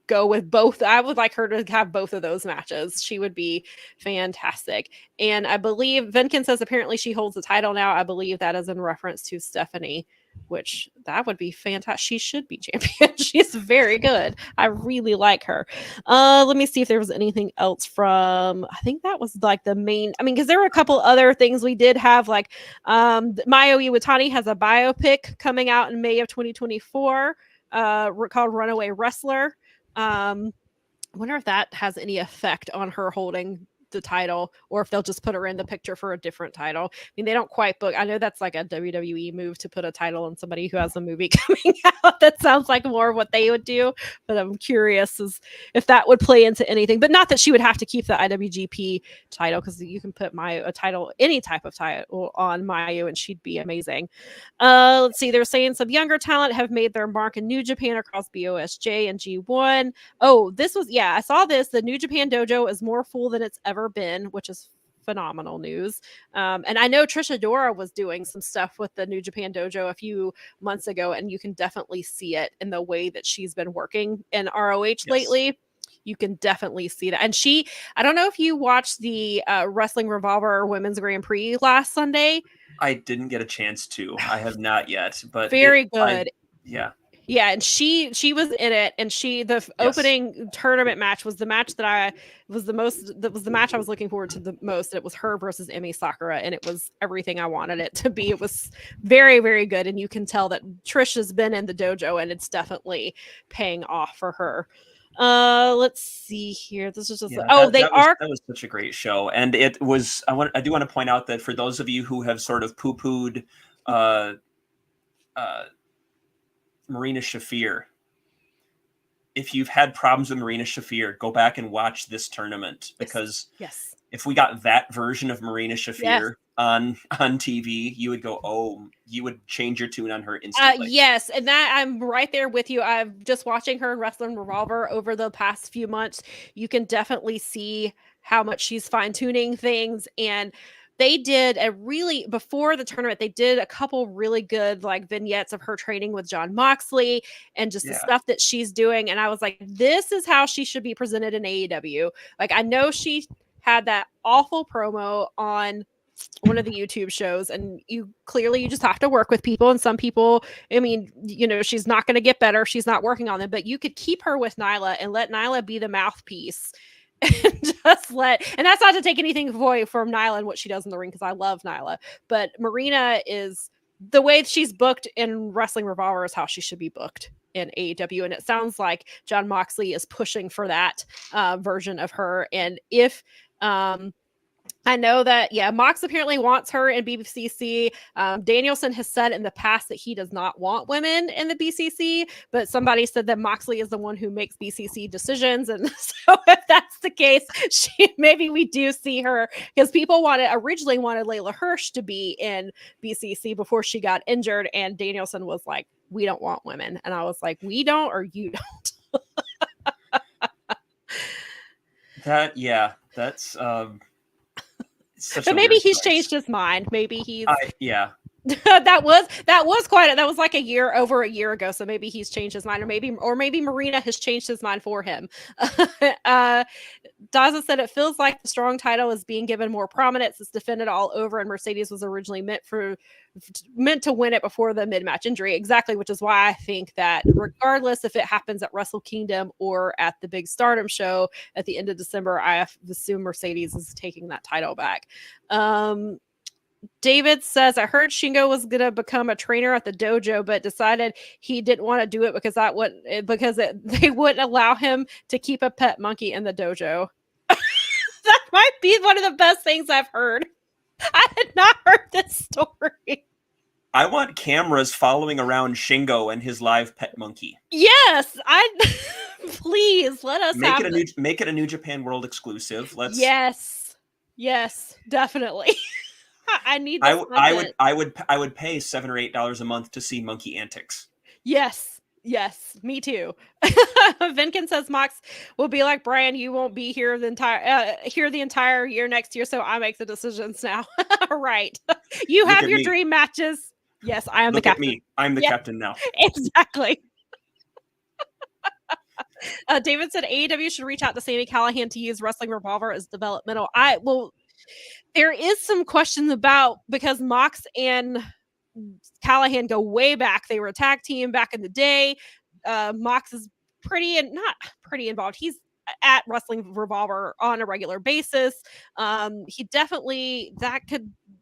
go with both. I would like her to have both of those matches. She would be fantastic. And I believe Vinkin says apparently she holds the title now. I believe that is in reference to Stephanie, which that would be fantastic. She should be champion. She's very good. I really like her. Let me see if there was anything else from, I think that was like the main, because there were a couple other things we did have, like Mayu Iwatani has a biopic coming out in May of 2024 called Runaway Wrestler. I wonder if that has any effect on her holding the title or if they'll just put her in the picture for a different title. They don't quite book. I know that's like a WWE move to put a title on somebody who has a movie coming out. That sounds like more of what they would do, but I'm curious as if that would play into anything, but not that she would have to keep the IWGP title because you can put a title, any type of title on Mayu and she'd be amazing. Let's see. They're saying some younger talent have made their mark in New Japan across BOSJ and G1. Oh, this was, I saw this. The New Japan dojo is more full than it's ever ever been, which is phenomenal news. And I know Trisha Dora was doing some stuff with the New Japan Dojo a few months ago, and you can definitely see it in the way that she's been working in ROH lately. You can definitely see that. And I don't know if you watched the Wrestling Revolver Women's Grand Prix last Sunday. I didn't get a chance to. I have not yet, but very good. Yeah, and she was in it, and the opening tournament match was the match that was the match I was looking forward to the most. It was her versus Emi Sakura, and it was everything I wanted it to be. It was very, very good, and you can tell that Trish has been in the dojo, and it's definitely paying off for her. Let's see here. This is just that was such a great show, and it was. I do want to point out that for those of you who have sort of poo-pooed Marina Shafir, if you've had problems with Marina Shafir, go back and watch this tournament, because if we got that version of Marina Shafir on TV, you would go, you would change your tune on her instantly. Yes, and that I'm right there with you. I'm just watching her in Wrestling Revolver over the past few months. You can definitely see how much she's fine-tuning things, and they did before the tournament, they did a couple really good like vignettes of her training with Jon Moxley and just the stuff that she's doing. And I was like, this is how she should be presented in AEW. Like, I know she had that awful promo on one of the YouTube shows, and you just have to work with people. And some people, I mean, she's not going to get better. She's not working on them, but you could keep her with Nyla and let Nyla be the mouthpiece. And that's not to take anything away from Nyla and what she does in the ring, because I love Nyla, but Marina is the way she's booked in Wrestling Revolver is how she should be booked in AEW. And it sounds like Jon Moxley is pushing for that version of her. And if I know that, Mox apparently wants her in BCC. Danielson has said in the past that he does not want women in the BCC, but somebody said that Moxley is the one who makes BCC decisions. And so if that's the case, maybe we do see her, because people originally wanted Layla Hirsch to be in BCC before she got injured. And Danielson was like, we don't want women. And I was like, we don't, or you don't. That's but maybe he's changed his mind. Maybe he's that was like over a year ago. So maybe he's changed his mind, or maybe Marina has changed his mind for him. Daza said it feels like the strong title is being given more prominence. It's defended all over, and Mercedes was originally meant to win it before the mid-match injury. Exactly, which is why I think that regardless if it happens at Wrestle Kingdom or at the big Stardom show at the end of December, I assume Mercedes is taking that title back. David says, I heard Shingo was going to become a trainer at the dojo, but decided he didn't want to do it because they wouldn't allow him to keep a pet monkey in the dojo. That might be one of the best things I've heard. I had not heard this story. I want cameras following around Shingo and his live pet monkey. Yes, please let us make it a New Japan World exclusive. Yes, definitely. I need. I would pay $7 or $8 a month to see monkey antics. Yes, me too. Vinkin says Mox will be like Brian. You won't be here the entire year next year, so I make the decisions now. Right? You have your dream matches. Yes, I am the captain. Look at me. I'm the captain now. Exactly. David said AEW should reach out to Sami Callihan to use Wrestling Revolver as developmental. There is some questions because Mox and Callihan go way back. They were a tag team back in the day. Mox is not pretty involved. He's at Wrestling Revolver on a regular basis. He definitely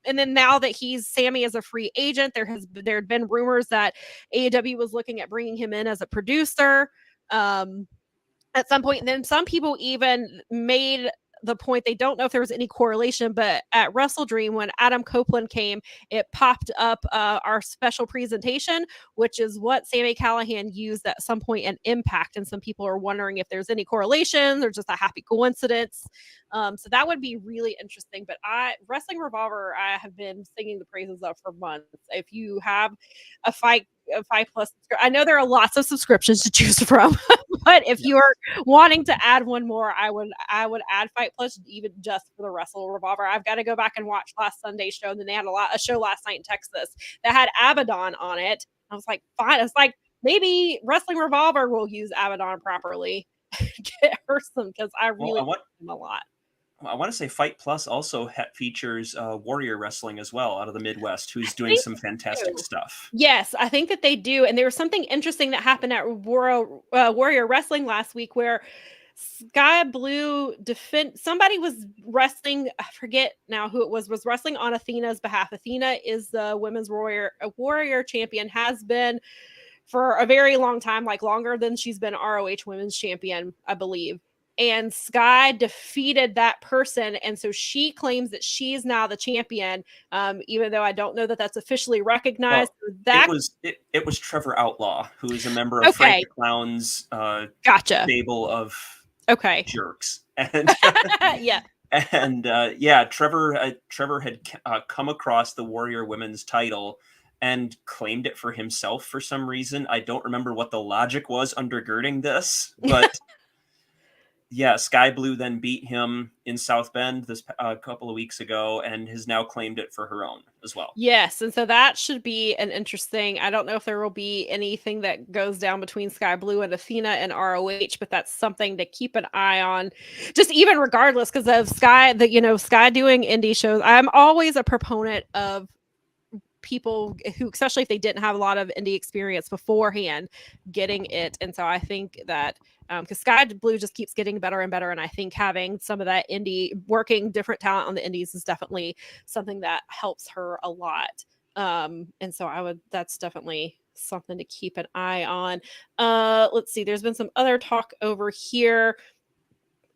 and then now that Sami is a free agent, there had been rumors that AEW was looking at bringing him in as a producer at some point. And then some people even made the point, they don't know if there was any correlation, but at Wrestle Dream, when Adam Copeland came, it popped up our special presentation, which is what Sami Callihan used at some point in Impact. And some people are wondering if there's any correlation or just a happy coincidence. So that would be really interesting. But Wrestling Revolver, I have been singing the praises of for months. If you have a Fight Plus, I know there are lots of subscriptions to choose from, But if you're wanting to add one more, I would add Fight Plus even just for the Wrestle Revolver. I've got to go back and watch last Sunday's show. And then they had a show last night in Texas that had Abaddon on it. I was like, fine. It's like maybe Wrestling Revolver will use Abaddon properly. Get her some because I really like him a lot. I want to say Fight Plus also features Warrior Wrestling as well out of the Midwest, who's doing some fantastic stuff. Yes, I think that they do. And there was something interesting that happened at Warrior Wrestling last week where Sky Blue somebody was wrestling, I forget now who it was wrestling on Athena's behalf. Athena is the women's warrior champion, has been for a very long time, like longer than she's been ROH women's champion, I believe. And Sky defeated that person. And so she claims that she's now the champion, even though I don't know that that's officially recognized. Well, it was Trevor Outlaw, who is a member of Frank the Clown's stable of jerks. And Trevor had come across the Warrior Women's title and claimed it for himself for some reason. I don't remember what the logic was undergirding this, but yeah, Sky Blue then beat him in South Bend this couple of weeks ago and has now claimed it for her own as well. Yes, and so that should be an interesting. I don't know if there will be anything that goes down between Sky Blue and Athena and ROH, but that's something to keep an eye on. Just even regardless, because of Sky doing indie shows. I'm always a proponent of people who, especially if they didn't have a lot of indie experience beforehand, getting it. And so I think that because Sky Blue just keeps getting better and better, and I think having some of that indie, working different talent on the indies is definitely something that helps her a lot. And so that's definitely something to keep an eye on. Let's see, there's been some other talk over here.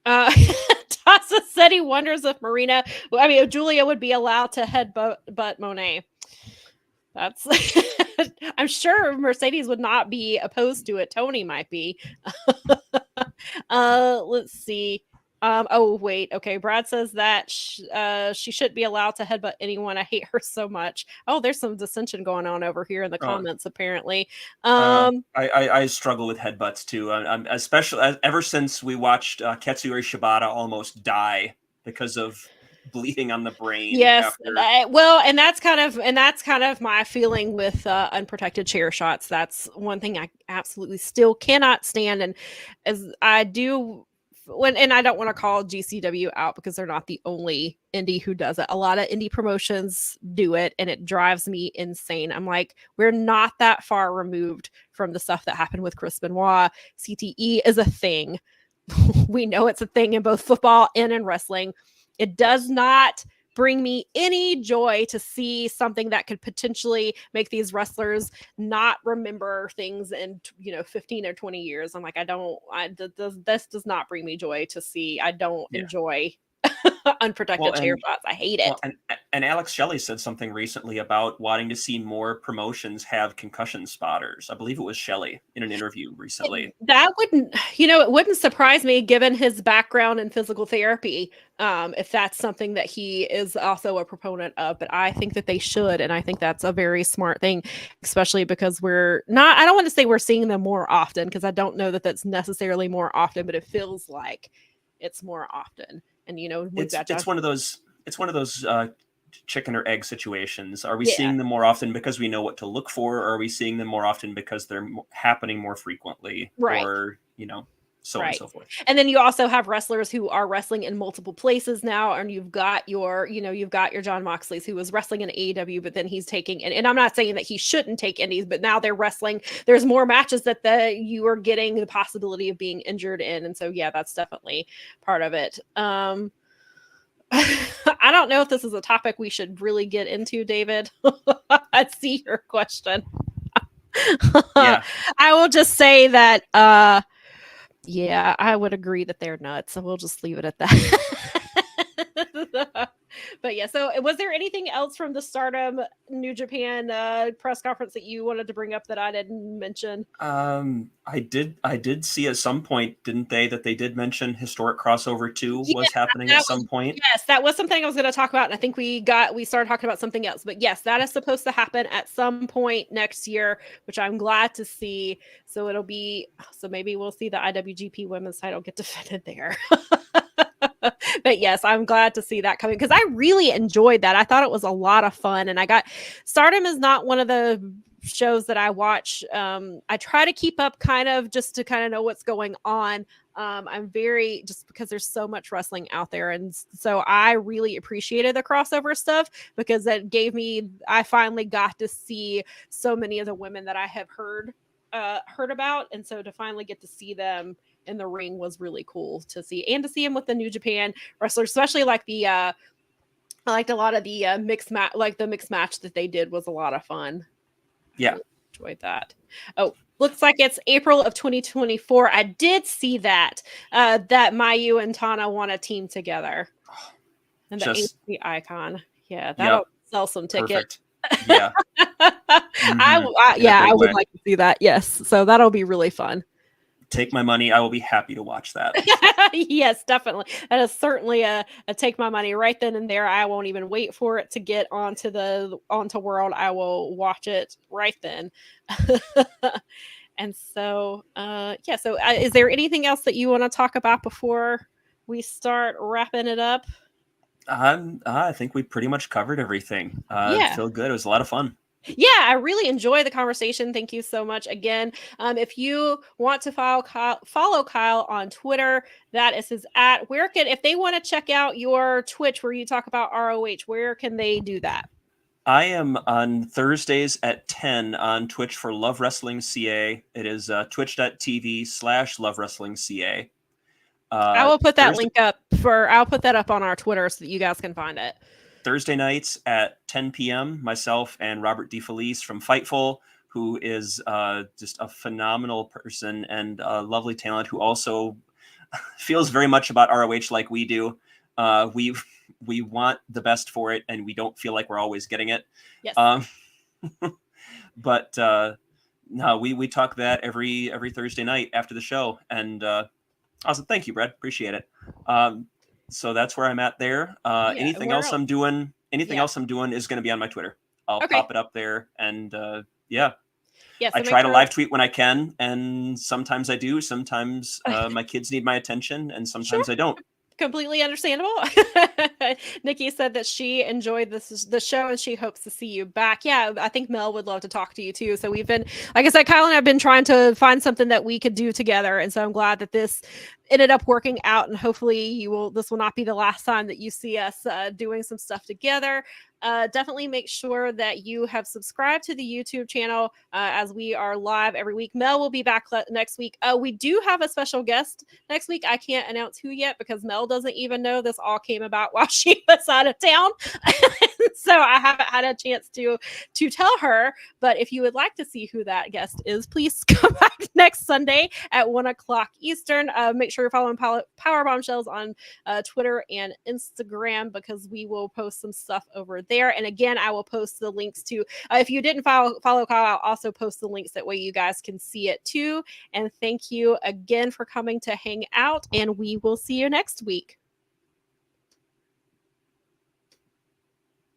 Tassa said he wonders if Julia would be allowed to headbutt Monet. That's I'm sure Mercedes would not be opposed to it. Tony might be. Let's see. Oh wait, okay. Brad says that she shouldn't be allowed to headbutt anyone. I hate her so much. Oh, there's some dissension going on over here in the comments apparently. I struggle with headbutts too. I'm especially ever since we watched Katsuyori Shibata almost die because of bleeding on the brain. Yes. And that's kind of my feeling with unprotected chair shots. That's one thing I absolutely still cannot stand. And as I do and I don't want to call GCW out because they're not the only indie who does it. A lot of indie promotions do it and it drives me insane. I'm like, we're not that far removed from the stuff that happened with Chris Benoit. CTE is a thing. We know it's a thing in both football and in wrestling. It does not bring me any joy to see something that could potentially make these wrestlers not remember things in 15 or 20 years. I'm like, this does not bring me joy to see. I don't enjoy unprotected chair shots. I hate it. And Alex Shelley said something recently about wanting to see more promotions have concussion spotters. I believe it was Shelley in an interview recently. That wouldn't, it wouldn't surprise me given his background in physical therapy, if that's something that he is also a proponent of. But I think that they should, and I think that's a very smart thing, especially because I don't want to say we're seeing them more often, because I don't know that that's necessarily more often, but it feels like it's more often. And it's one of those chicken or egg situations. Are we seeing them more often because we know what to look for, or are we seeing them more often because they're happening more frequently, right? Or so on and so forth. And then you also have wrestlers who are wrestling in multiple places now, and you've got your John Moxley's who was wrestling in AEW, but then he's taking and I'm not saying that he shouldn't take indies, but now they're wrestling. There's more matches that you are getting the possibility of being injured in, and so that's definitely part of it. I don't know if this is a topic we should really get into, David. I see your question. I will just say that I would agree that they're nuts. So we'll just leave it at that. But yeah, so was there anything else from the Stardom New Japan press conference that you wanted to bring up that I didn't mention? I did see at some point, didn't they, that they did mention Historic Crossover 2 Yeah, was happening at some point. yes, that was something I was going to talk about, and I think we started talking about something else. But yes, that is supposed to happen at some point next year, which I'm glad to see. So maybe we'll see the IWGP Women's title get defended there. But yes, I'm glad to see that coming because I really enjoyed that. I thought it was a lot of fun, and Stardom is not one of the shows that I watch. I try to keep up kind of just to kind of know what's going on. I'm very, just because there's so much wrestling out there, and so I really appreciated the crossover stuff because I finally got to see so many of the women that I have heard about, and so to finally get to see them in the ring was really cool to see, and to see him with the New Japan wrestlers, especially like I liked a lot of the mixed match, like the mixed match that they did was a lot of fun. Yeah, really enjoyed that. Oh, looks like it's April of 2024. I did see that Mayu and Tana want to team together, and the AC icon. Yeah, that'll sell some tickets. Perfect. Yeah. I would like to see that. Yes, so that'll be really fun. Take my money. I will be happy to watch that. Yes, definitely. That is certainly a take my money right then and there. I won't even wait for it to get onto World. I will watch it right then. And so, So, is there anything else that you want to talk about before we start wrapping it up? I think we pretty much covered everything. I feel good. It was a lot of fun. Yeah, I really enjoy the conversation. Thank you so much again. If you want to follow Kyle on Twitter, that is his @ if they want to check out your Twitch where you talk about ROH, where can they do that? I am on Thursdays at 10 on Twitch for Love Wrestling CA. It is twitch.tv/Love Wrestling CA. I will put that link up I'll put that up on our Twitter so that you guys can find it. Thursday nights at 10 p.m., myself and Robert DeFelice from Fightful, who is just a phenomenal person and a lovely talent who also feels very much about ROH like we do. We want the best for it, and we don't feel like we're always getting it. Yes. But no, we talk that every Thursday night after the show, and awesome. Thank you, Brad. Appreciate it. So that's where I'm at there. Anything else I'm doing is going to be on my Twitter. I'll pop it up there, and Yeah, so I try to live tweet when I can, and sometimes I do. Sometimes my kids need my attention, and sometimes I don't. Completely understandable. Nikki said that she enjoyed the show and she hopes to see you back. Yeah, I think Mel would love to talk to you too. So we've been, like I said, Kyle and I have been trying to find something that we could do together, and so I'm glad that this ended up working out, and hopefully this will not be the last time that you see us doing some stuff together. Definitely make sure that you have subscribed to the YouTube channel as we are live every week. Mel will be back next week. We do have a special guest next week. I can't announce who yet because Mel doesn't even know this all came about while she was out of town. So I haven't had a chance to tell her. But if you would like to see who that guest is, please come back next Sunday at 1:00 Eastern. Make sure you're following Powerbombshells on Twitter and Instagram because we will post some stuff over there. And again, I will post the links to, if you didn't follow Kyle, I'll also post the links that way you guys can see it too. And thank you again for coming to hang out, and we will see you next week.